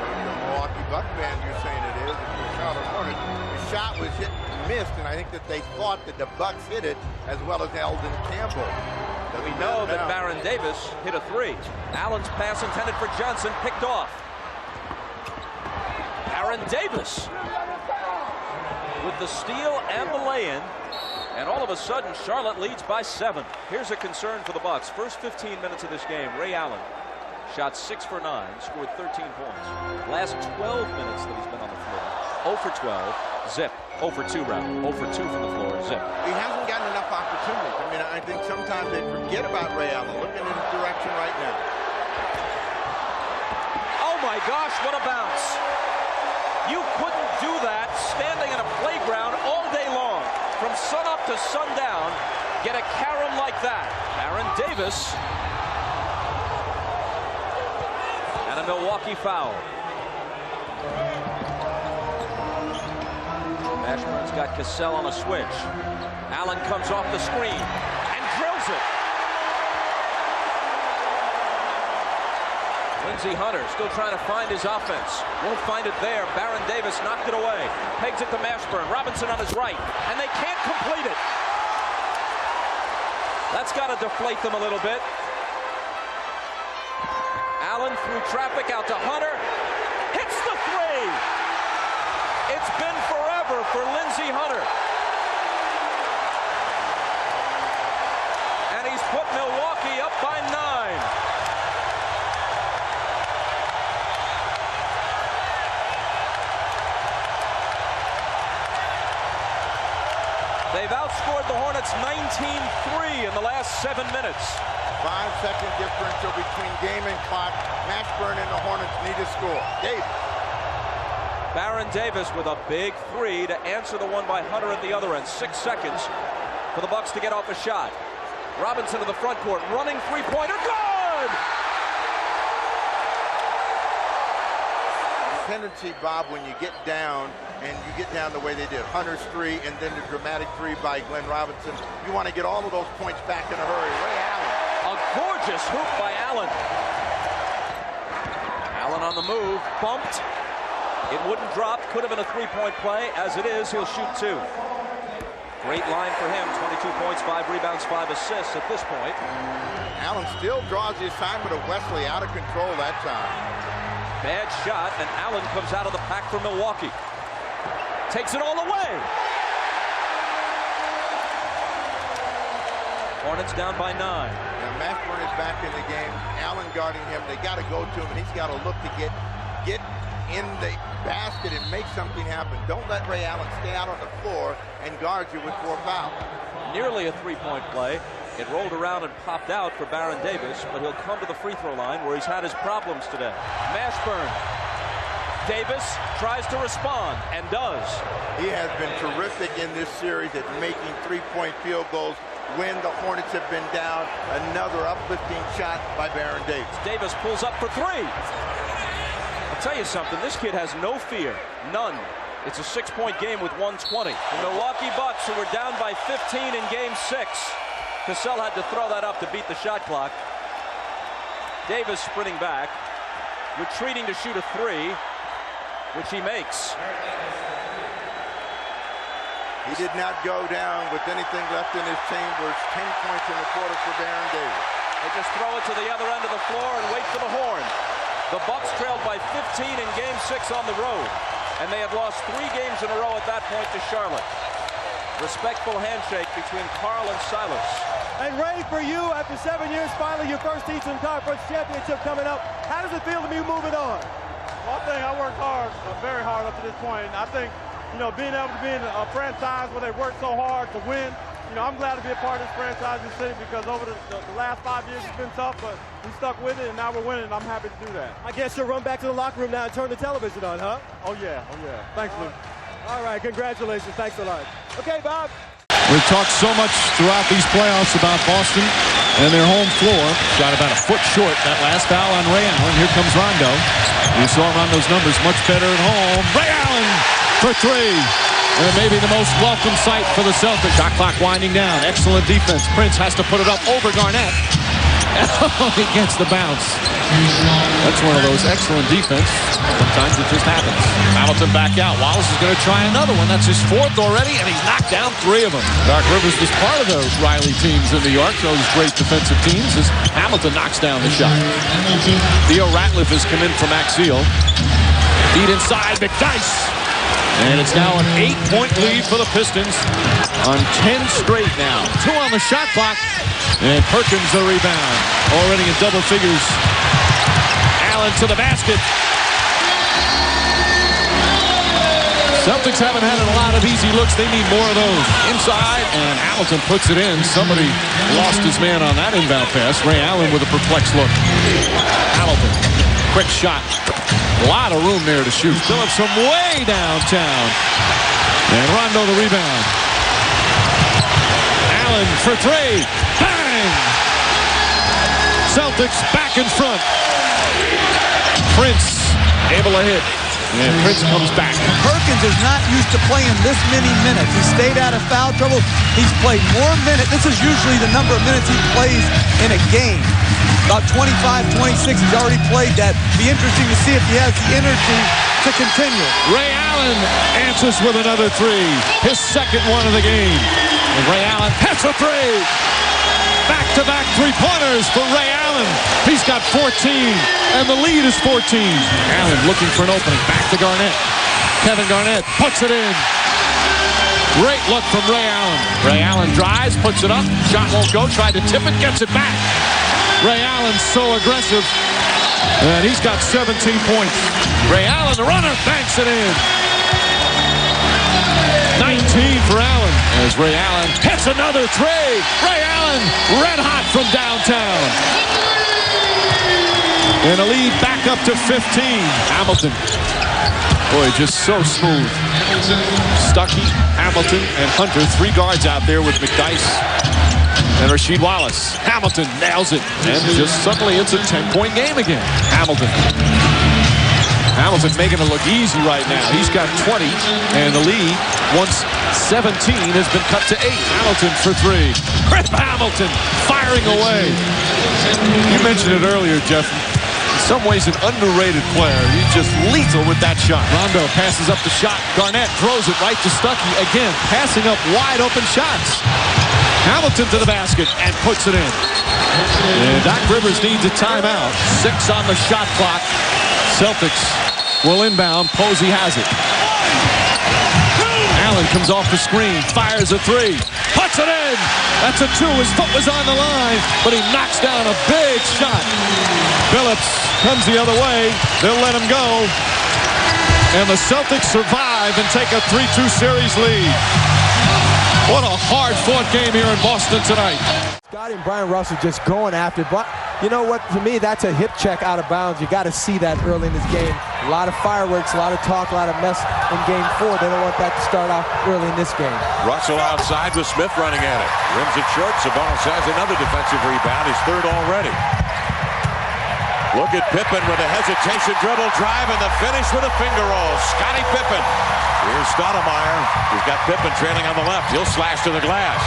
The Milwaukee Buck fan, you're saying it is. It's the Charlotte Hornets. The shot was hit and missed, and I think that they thought that the Bucks hit it as well as Eldon Campbell. We know that Baron Davis hit a 3. Allen's pass intended for Johnson, picked off. Baron Davis with the steal and the lay-in, and all of a sudden Charlotte leads by 7. Here's a concern for the Bucks. First 15 minutes of this game, Ray Allen shot 6 for 9, scored 13 points. Last 12 minutes that he's been on the floor, 0 for 12, zip. 0 for 2 round, 0 for 2 from the floor, zip. He hasn't gotten enough opportunities. I mean, I think sometimes they forget about Ray Allen. Looking in his direction right now. Oh my gosh, what a bounce. You couldn't do that standing in a playground all day long. From sunup to sundown, get a carom like that. Baron Davis. And a Milwaukee foul. Ashburn He's got Cassell on a switch. Allen comes off the screen and drills it. Lindsey Hunter still trying to find his offense. Won't find it there. Baron Davis knocked it away. Pegs it to Mashburn. Robinson on his right. And they can't complete it. That's got to deflate them a little bit. Allen through traffic out to Hunter. Hits the three. It's been forever for Lindsey Hunter. And he's put Milwaukee up by 9. They've outscored the Hornets 19-3 in the last 7 minutes. 5-second differential between game and clock. Mashburn and the Hornets need to score. Davis. Baron Davis with a big three to answer the one by Hunter at the other end. 6 seconds for the Bucks to get off a shot. Robinson to the front court, running three-pointer, good! Tendency, Bob, when you get down and you get down the way they did, Hunter's three and then the dramatic three by Glenn Robinson, you want to get all of those points back in a hurry. Ray Allen. A gorgeous hoop by Allen. Allen on the move, bumped. It wouldn't drop, could have been a three-point play. As it is, he'll shoot 2. Great line for him, 22 points, 5 rebounds, 5 assists at this point. Allen still draws the assignment of Wesley out of control that time. Bad shot, and Allen comes out of the pack for Milwaukee. Takes it all away. Hornets down by 9. Now Mashburn is back in the game. Allen guarding him. They got to go to him, and he's got to look to get in the basket and make something happen. Don't let Ray Allen stay out on the floor and guard you with 4 fouls. Nearly a three-point play. It rolled around and popped out for Baron Davis, but he'll come to the free throw line where he's had his problems today. Mashburn. Davis tries to respond and does. He has been terrific in this series at making three-point field goals when the Hornets have been down. Another uplifting shot by Baron Davis. Davis pulls up for 3. I'll tell you something, this kid has no fear, none. It's a 6-point game with 1:20. The Milwaukee Bucks, who were down by 15 in game 6. Cassell had to throw that up to beat the shot clock. Davis sprinting back, retreating to shoot a 3, which he makes. He did not go down with anything left in his chambers. 10 points in the quarter for Baron Davis. They just throw it to the other end of the floor and wait for the horn. The Bucks trailed by 15 in game 6 on the road, and they had lost 3 games in a row at that point to Charlotte. Respectful handshake between Karl and Silas. And Ray, for you, after 7 years, finally your first Eastern Conference championship coming up. How does it feel to be moving on? Well, I think I worked hard, very hard up to this point. And I think, being able to be in a franchise where they work so hard to win, I'm glad to be a part of this franchise in the city because over the last 5 years it's been tough, but we stuck with it and now we're winning and I'm happy to do that. I guess you'll run back to the locker room now and turn the television on, huh? Oh yeah. Thanks, Luke. All right, congratulations. Thanks a lot. Okay, Bob. We've talked so much throughout these playoffs about Boston and their home floor. Got about a foot short that last foul on Ray Allen. Here comes Rondo. You saw Rondo's numbers much better at home. Ray Allen for 3. And maybe the most welcome sight for the Celtics. Shot clock winding down. Excellent defense. Prince has to put it up over Garnett. He gets the bounce. That's one of those excellent defense. Sometimes it just happens. Hamilton back out. Wallace is going to try another one. That's his 4th already, and he's knocked down 3 of them. Doc Rivers was part of those Riley teams in New York, those great defensive teams, as Hamilton knocks down the shot. Theo Ratliff has come in from Axial. Feed inside, McDyess. And it's now an 8-point lead for the Pistons on 10 straight now. 2 on the shot clock. And Perkins the rebound. Already in double figures. Allen to the basket. Celtics haven't had a lot of easy looks. They need more of those. Inside, and Hamilton puts it in. Somebody lost his man on that inbound pass. Ray Allen with a perplexed look. Hamilton, quick shot. A lot of room there to shoot. Phillips from way downtown. And Rondo the rebound. Allen for 3. Bang! Celtics back in front. Prince able to hit. And Prince comes back. Perkins James is not used to playing this many minutes. He stayed out of foul trouble. He's played more minutes. This is usually the number of minutes he plays in a game. About 25, 26. He's already played that. Be interesting to see if he has the energy to continue. Ray Allen answers with another three. His second one of the game. And Ray Allen hits a three. Back-to-back three-pointers for Ray Allen. He's got 14, and the lead is 14. Allen looking for an opening. Back to Garnett. Kevin Garnett puts it in. Great look from Ray Allen. Ray Allen drives, puts it up. Shot won't go. Tried to tip it, gets it back. Ray Allen so aggressive. And he's got 17 points. Ray Allen, the runner, banks it in. 19 for Allen. As Ray Allen hits another three. Ray Allen, red hot from downtown. And a lead back up to 15. Hamilton. Boy, just so smooth. Stuckey, Hamilton, and Hunter. Three guards out there with McDyess and Rasheed Wallace. Hamilton nails it. And just suddenly it's a 10-point game again. Hamilton making it look easy right now. He's got 20, and the lead, once 17, has been cut to 8. Hamilton for three. Chris Hamilton firing away. You mentioned it earlier, Jeff. In some ways, an underrated player. He's just lethal with that shot. Rondo passes up the shot. Garnett throws it right to Stuckey. Again, passing up wide open shots. Hamilton to the basket and puts it in. And Doc Rivers needs a timeout. 6 on the shot clock. Celtics will inbound. Posey has it. Allen comes off the screen, fires a three, puts it in. That's a 2. His foot was on the line, but he knocks down a big shot. Phillips comes the other way. They'll let him go. And the Celtics survive and take a 3-2 series lead. What a hard-fought game here in Boston tonight. Scottie and Brian Russell just going after it. But you know what? To me, that's a hip check out of bounds. You got to see that early in this game. A lot of fireworks, a lot of talk, a lot of mess in game 4. They don't want that to start off early in this game. Russell outside with Smith running at it. Rims it short. Sabonis has another defensive rebound. His third already. Look at Pippen with a hesitation dribble drive and the finish with a finger roll. Scottie Pippen. Here's Stoudemire. He's got Pippen trailing on the left. He'll slash to the glass.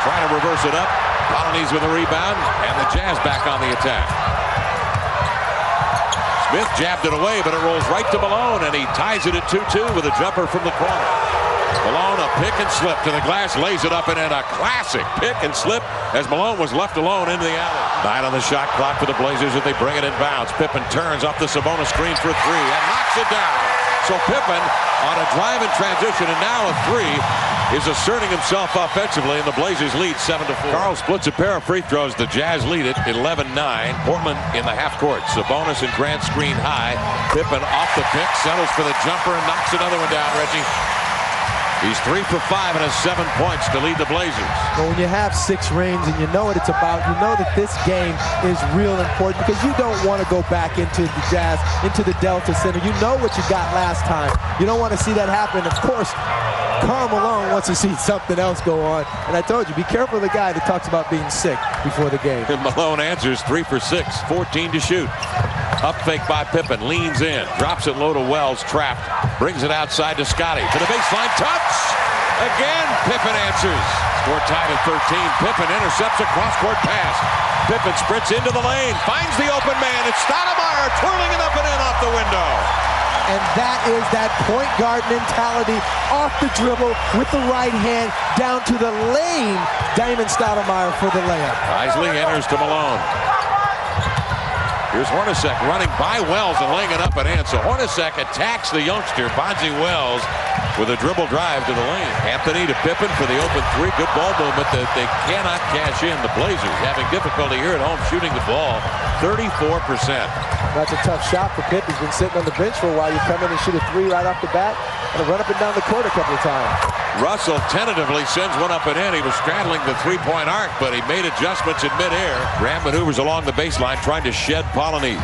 Trying to reverse it up. Polonese with a rebound, and the Jazz back on the attack. Smith jabbed it away, but it rolls right to Malone, and he ties it at 2-2 with a jumper from the corner. Malone, a pick and slip to the glass, lays it up, and in a classic pick and slip as Malone was left alone into the alley. 9 on the shot clock for the Blazers as they bring it in bounds. Pippen turns off the Sabonis screen for 3 and knocks it down. So Pippen on a drive and transition, and now a 3 is asserting himself offensively, and the Blazers lead 7-4. Karl splits a pair of free throws. The Jazz lead it 11-9. Portland in the half court. Sabonis and Grant screen high. Pippen off the pick, settles for the jumper, and knocks another one down, Reggie. He's 3 for 5 and has 7 points to lead the Blazers. Well, when you have 6 rings and you know what it's about, you know that this game is real important because you don't want to go back into the Jazz, into the Delta Center. You know what you got last time. You don't want to see that happen. Of course, Karl Malone wants to see something else go on. And I told you, be careful of the guy that talks about being sick before the game. And Malone answers 3 for 6, 14 to shoot. Up fake by Pippen, leans in, drops it low to Wells, trapped, brings it outside to Scottie. To the baseline, touch! Again, Pippen answers. Score tied at 13. Pippen intercepts a cross-court pass. Pippen sprints into the lane, finds the open man. It's Stoudemire twirling it up and in off the window. And that is that point guard mentality, off the dribble with the right hand, down to the lane. Damon Stoudemire for the layup. Isley enters to Malone. Here's Hornacek running by Wells and laying it up and in. So Hornacek attacks the youngster, Bonzi Wells, with a dribble drive to the lane. Anthony to Pippen for the open 3. Good ball movement that they cannot cash in. The Blazers having difficulty here at home shooting the ball. 34%. That's a tough shot for Pippen. He's been sitting on the bench for a while. You come in and shoot a 3 right off the bat and run up and down the court a couple of times. Russell tentatively sends one up and in. He was straddling the 3-point arc, but he made adjustments in midair. Graham maneuvers along the baseline, trying to shed Polonese.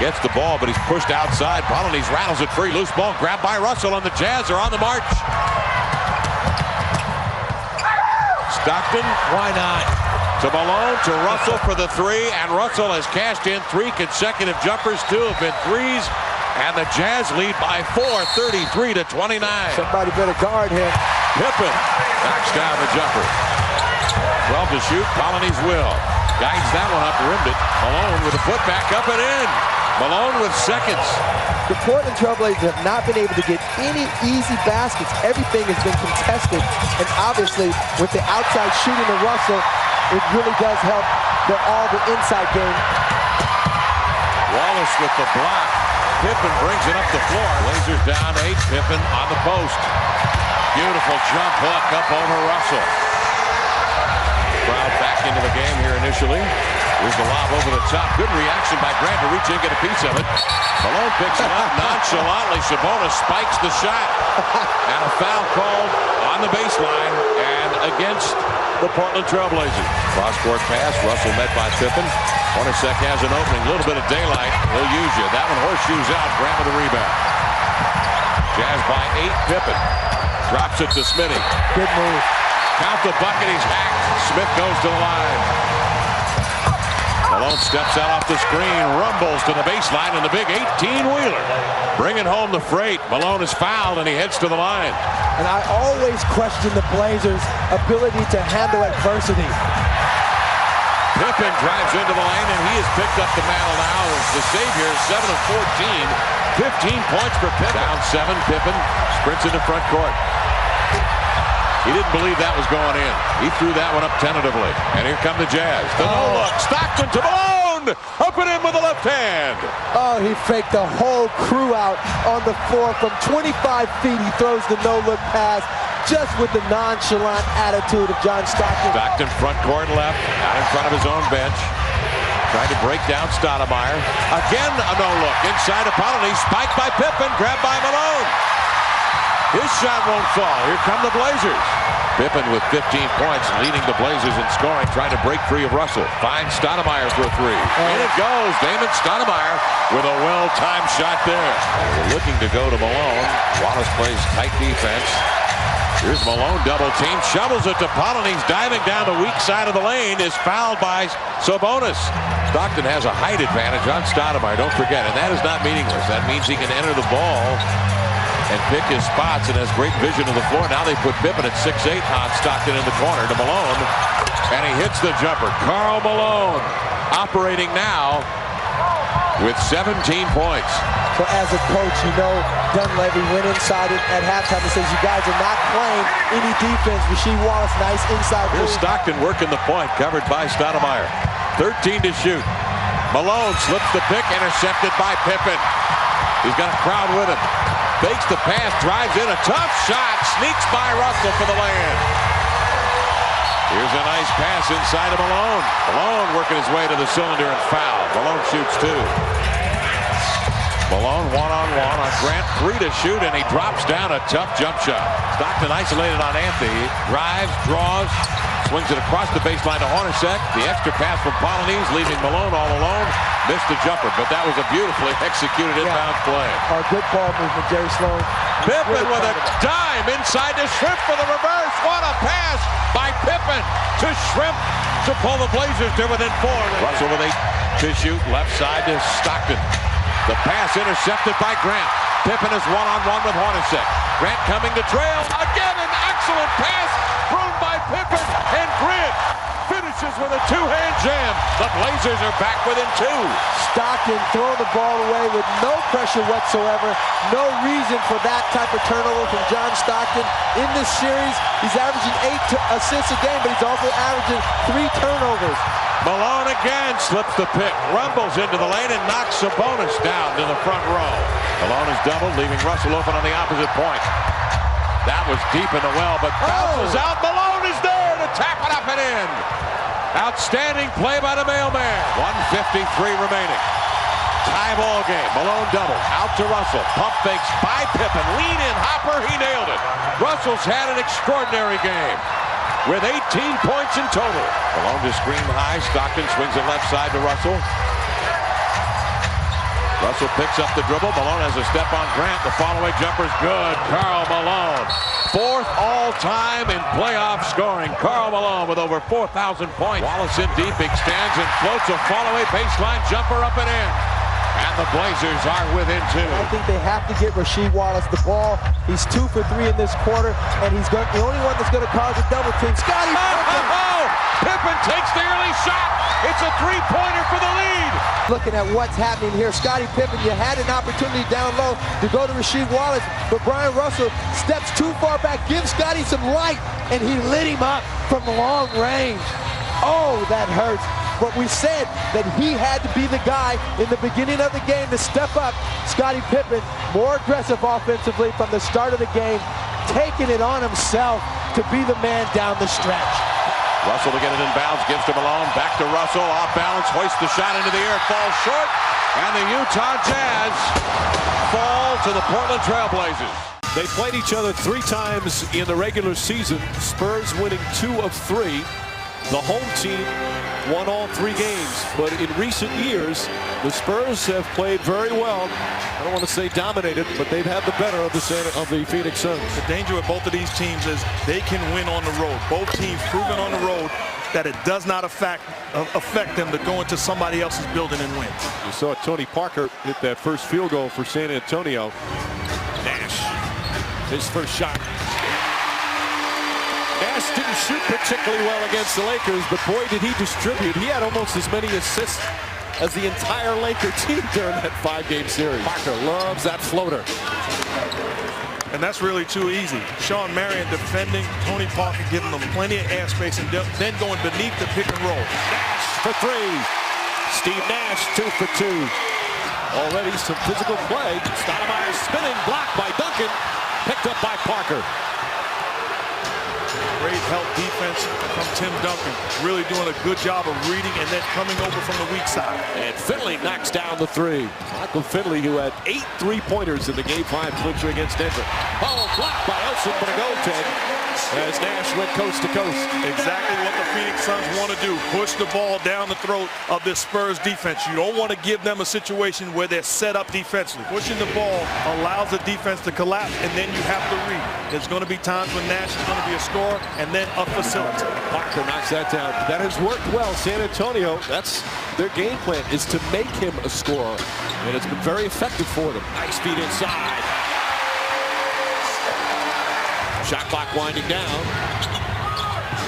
Gets the ball, but he's pushed outside. Polonese rattles it free. Loose ball grabbed by Russell, and the Jazz are on the march. Stockton, why not? To Malone, to Russell for the 3, and Russell has cashed in 3 consecutive jumpers. 2 have been 3s. And the Jazz lead by 4, 33-29. Somebody better guard him. Pippen knocks down the jumper. 12 to shoot. Colony's will. Guides that one up, rimmed it. Malone with a putback up and in. Malone with seconds. The Portland Trailblazers have not been able to get any easy baskets. Everything has been contested. And obviously, with the outside shooting of Russell, it really does help all the inside game. Wallace with the block. Pippen brings it up the floor. Blazers down 8. Pippen on the post. Beautiful jump hook up over Russell. Crowd back into the game here initially. Here's the lob over the top. Good reaction by Grant to reach in and get a piece of it. Malone picks it up nonchalantly. Sabonis spikes the shot. And a foul called on the baseline and against the Portland Trailblazers. Cross-court pass. Russell met by Pippen. Hornacek has an opening. A little bit of daylight. He'll use you. That one horseshoes out. Grant with the rebound. Jazz by 8. Pippen drops it to Smitty. Good move. Count the bucket. He's hacked. Smith goes to the line. Malone steps out off the screen, rumbles to the baseline, and the big 18-wheeler. Bringing home the freight. Malone is fouled, and he heads to the line. And I always question the Blazers' ability to handle adversity. Pippen drives into the lane, and he has picked up the mantle now as the savior, 7 of 14. 15 points for Pippen. Down 7, Pippen sprints into front court. He didn't believe that was going in. He threw that one up tentatively. And here come the Jazz. The no-look. Stockton to Malone. Up and in with the left hand. Oh, he faked the whole crew out on the floor. From 25 feet, he throws the no-look pass just with the nonchalant attitude of John Stockton. Stockton front court left, out in front of his own bench. Trying to break down Stoudemire. Again, a no-look. Inside of Polony. Spiked by Pippen. Grabbed by Malone. His shot won't fall. Here come the Blazers. Pippen with 15 points, leading the Blazers in scoring, trying to break free of Russell. Finds Stoudemire for a 3. In it goes. Damon Stoudemire with a well-timed shot there. They're looking to go to Malone. Wallace plays tight defense. Here's Malone, double team, shovels it to Polony. He's diving down the weak side of the lane, is fouled by Sabonis. Stockton has a height advantage on Stoudemire, don't forget, and that is not meaningless. That means he can enter the ball and pick his spots and has great vision of the floor. Now they put Pippen at 6'8" on Stockton in the corner to Malone, and he hits the jumper. Karl Malone operating now with 17 points. So as a coach, you know Dunleavy went inside it at halftime and says, you guys are not playing any defense. Rasheed Wallace, nice inside move. Here's Stockton working the point, covered by Stoudemire. 13 to shoot. Malone slips the pick, intercepted by Pippen. He's got a crowd with him. Fakes the pass, drives in, a tough shot, sneaks by Russell for the lay-in. Here's a nice pass inside of Malone. Malone working his way to the cylinder and foul. Malone shoots 2. Malone one-on-one on Grant, 3 to shoot, and he drops down a tough jump shot. Stockton isolated on Anthony, drives, draws, swings it across the baseline to Hornacek. The extra pass from Polonese, leaving Malone all alone. Missed the jumper, but that was a beautifully executed inbound play. A good ball movement, Jerry Sloan. Pippen with a dime inside to Shrimp for the reverse. What a pass by Pippen to Shrimp to pull the Blazers to within 4. Russell with 8 to shoot, left side to Stockton. The pass intercepted by Grant. Pippen is one-on-one with Hornacek. Grant coming to trail. Again, an excellent pass thrown by Pippen. And Grant finishes with a 2-hand jam. The Blazers are back within 2. Stockton throwing the ball away with no pressure whatsoever. No reason for that type of turnover from John Stockton. In this series, he's averaging 8 assists a game, but he's also averaging 3 turnovers. Malone again slips the pick, rumbles into the lane, and knocks Sabonis down to the front row. Malone is doubled, leaving Russell open on the opposite point. That was deep in the well, but bounces out. Malone is there to tap it up and in. Outstanding play by the mailman. 1:53 remaining. Tie ball game. Malone double. Out to Russell. Pump fakes by Pippen. Lean in hopper. He nailed it. Russell's had an extraordinary game with 18 points in total. Malone to screen high. Stockton swings it left side to Russell. Russell picks up the dribble. Malone has a step on Grant. The fall-away jumper's good. Karl Malone. 4th all-time in playoff scoring. Karl Malone with over 4,000 points. Wallace in deep, extends and floats a fall-away baseline jumper up and in. And the Blazers are within 2. I think they have to get Rasheed Wallace the ball. He's 2 for 3 in this quarter, and he's the only one that's going to cause a double team. Scottie Pippen! Pippen takes the early shot. It's a three-pointer for the lead. Looking at what's happening here, Scottie Pippen, you had an opportunity down low to go to Rasheed Wallace, but Brian Russell steps too far back, gives Scottie some light, and he lit him up from long range. Oh, that hurts. But we said that he had to be the guy in the beginning of the game to step up. Scottie Pippen, more aggressive offensively from the start of the game, taking it on himself to be the man down the stretch. Russell to get it in bounds, gives to Malone, back to Russell, off balance, hoists the shot into the air, it falls short, and the Utah Jazz fall to the Portland Trailblazers. They played each other 3 times in the regular season. Spurs winning 2 of 3. The home team won all 3 games, but in recent years, the Spurs have played very well. I don't want to say dominated, but they've had the better of the Phoenix Suns. The danger with both of these teams is they can win on the road. Both teams proven on the road that it does not affect them to go into somebody else's building and win. You saw Tony Parker hit that first field goal for San Antonio. Nash, his first shot. Nash didn't shoot particularly well against the Lakers, but boy, did he distribute. He had almost as many assists as the entire Laker team during that 5-game series. Parker loves that floater. And that's really too easy. Sean Marion defending Tony Parker, giving them plenty of airspace, and then going beneath the pick and roll. Nash for 3. Steve Nash 2 for 2. Already some physical play. Stoudemire spinning, blocked by Duncan, picked up by Parker. Great help defense from Tim Duncan. Really doing a good job of reading and then coming over from the weak side. And Finley knocks down the 3. Michael Finley, who had 8 3-pointers in the Game 5 clincher against Denver. Oh, blocked by Elson, but a goaltend as Nash went coast to coast. Exactly what the Phoenix Suns want to do. Push the ball down the throat of this Spurs defense. You don't want to give them a situation where they're set up defensively. Pushing the ball allows the defense to collapse, and then you have to read. There's going to be times when Nash is going to be a scorer and then a facilitator. Parker knocks that down. That has worked well. San Antonio, that's their game plan, is to make him a scorer. And it's been very effective for them. Nice feed inside. Shot clock winding down.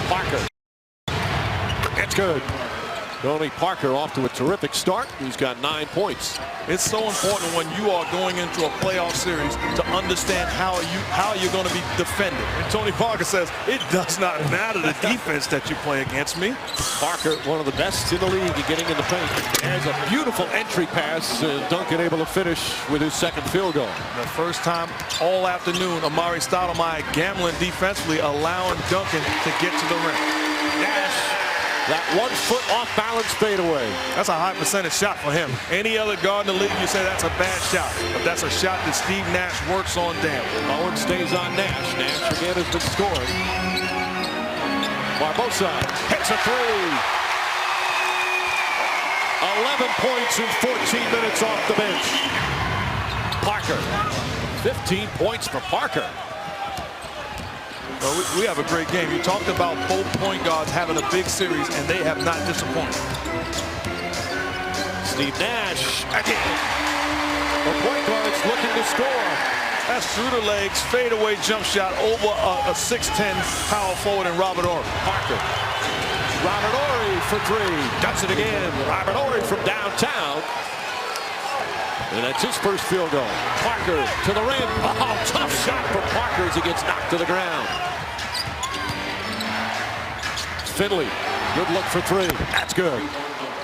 Parker. It's good. Tony Parker off to a terrific start. He's got 9 points. It's so important when you are going into a playoff series to understand how you're going to be defended. And Tony Parker says, it does not matter the defense that you play against me. Parker, one of the best in the league in getting in the paint. There's a beautiful entry pass. Duncan able to finish with his 2nd field goal. The first time all afternoon, Amare Stoudemire gambling defensively, allowing Duncan to get to the rim. Nash. That 1-foot off-balance fadeaway. That's a high percentage shot for him. Any other guard in the league, you say that's a bad shot. But that's a shot that Steve Nash works on down. Owen stays on Nash. Nash again has been scoring. Barbosa hits a 3. 11 points in 14 minutes off the bench. Parker. 15 points for Parker. Well, we have a great game. You talked about both point guards having a big series, and they have not disappointed. Steve Nash again. The point guard's looking to score. That's through the legs, fadeaway jump shot over a 6'10" power forward in Robert Horry. Parker. Robert Horry for 3. Does it again. Robert Horry from downtown. And that's his first field goal. Parker to the rim. Oh, tough shot for Parker as he gets knocked to the ground. Finley, good look for 3. That's good.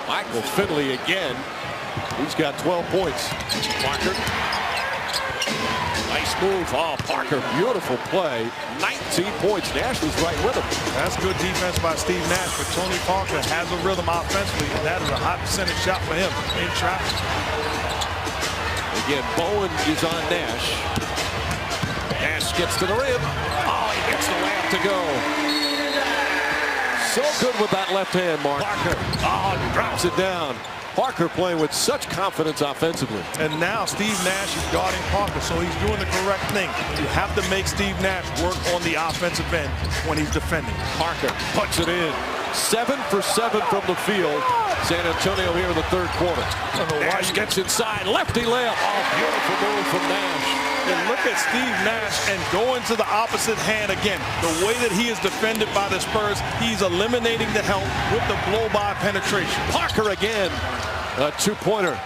Michael Finley again. He's got 12 points. Parker. Nice move. Oh, Parker, beautiful play. 19 points. Nash was right with him. That's good defense by Steve Nash, but Tony Parker has a rhythm offensively, and that is a high percentage shot for him in traffic. Again, Bowen is on Nash. Nash gets to the rim. Oh, he gets the layup to go. So good with that left hand, Mark. Parker, oh, drops it down. Parker playing with such confidence offensively. And now Steve Nash is guarding Parker, so he's doing the correct thing. You have to make Steve Nash work on the offensive end when he's defending. Parker puts it in. 7 for 7 from the field. San Antonio here in the third quarter. Nash gets inside, lefty layup. Oh, beautiful move from Nash. And look at Steve Nash and going to the opposite hand again. The way that he is defended by the Spurs, he's eliminating the help with the blow-by penetration. Parker again, a two-pointer.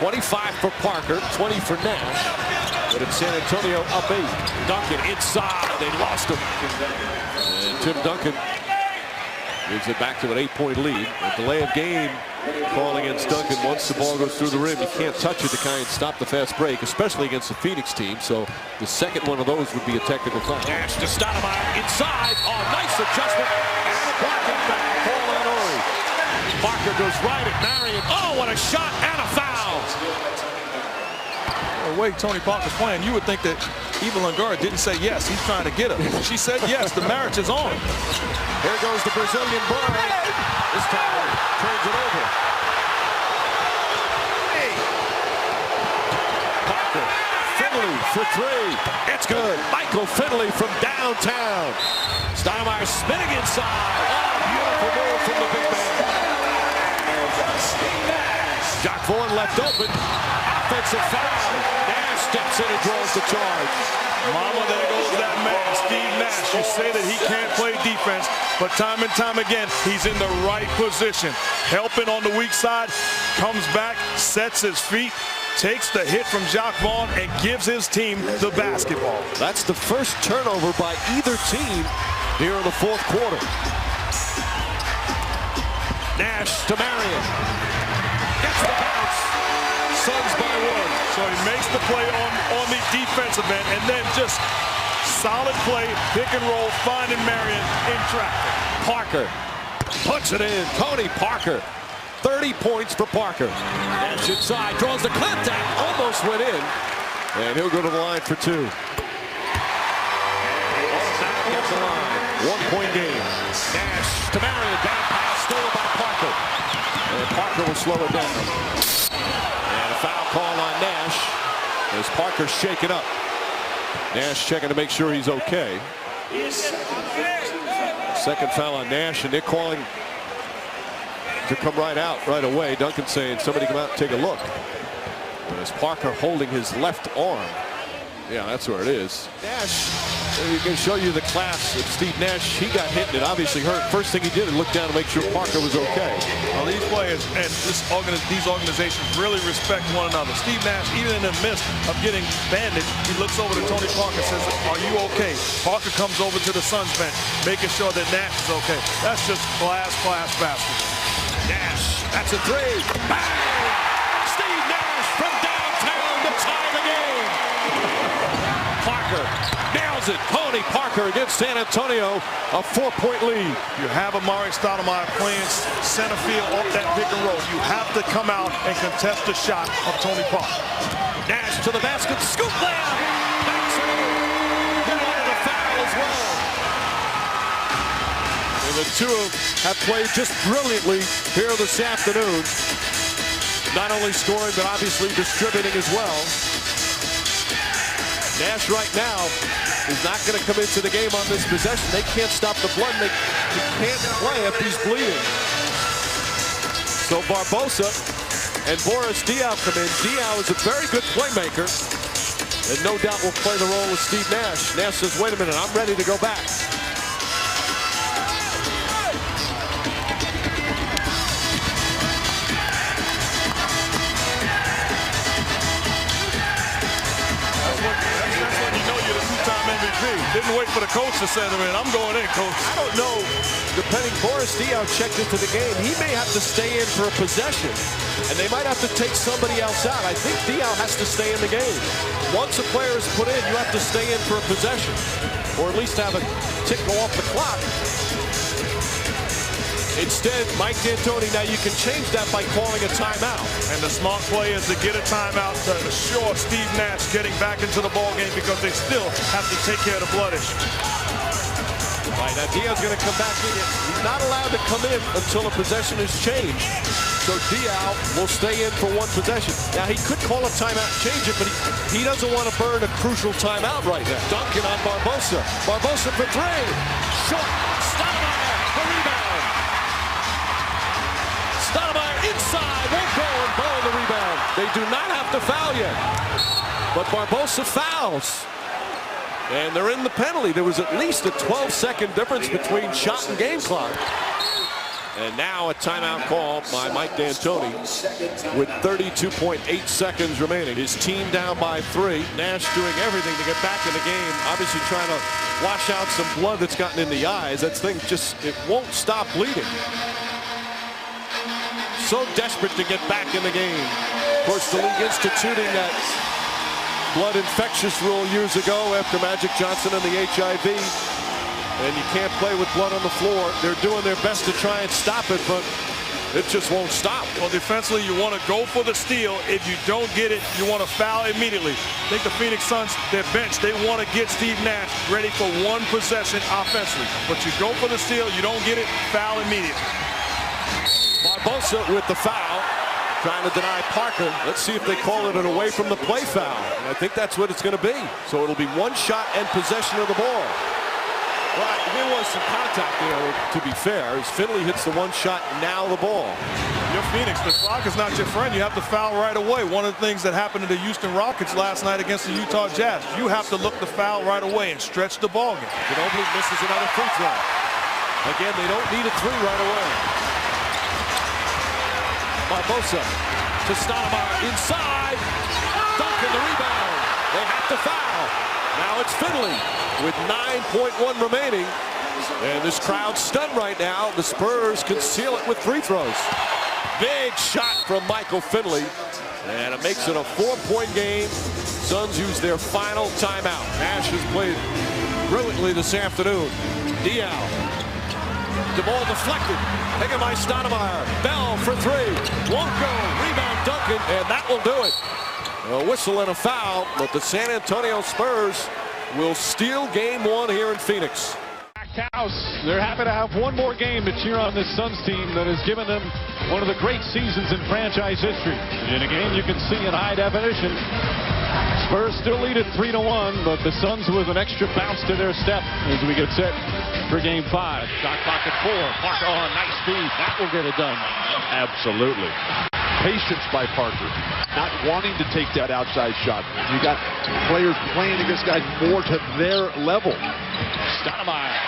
25 for Parker, 20 for Nash. But it's San Antonio up 8. Duncan inside, they lost him. And Tim Duncan moves it back to an 8-point lead. A delay of game call against Duncan. Once the ball goes through the rim, you can't touch it to kind of stop the fast break, especially against the Phoenix team. So the second one of those would be a technical foul. Nash to Stoudemire inside. Oh, nice adjustment. And a blocking foul. Paul Anori. Parker goes right at Marion. Oh, what a shot and a foul. The way Tony Parker's playing, you would think that Eva Longoria didn't say yes. He's trying to get her. She said yes. The marriage is on. Here goes the Brazilian Bron. This time turns it over. Hey. Parker. Finley for 3. It's good. Michael Finley from downtown. Stoudemire spinning inside. Oh, beautiful move from the big man. Jock Vaughan left open. Offensive foul. Nash steps in and draws the charge. Mama, there goes that man, Steve Nash. You say that he can't play defense, but time and time again, he's in the right position. Helping on the weak side, comes back, sets his feet, takes the hit from Jock Vaughan, and gives his team the basketball. That's the first turnover by either team here in the fourth quarter. Nash to Marion. Gets the bounce. Suns by 1. So he makes the play on the defensive end, and then just solid play, pick and roll, finding Marion in traffic. Parker puts it in. Tony Parker. 30 points for Parker. Nash inside, draws the contact, almost went in. And he'll go to the line for 2. Gets the line. 1-point game. Nash to Marion, bad pass, stolen by Parker. And Parker will slow it down. And a foul call on Nash as Parker's shaken up. Nash checking to make sure he's okay. Second foul on Nash, and they're calling to come right out right away. Duncan saying somebody come out and take a look. As Parker holding his left arm. Yeah, that's where it is. Nash, you can show you the class of Steve Nash. He got hit and it obviously hurt. First thing he did is look down to make sure Parker was okay. Well, these players and these organizations really respect one another. Steve Nash, even in the midst of getting bandaged, he looks over to Tony Parker and says, "Are you okay?" Parker comes over to the Suns bench, making sure that Nash is okay. That's just class basketball. Nash, that's a 3. Bang! Steve Nash from downtown to tie the game. Parker nails it. Tony Parker against San Antonio, a 4-point lead. You have Amare Stoudemire playing center field off that pick and roll. You have to come out and contest the shot of Tony Parker. Nash to the basket, scoop layup. Backs it in. Get a foul as well. And the two have played just brilliantly here this afternoon. Not only scoring, but obviously distributing as well. Nash right now is not going to come into the game on this possession. They can't stop the blood. He can't play if he's bleeding. So Barbosa and Boris Diaw come in. Diaw is a very good playmaker and no doubt will play the role of Steve Nash. Nash says, wait a minute, I'm ready to go back. Didn't wait for the coach to send him in. I'm going in, coach. I don't know. Depending, Boris Diaw checked into the game. He may have to stay in for a possession, and they might have to take somebody else out. I think Diaw has to stay in the game. Once a player is put in, you have to stay in for a possession, or at least have a tick go off the clock. Instead, Mike D'Antoni, now you can change that by calling a timeout. And the smart play is to get a timeout to assure Steve Nash getting back into the ball game because they still have to take care of the blood issue. Right, now Diaw's going to come back in. He's not allowed to come in until a possession is changed. So Diaw will stay in for one possession. Now, he could call a timeout and change it, but he doesn't want to burn a crucial timeout right now. Duncan on Barbosa. Barbosa for 3. Short. Stoudemire. The They do not have to foul yet. But Barbosa fouls. And they're in the penalty. There was at least a 12-second difference between shot and game clock. And now a timeout call by Mike D'Antoni with 32.8 seconds remaining. His team down by 3. Nash doing everything to get back in the game. Obviously trying to wash out some blood that's gotten in the eyes. That thing just, it won't stop bleeding. So desperate to get back in the game. Of course, the league instituting that blood infectious rule years ago after Magic Johnson and the HIV. And you can't play with blood on the floor. They're doing their best to try and stop it, but it just won't stop. Well, defensively, you want to go for the steal. If you don't get it, you want to foul immediately. I think the Phoenix Suns, their bench, they want to get Steve Nash ready for one possession offensively. But you go for the steal, you don't get it, foul immediately. Barbosa with the foul, trying to deny Parker. Let's see if they call it an away from the play foul. And I think that's what it's going to be. So it'll be one shot and possession of the ball. Right, there was some contact there, to be fair, as Finley hits the one shot, now the ball. You're Phoenix. The clock is not your friend. You have to foul right away. One of the things that happened to the Houston Rockets last night against the Utah Jazz, you have to look to foul right away and stretch the ball game. Ginobili misses another free throw. Again, they don't need a 3 right away. Barbosa to Stoudemire inside. Duncan the rebound. They have to foul. Now it's Finley with 9.1 remaining. And this crowd's stunned right now. The Spurs can seal it with free throws. Big shot from Michael Finley. And it makes it a 4-point game. Suns use their final timeout. Nash has played brilliantly this afternoon. Dial. The ball deflected. Taken by Stoudemire. Bell for 3. Won't go. Rebound Duncan. And that will do it. A whistle and a foul, but the San Antonio Spurs will steal game 1 here in Phoenix. House. They're happy to have one more game to cheer on this Suns team that has given them one of the great seasons in franchise history. In a game you can see in high definition. Spurs still lead it 3-1, but the Suns with an extra bounce to their step as we get set for game 5. Shot clock at 4. Parker on, nice speed. That will get it done. Absolutely. Patience by Parker. Not wanting to take that outside shot. You got players playing against guys more to their level. Stoudemire.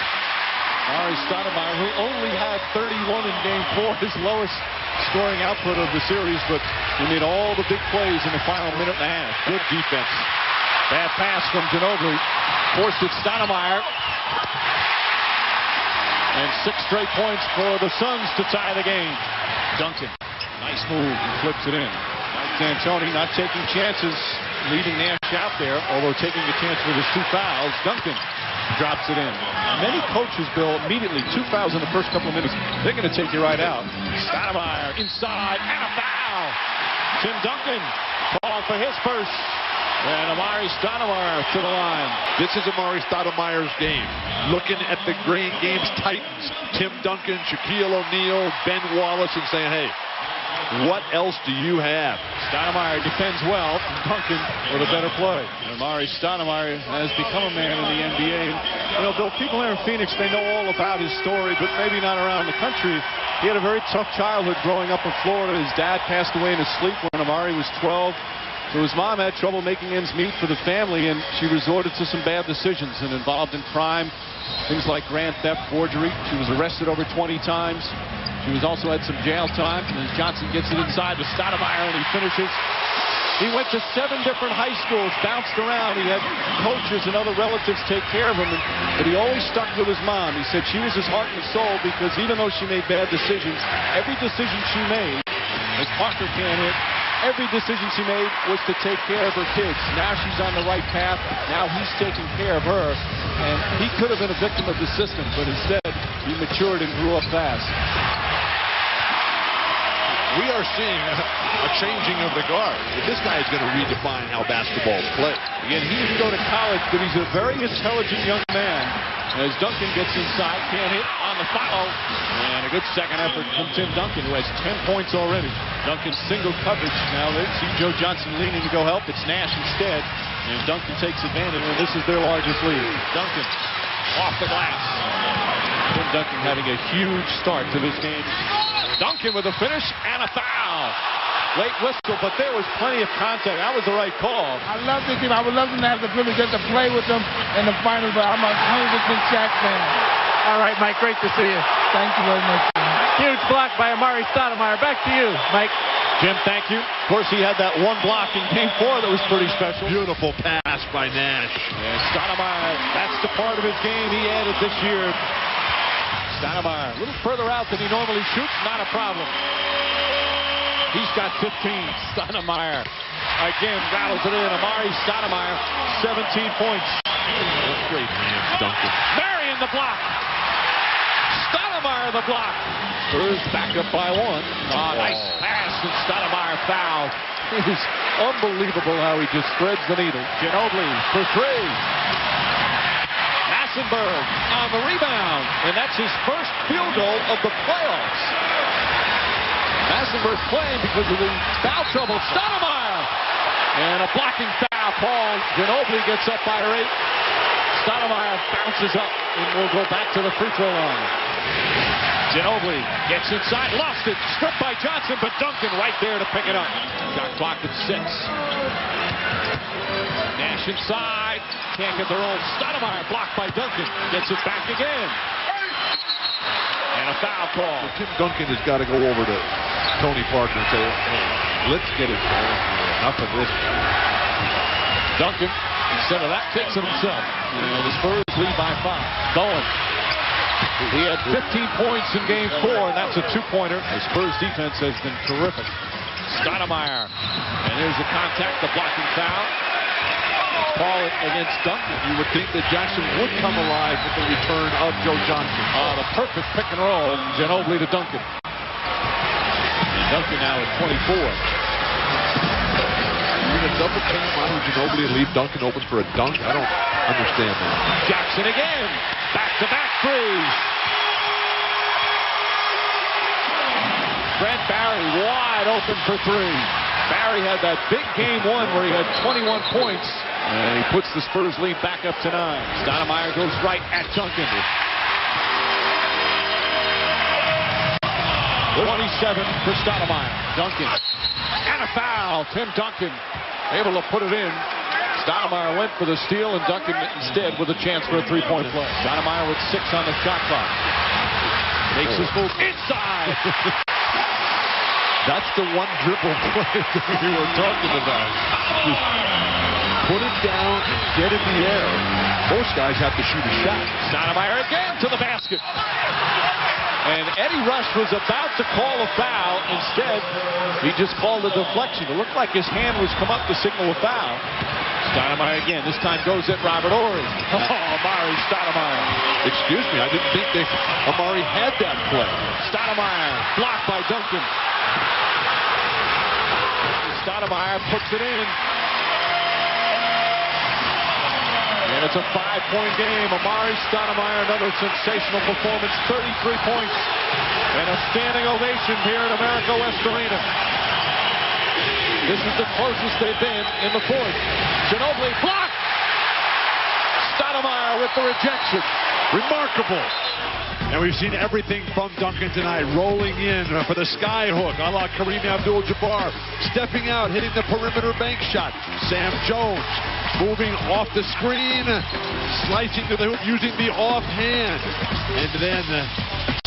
Stoudemire, who only had 31 in game 4, his lowest scoring output of the series, but he made all the big plays in the final minute and a half. Good defense. Bad pass from Ginobili. Forced it Stoudemire. And 6 straight points for the Suns to tie the game. Duncan. Nice move. He flips it in. Mike D'Antoni not taking chances, leaving Nash out there, although taking a chance with his 2 fouls. Duncan drops it in. Many coaches, Bill, immediately 2 fouls in the first couple of minutes. They're going to take you right out. Stoudemire inside and a foul. Tim Duncan calling for his first. And Amare Stoudemire to the line. This is Amare Stoudemire's game. Looking at the game's titans, Tim Duncan, Shaquille O'Neal, Ben Wallace, and saying, hey, what else do you have? Stoudemire defends well. Duncan with a better play. Amare Stoudemire has become a man in the NBA. And, you know, Bill, people here in Phoenix, they know all about his story, but maybe not around the country. He had a very tough childhood growing up in Florida. His dad passed away in his sleep when Amare was 12. So his mom had trouble making ends meet for the family, and she resorted to some bad decisions and involved in crime, things like grand theft, forgery. She was arrested over 20 times. She was also had some jail time, and as Johnson gets it inside to Stoudemire, and he finishes. He went to 7 different high schools, bounced around. He had coaches and other relatives take care of him, but he always stuck with his mom. He said she was his heart and soul because even though she made bad decisions, every decision she made, as Parker can hit, every decision she made was to take care of her kids. Now she's on the right path. Now he's taking care of her. And he could have been a victim of the system, but instead he matured and grew up fast. We are seeing a changing of the guard. This guy is going to redefine how basketball is played. Again, he didn't go to college, but he's a very intelligent young man. As Duncan gets inside, can't hit on the follow. And a good second effort from Tim Duncan, who has 10 points already. Duncan single coverage. Now they see Joe Johnson leaning to go help. It's Nash instead. And Duncan takes advantage, and this is their largest lead. Duncan off the glass. Tim Duncan having a huge start to this game. Duncan with a finish and a foul. Late whistle, but there was plenty of contact. That was the right call. I love this team. I would love them to have the privilege just to play with them in the finals, but I'm a 100% Shaq fan. All right, Mike, great to see you. Thank you very much. Huge block by Amare Stoudemire. Back to you, Mike. Jim, thank you. Of course, he had that one block in Game 4 that was pretty special. Beautiful pass by Nash. And Stoudemire, that's the part of his game he added this year. Stoudemire, a little further out than he normally shoots, not a problem. He's got 15. Stoudemire again rattles it in. Amare Stoudemire, 17 points. Great man, Duncan. Mary in the block. Stoudemire the block. Spurs back up by 1. Nice pass, and Stoudemire fouled. It is unbelievable how he just threads the needle. Ginobili for 3. Massenberg on the rebound, and that's his first field goal of the playoffs. Massenberg playing because of the foul trouble. Stoudemire! And a blocking foul called. Ginobili gets up by 8. Stoudemire bounces up and will go back to the free throw line. Ginobili gets inside, lost it, stripped by Johnson, but Duncan right there to pick it up. Shot clock at 6. Nash inside, can't get the roll. Stoudemire blocked by Duncan, gets it back again. And a foul call. So Tim Duncan has got to go over to Tony Parker and say, hey, let's get it going. Enough of this. Duncan, instead of that, takes it himself. And the Spurs lead by 5. Bowen. He had 15 points in Game 4, and that's a 2-pointer. The Spurs defense has been terrific. Stoudemire. And here's the contact, the blocking foul. Call it against Duncan. You would think that Jackson would come alive with the return of Joe Johnson. The perfect pick and roll. Ginobili to Duncan. And Duncan now at 24. You're going to double team Manu Ginobili and leave Duncan open for a dunk? I don't understand that. Jackson again. Back-to-back threes. Brent Barry wide open for 3. Barry had that big Game 1 where he had 21 points. And he puts the Spurs lead back up to 9. Stoudemire goes right at Duncan. 27 for Stoudemire. Duncan. And a foul. Tim Duncan able to put it in. Stoudemire went for the steal, and Duncan instead with a chance for a 3-point play. Stoudemire with 6 on the shot clock. Makes his move inside. That's the one dribble play that we were talking about. Just put it down and get in the air. Most guys have to shoot a shot. Stoudemire again to the basket. And Eddie Rush was about to call a foul. Instead, he just called a deflection. It looked like his hand was come up to signal a foul. Stoudemire again. This time goes at Robert Horry. Amare Stoudemire. Excuse me, I didn't think Amare had that play. Stoudemire blocked by Duncan. Stoudemire puts it in. And it's a 5-point game. Amare Stoudemire, another sensational performance. 33 points. And a standing ovation here at America West Arena. This is the closest they've been in the 4th. Ginobili blocked. Stoudemire with the rejection. Remarkable. And we've seen everything from Duncan tonight, rolling in for the sky hook, a la Kareem Abdul-Jabbar, stepping out, hitting the perimeter bank shot. Sam Jones moving off the screen, slicing to the hoop, using the offhand, and then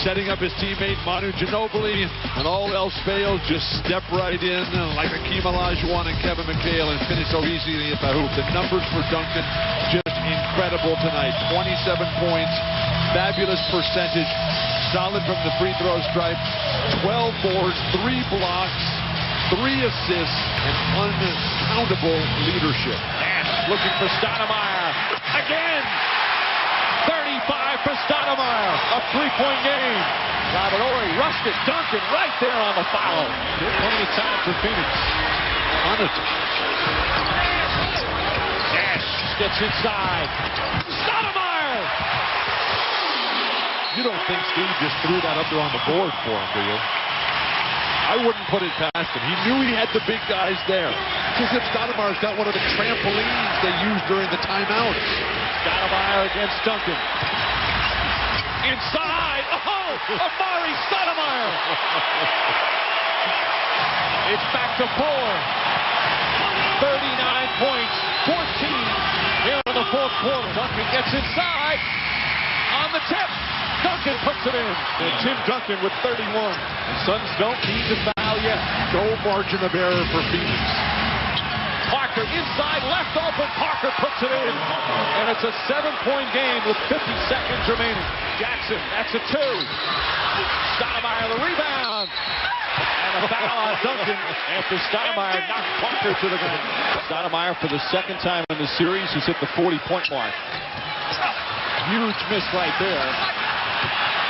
setting up his teammate Manu Ginobili. When all else fails, just step right in like Hakeem Olajuwon and Kevin McHale and finish so easily at the hoop. The numbers for Duncan just incredible tonight. 27 points. Fabulous percentage, solid from the free throw stripe, 12 boards, 3 blocks, 3 assists, and uncountable leadership. Nash looking for Stoudemire again. 35 for Stoudemire, a 3-point game. Robert Horry rushed it. Duncan right there on the foul. Plenty of time for Phoenix. On it. Nash gets inside. Stoudemire. You don't think Steve just threw that up there on the board for him, do you? I wouldn't put it past him. He knew he had the big guys there. It's as if Stoudemire's got one of the trampolines they used during the timeouts. Stoudemire against Duncan. Inside. Oh, Amare Stoudemire. It's back to 4. 39 points, 14 here in the fourth quarter. Duncan gets inside on the tip. Duncan puts it in. And Tim Duncan with 31. The Suns don't need to foul yet. No margin of error for Phoenix. Parker inside, left open. Parker puts it in. And it's a 7-point game with 50 seconds remaining. Jackson, that's a 2. Stoudemire the rebound. And a foul on Duncan after Stoudemire knocked Parker to the ground. Stoudemire for the second time in the series has hit the 40-point mark. Huge miss right there.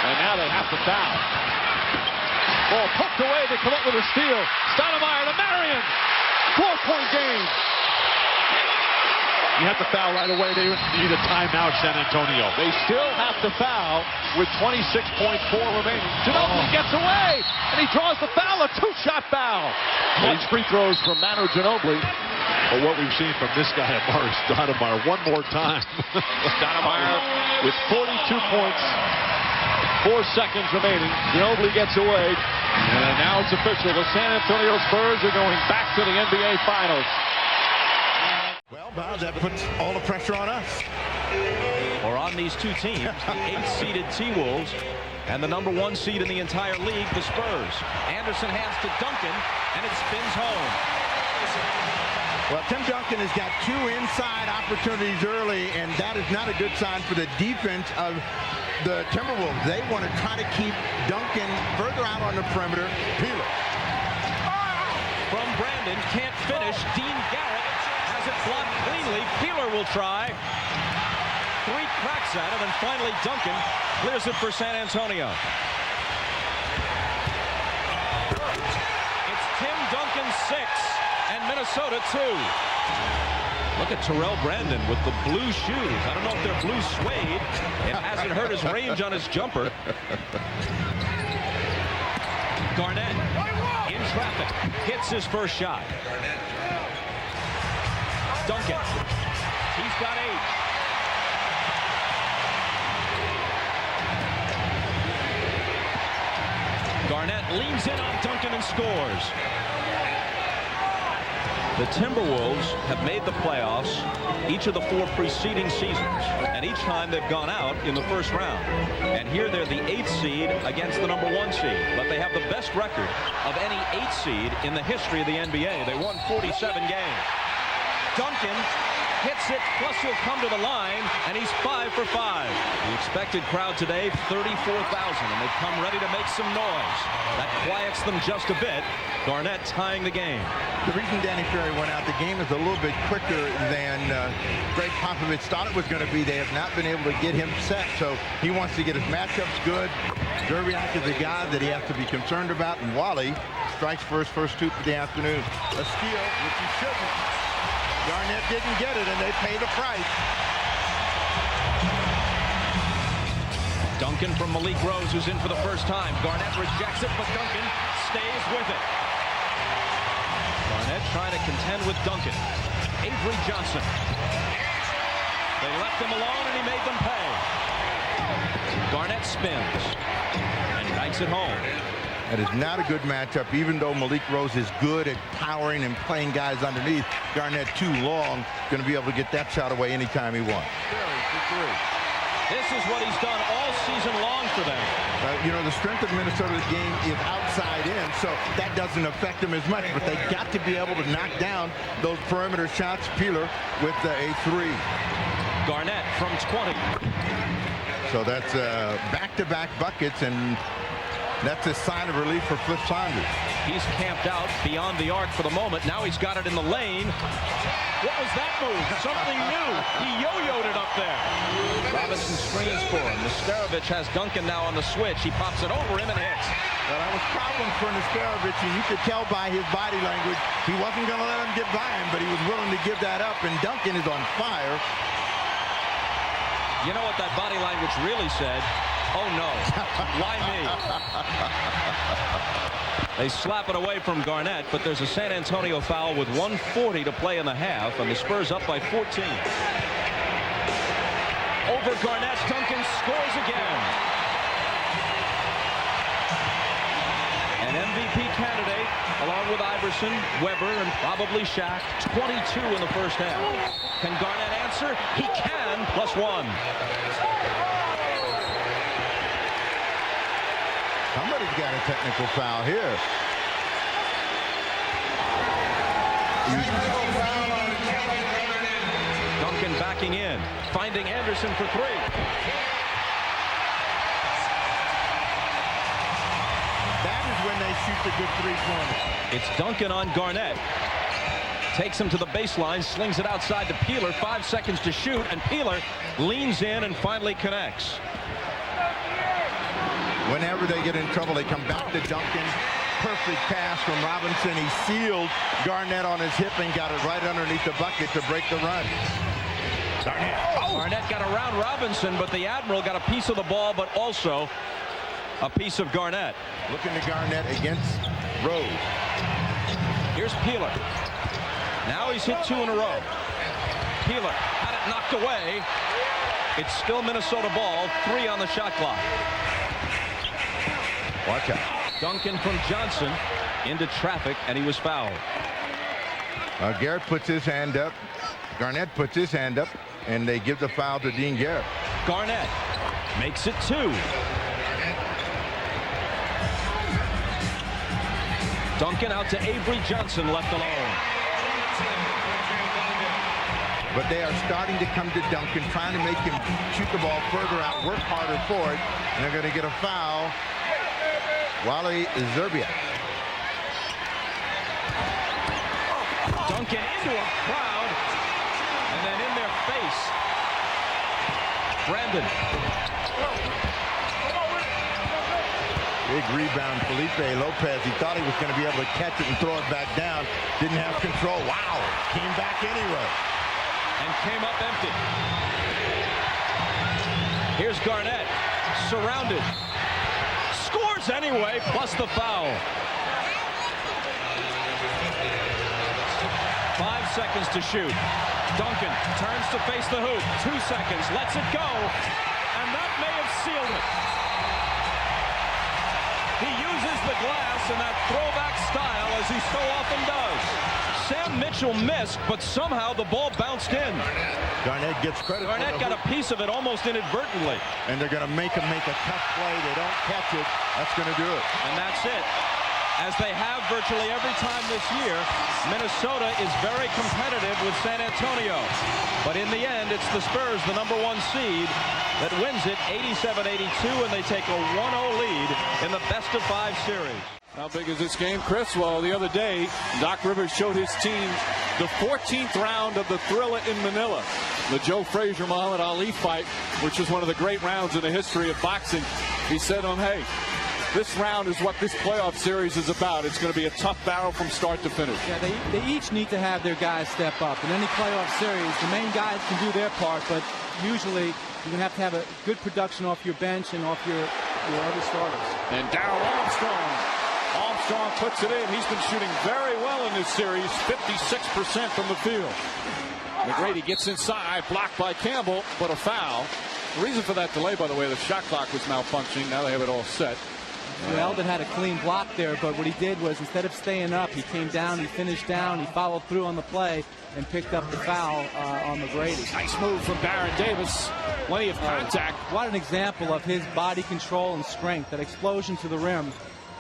And now they have to foul. Ball poked away. They come up with a steal. Stoudemire to Marion. 4-point game. You have to foul right away. They need a timeout, San Antonio. They still have to foul with 26.4 remaining. Ginobili gets away, and he draws the foul, a 2-shot foul. Nice free throws from Manu Ginobili. But what we've seen from this guy, Amare Stoudemire, one more time. Stoudemire with 42 points, 4 seconds remaining. Ginobili gets away, and now it's official. The San Antonio Spurs are going back to the NBA Finals. Well, Bob, that puts all the pressure on us. Or on these two teams, the 8th-seeded T-Wolves and the number 1 seed in the entire league, the Spurs. Anderson hands to Duncan, and it spins home. Well, Tim Duncan has got 2 inside opportunities early, and that is not a good sign for the defense of the Timberwolves. They want to try to keep Duncan further out on the perimeter. Peeler. From Brandon, can't finish. Dean Garrett has it blocked cleanly. Peeler will try. 3 cracks at it, and finally Duncan clears it for San Antonio. It's Tim Duncan 6 and Minnesota 2. Look at Terrell Brandon with the blue shoes. I don't know if they're blue suede. It hasn't hurt his range on his jumper. Garnett in traffic, hits his first shot. Duncan, he's got 8. Garnett leans in on Duncan and scores. The Timberwolves have made the playoffs each of the 4 preceding seasons, and each time they've gone out in the first round. And here they're the 8th seed against the number 1 seed, but they have the best record of any 8th seed in the history of the NBA. They won 47 games. Duncan hits it, plus he'll come to the line, and he's 5 for 5. The expected crowd today, 34,000, and they've come ready to make some noise. That quiets them just a bit. Garnett tying the game. The reason Danny Ferry went out, the game is a little bit quicker than Greg Popovich thought it was going to be. They have not been able to get him set, so he wants to get his matchups good. Zerbiak is a guy that he has to be concerned about, and Wally strikes for his first 2 for the afternoon. A steal, which he shouldn't. Garnett didn't get it, and they pay the price. Duncan from Malik Rose, who's in for the first time. Garnett rejects it, but Duncan stays with it. Garnett trying to contend with Duncan. Avery Johnson. They left him alone, and he made them pay. Garnett spins and banks it home. That is not a good matchup, even though Malik Rose is good at powering and playing guys underneath. Garnett too long, going to be able to get that shot away anytime he wants. This is what he's done all season long for them. You know, the strength of Minnesota's game is outside in, so that doesn't affect them as much, but they got to be able to knock down those perimeter shots. Peeler with a 3. Garnett from 20. So that's back-to-back buckets, and that's a sign of relief for Flip Saunders. He's camped out beyond the arc for the moment. Now he's got it in the lane. What was that move? Something new. He yo-yoed it up there. Robinson screens for him. Nesterovic has Duncan now on the switch. He pops it over him and hits. Well, that was problems for Nesterovic, and you could tell by his body language he wasn't going to let him get by him, but he was willing to give that up, and Duncan is on fire. You know what that body language really said? Oh, no. Why me? They slap it away from Garnett, but there's a San Antonio foul with 1:40 to play in the half, and the Spurs up by 14. Over Garnett, Duncan scores again. An MVP candidate along with Iverson, Weber, and probably Shaq. 22 in the first half. Can Garnett answer? He can, +1. Somebody's got a technical foul here. Duncan backing in, finding Anderson for 3. That is when they shoot the good three-pointer. It's Duncan on Garnett. Takes him to the baseline, slings it outside to Peeler. 5 seconds to shoot, and Peeler leans in and finally connects. Whenever they get in trouble, they come back to Duncan. Perfect pass from Robinson. He sealed Garnett on his hip and got it right underneath the bucket to break the run. Garnett got around Robinson, but the Admiral got a piece of the ball, but also a piece of Garnett. Looking to Garnett against Rose. Here's Peeler. Now he's hit 2 in a row. Peeler had it knocked away. It's still Minnesota ball. 3 on the shot clock. Watch out. Duncan from Johnson into traffic, and he was fouled. Garrett puts his hand up. Garnett puts his hand up, and they give the foul to Dean Garrett. Garnett makes it 2. Duncan out to Avery Johnson, left alone. But they are starting to come to Duncan, trying to make him shoot the ball further out, work harder for it, and they're going to get a foul. Wally Zerbia. Duncan into a crowd, and then in their face. Brandon. Big rebound, Felipe Lopez. He thought he was going to be able to catch it and throw it back down. Didn't have control. Wow. Came back anyway. And came up empty. Here's Garnett. Surrounded. Scores anyway, plus the foul. 5 seconds to shoot. Duncan turns to face the hoop. 2 seconds, lets it go. And that may have sealed it. He uses the glass in that throwback style, as he so often does. Sam Mitchell missed, but somehow the ball bounced in. Garnett gets credit. Garnett got a piece of it almost inadvertently. And they're going to make him make a tough play. They don't catch it. That's going to do it. And that's it. As they have virtually every time this year, Minnesota is very competitive with San Antonio. But in the end, it's the Spurs, the #1 seed, that wins it 87-82, and they take a 1-0 lead in the best-of-5 series. How big is this game, Chris? Well, the other day, Doc Rivers showed his team the 14th round of the Thriller in Manila, the Joe Frazier Muhammad Ali fight, which was one of the great rounds in the history of boxing. He said, hey, this round is what this playoff series is about. It's going to be a tough battle from start to finish. Yeah, they each need to have their guys step up. In any playoff series, the main guys can do their part, but usually you're going to have a good production off your bench and off your other starters. And Darrell Armstrong puts it in. He's been shooting very well in this series, 56% from the field. McGrady gets inside, blocked by Campbell, but a foul. The reason for that delay, by the way, the shot clock was malfunctioning. Now they have it all set. Eldon had a clean block there, but what he did was, instead of staying up, he came down, he finished down, he followed through on the play, and picked up the foul on McGrady. Nice move from Baron Davis. Plenty of contact. What an example of his body control and strength. That explosion to the rim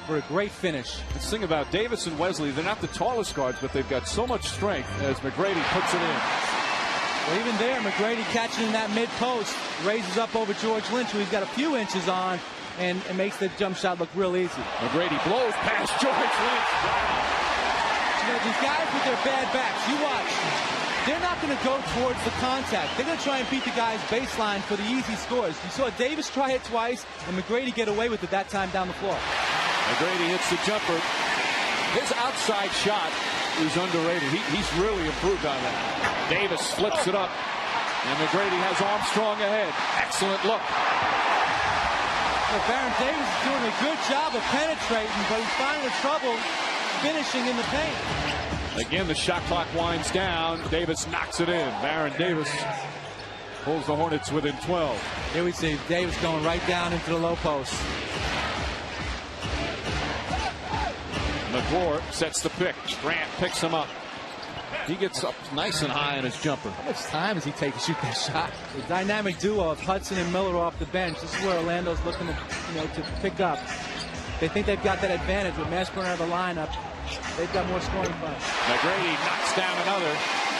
for a great finish. The thing about Davis and Wesley, they're not the tallest guards, but they've got so much strength as McGrady puts it in. Well, even there, McGrady catching in that mid-post, raises up over George Lynch, who he's got a few inches on, and makes the jump shot look real easy. McGrady blows past George Lynch. You know, these guys with their bad backs, you watch, they're not going to go towards the contact. They're going to try and beat the guy's baseline for the easy scores. You saw Davis try it twice, and McGrady get away with it that time down the floor. McGrady hits the jumper. His outside shot is underrated. He's really improved on that. Davis flips it up, and McGrady has Armstrong ahead. Excellent look. Well, Baron Davis is doing a good job of penetrating, but he's finding trouble finishing in the paint. Again, the shot clock winds down. Davis knocks it in. Baron Davis pulls the Hornets within 12. Here we see Davis going right down into the low post. McGlure sets the pick. Grant picks him up. He gets up nice and high on his jumper. How much time does he take to shoot that shot? The dynamic duo of Hudson and Miller off the bench. This is where Orlando's looking to, to pick up. They think they've got that advantage with Mashburn out of the lineup. They've got more scoring punch. McGrady knocks down another.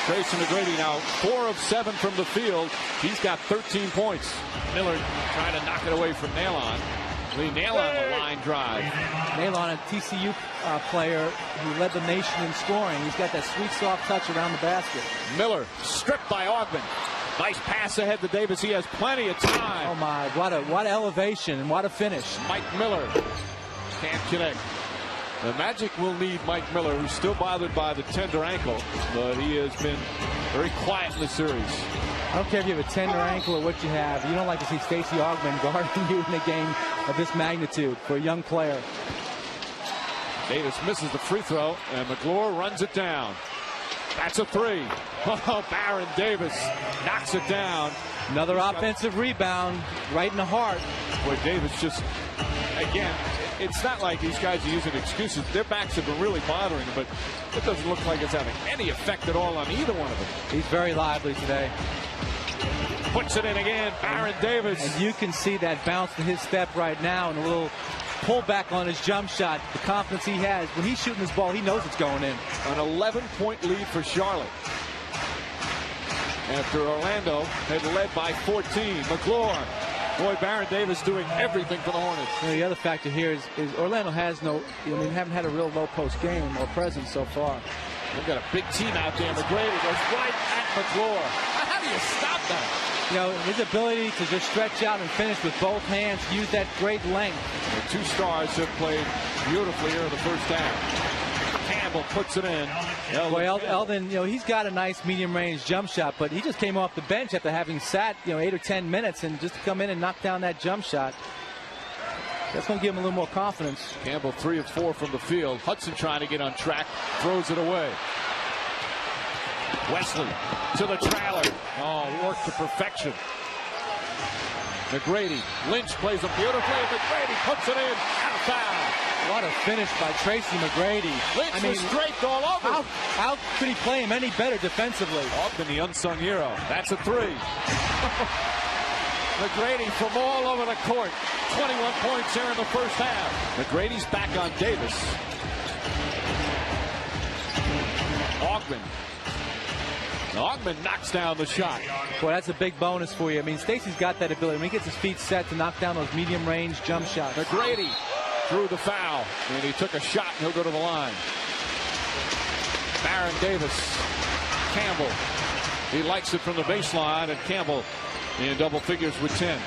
Tracy McGrady now 4 of 7 from the field. He's got 13 points. Miller trying to knock it away from Nailon. Lee Nailon on the line drive. Nailon, a TCU player who led the nation in scoring. He's got that sweet, soft touch around the basket. Miller stripped by Ogden. Nice pass ahead to Davis. He has plenty of time. Oh my! What elevation and what a finish. Mike Miller can't connect. The Magic will need Mike Miller, who's still bothered by the tender ankle, but he has been very quiet in the series. I don't care if you have a tender ankle or what you have. You don't like to see Stacey Augmon guarding you in a game of this magnitude for a young player. Davis misses the free throw, and McGlure runs it down. That's a 3. Oh, Baron Davis knocks it down. Another offensive rebound right in the heart. Boy, Davis just, again, it's not like these guys are using excuses. Their backs have been really bothering them, but it doesn't look like it's having any effect at all on either one of them. He's very lively today. Puts it in again, Baron Davis. And you can see that bounce to his step right now and a little pullback on his jump shot. The confidence he has. When he's shooting his ball, he knows it's going in. An 11-point lead for Charlotte. After Orlando had led by 14. McGlure. Boy, Baron Davis doing everything for the Hornets. The other factor here is Orlando has haven't had a real low post game or presence so far. They've got a big team out there. McGrady goes right at McGlure. How do you stop that? His ability to just stretch out and finish with both hands, use that great length. The 2 stars have played beautifully here in the first half. Campbell puts it in. Eldon, he's got a nice medium-range jump shot, but he just came off the bench after having sat, 8 or 10 minutes, and just to come in and knock down that jump shot. That's going to give him a little more confidence. Campbell 3 of 4 from the field. Hudson trying to get on track, throws it away. Wesley to the trailer. Oh, work to perfection. McGrady. Lynch plays him beautifully. McGrady puts it in. Out of foul. What a finish by Tracy McGrady. Lynch was draped all over. How could he play him any better defensively? Ogden, the unsung hero. That's a 3. McGrady from all over the court. 21 points here in the first half. McGrady's back on Davis. Ogden. Ogden knocks down the shot. Boy, that's a big bonus for you. I mean, Stacey's got that ability. When he gets his feet set to knock down those medium-range jump shots. McGrady drew the foul, and he took a shot, and he'll go to the line. Baron Davis. Campbell. He likes it from the baseline, and Campbell in double figures with 10.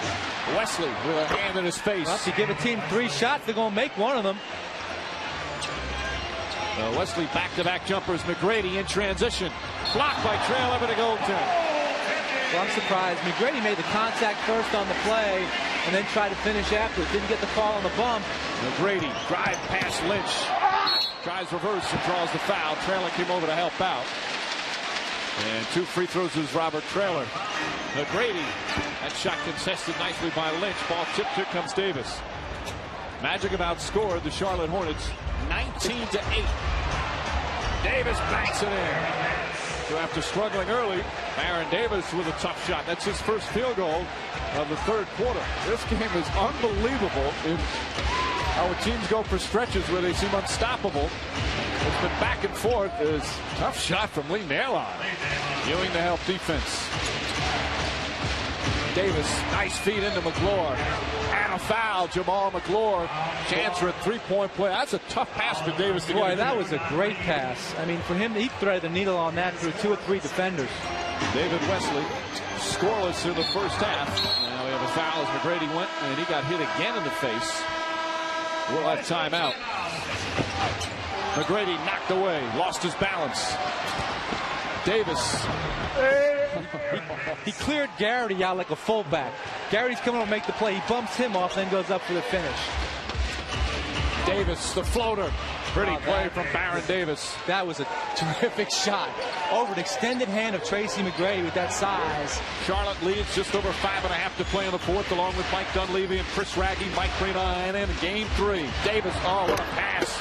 Wesley with a hand in his face. Well, if you give a team 3 shots, they're going to make one of them. Wesley back-to-back jumpers. McGrady in transition. Blocked by Trail Everett to Goldton. Well, I'm surprised. McGrady made the contact first on the play and then tried to finish after it. Didn't get the call on the bump. McGrady drive past Lynch. Tries reverse and draws the foul. Traylor came over to help out. And 2 free throws is Robert Traylor. McGrady. That shot contested nicely by Lynch. Ball tipped. Here comes Davis. Magic have outscored the Charlotte Hornets 19-8. Davis banks it in. So after struggling early, Baron Davis with a tough shot. That's his first field goal of the 3rd quarter. This game is unbelievable. Our teams go for stretches where they seem unstoppable. It's been back and forth. There's a tough shot from Lee Nailon. Ewing to help defense. Davis, nice feed into McGlure. And a foul, Jamal McGlure. Chance for a 3-point play. That's a tough pass for Davis to get. Boy, that was a great pass. I mean, for him, he threaded the needle on that through 2 or 3 defenders. David Wesley, scoreless in the first half. Now we have a foul as McGrady went, and he got hit again in the face. We'll have timeout. McGrady knocked away, lost his balance. Davis. He cleared Garrity out like a fullback. Garrity's coming to make the play. He bumps him off, then goes up for the finish. Davis, the floater. Pretty play from Baron Davis. That was a terrific shot. Over an extended hand of Tracy McGrady with that size. Charlotte leads just over 5.5 to play in the 4th, along with Mike Dunleavy and Chris Raggy. Mike Green in game 3. Davis, oh, what a pass.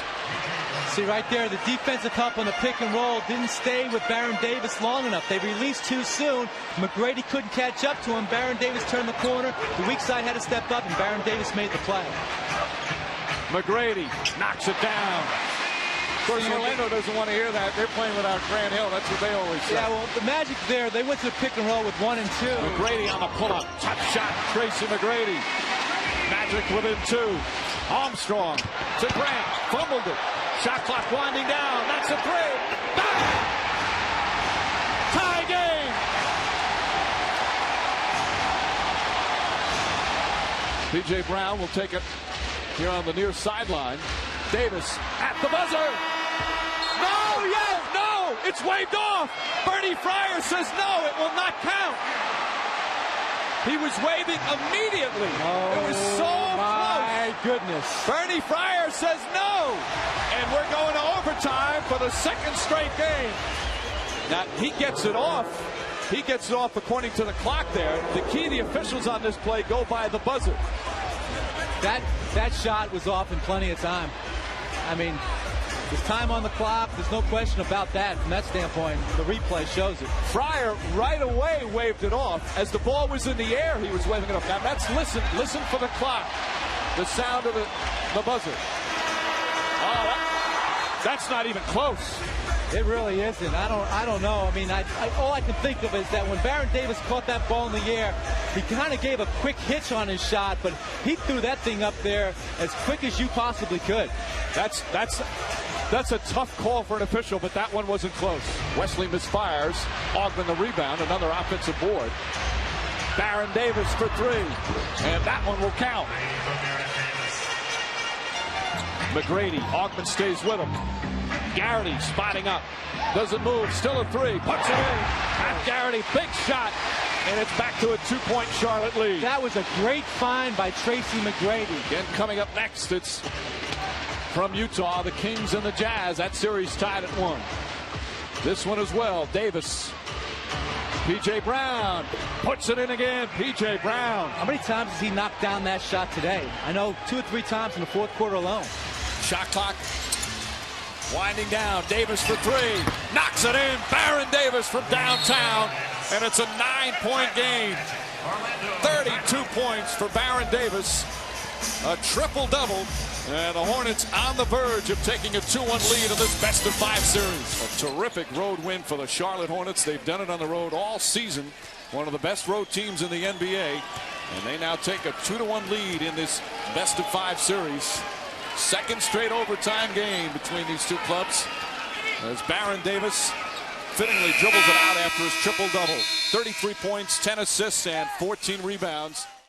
See right there, the defensive help on the pick and roll didn't stay with Baron Davis long enough. They released too soon. McGrady couldn't catch up to him. Baron Davis turned the corner. The weak side had to step up, and Baron Davis made the play. McGrady knocks it down. Of course, Orlando doesn't want to hear that. They're playing without Grant Hill. That's what they always say. Yeah, well, the magic there, they went to the pick and roll with 1 and 2. McGrady on the pull-up. Tough shot, Tracy McGrady. Magic within 2. Armstrong to Grant. Fumbled it. Shot clock winding down. That's a 3. Bang! Tie game. P.J. Brown will take it here on the near sideline. Davis at the buzzer. No, yes, no, it's waved off. Bernie Fryer says no, it will not count. He was waving immediately. It was so close. My goodness. Bernie Fryer says no. And we're going to overtime for the second straight game. Now, he gets it off. He gets it off according to the clock there. The key, the officials on this play go by the buzzer. That shot was off in plenty of time. I mean, there's time on the clock. There's no question about that. From that standpoint, the replay shows it. Fryer right away waved it off. As the ball was in the air, he was waving it off. Now, that's listen for the clock. The sound of the buzzer. Oh, that's not even close. It really isn't. I don't know. I mean, all I can think of is that when Baron Davis caught that ball in the air, he kind of gave a quick hitch on his shot, but he threw that thing up there as quick as you possibly could. That's a tough call for an official, but that one wasn't close. Wesley misfires. Augman the rebound. Another offensive board. Baron Davis for 3, and that one will count. McGrady. Augman stays with him. Garrity spotting up. Doesn't move. Still a 3. Puts it in. At Garrity. Big shot. And it's back to a 2-point Charlotte lead. That was a great find by Tracy McGrady. Again, coming up next, it's from Utah, the Kings and the Jazz. That series tied at 1. This one as well. Davis. P.J. Brown puts it in again. P.J. Brown. How many times has he knocked down that shot today? I know 2 or 3 times in the fourth quarter alone. Shot clock winding down. Davis for 3. Knocks it in. Baron Davis from downtown. And it's a 9-point game. 32 points for Baron Davis. A triple-double. And the Hornets on the verge of taking a 2-1 lead in this best-of-5 series. A terrific road win for the Charlotte Hornets. They've done it on the road all season. One of the best road teams in the NBA. And they now take a 2-1 lead in this best-of-5 series. Second straight overtime game between these two clubs. As Baron Davis fittingly dribbles it out after his triple-double. 33 points, 10 assists, and 14 rebounds.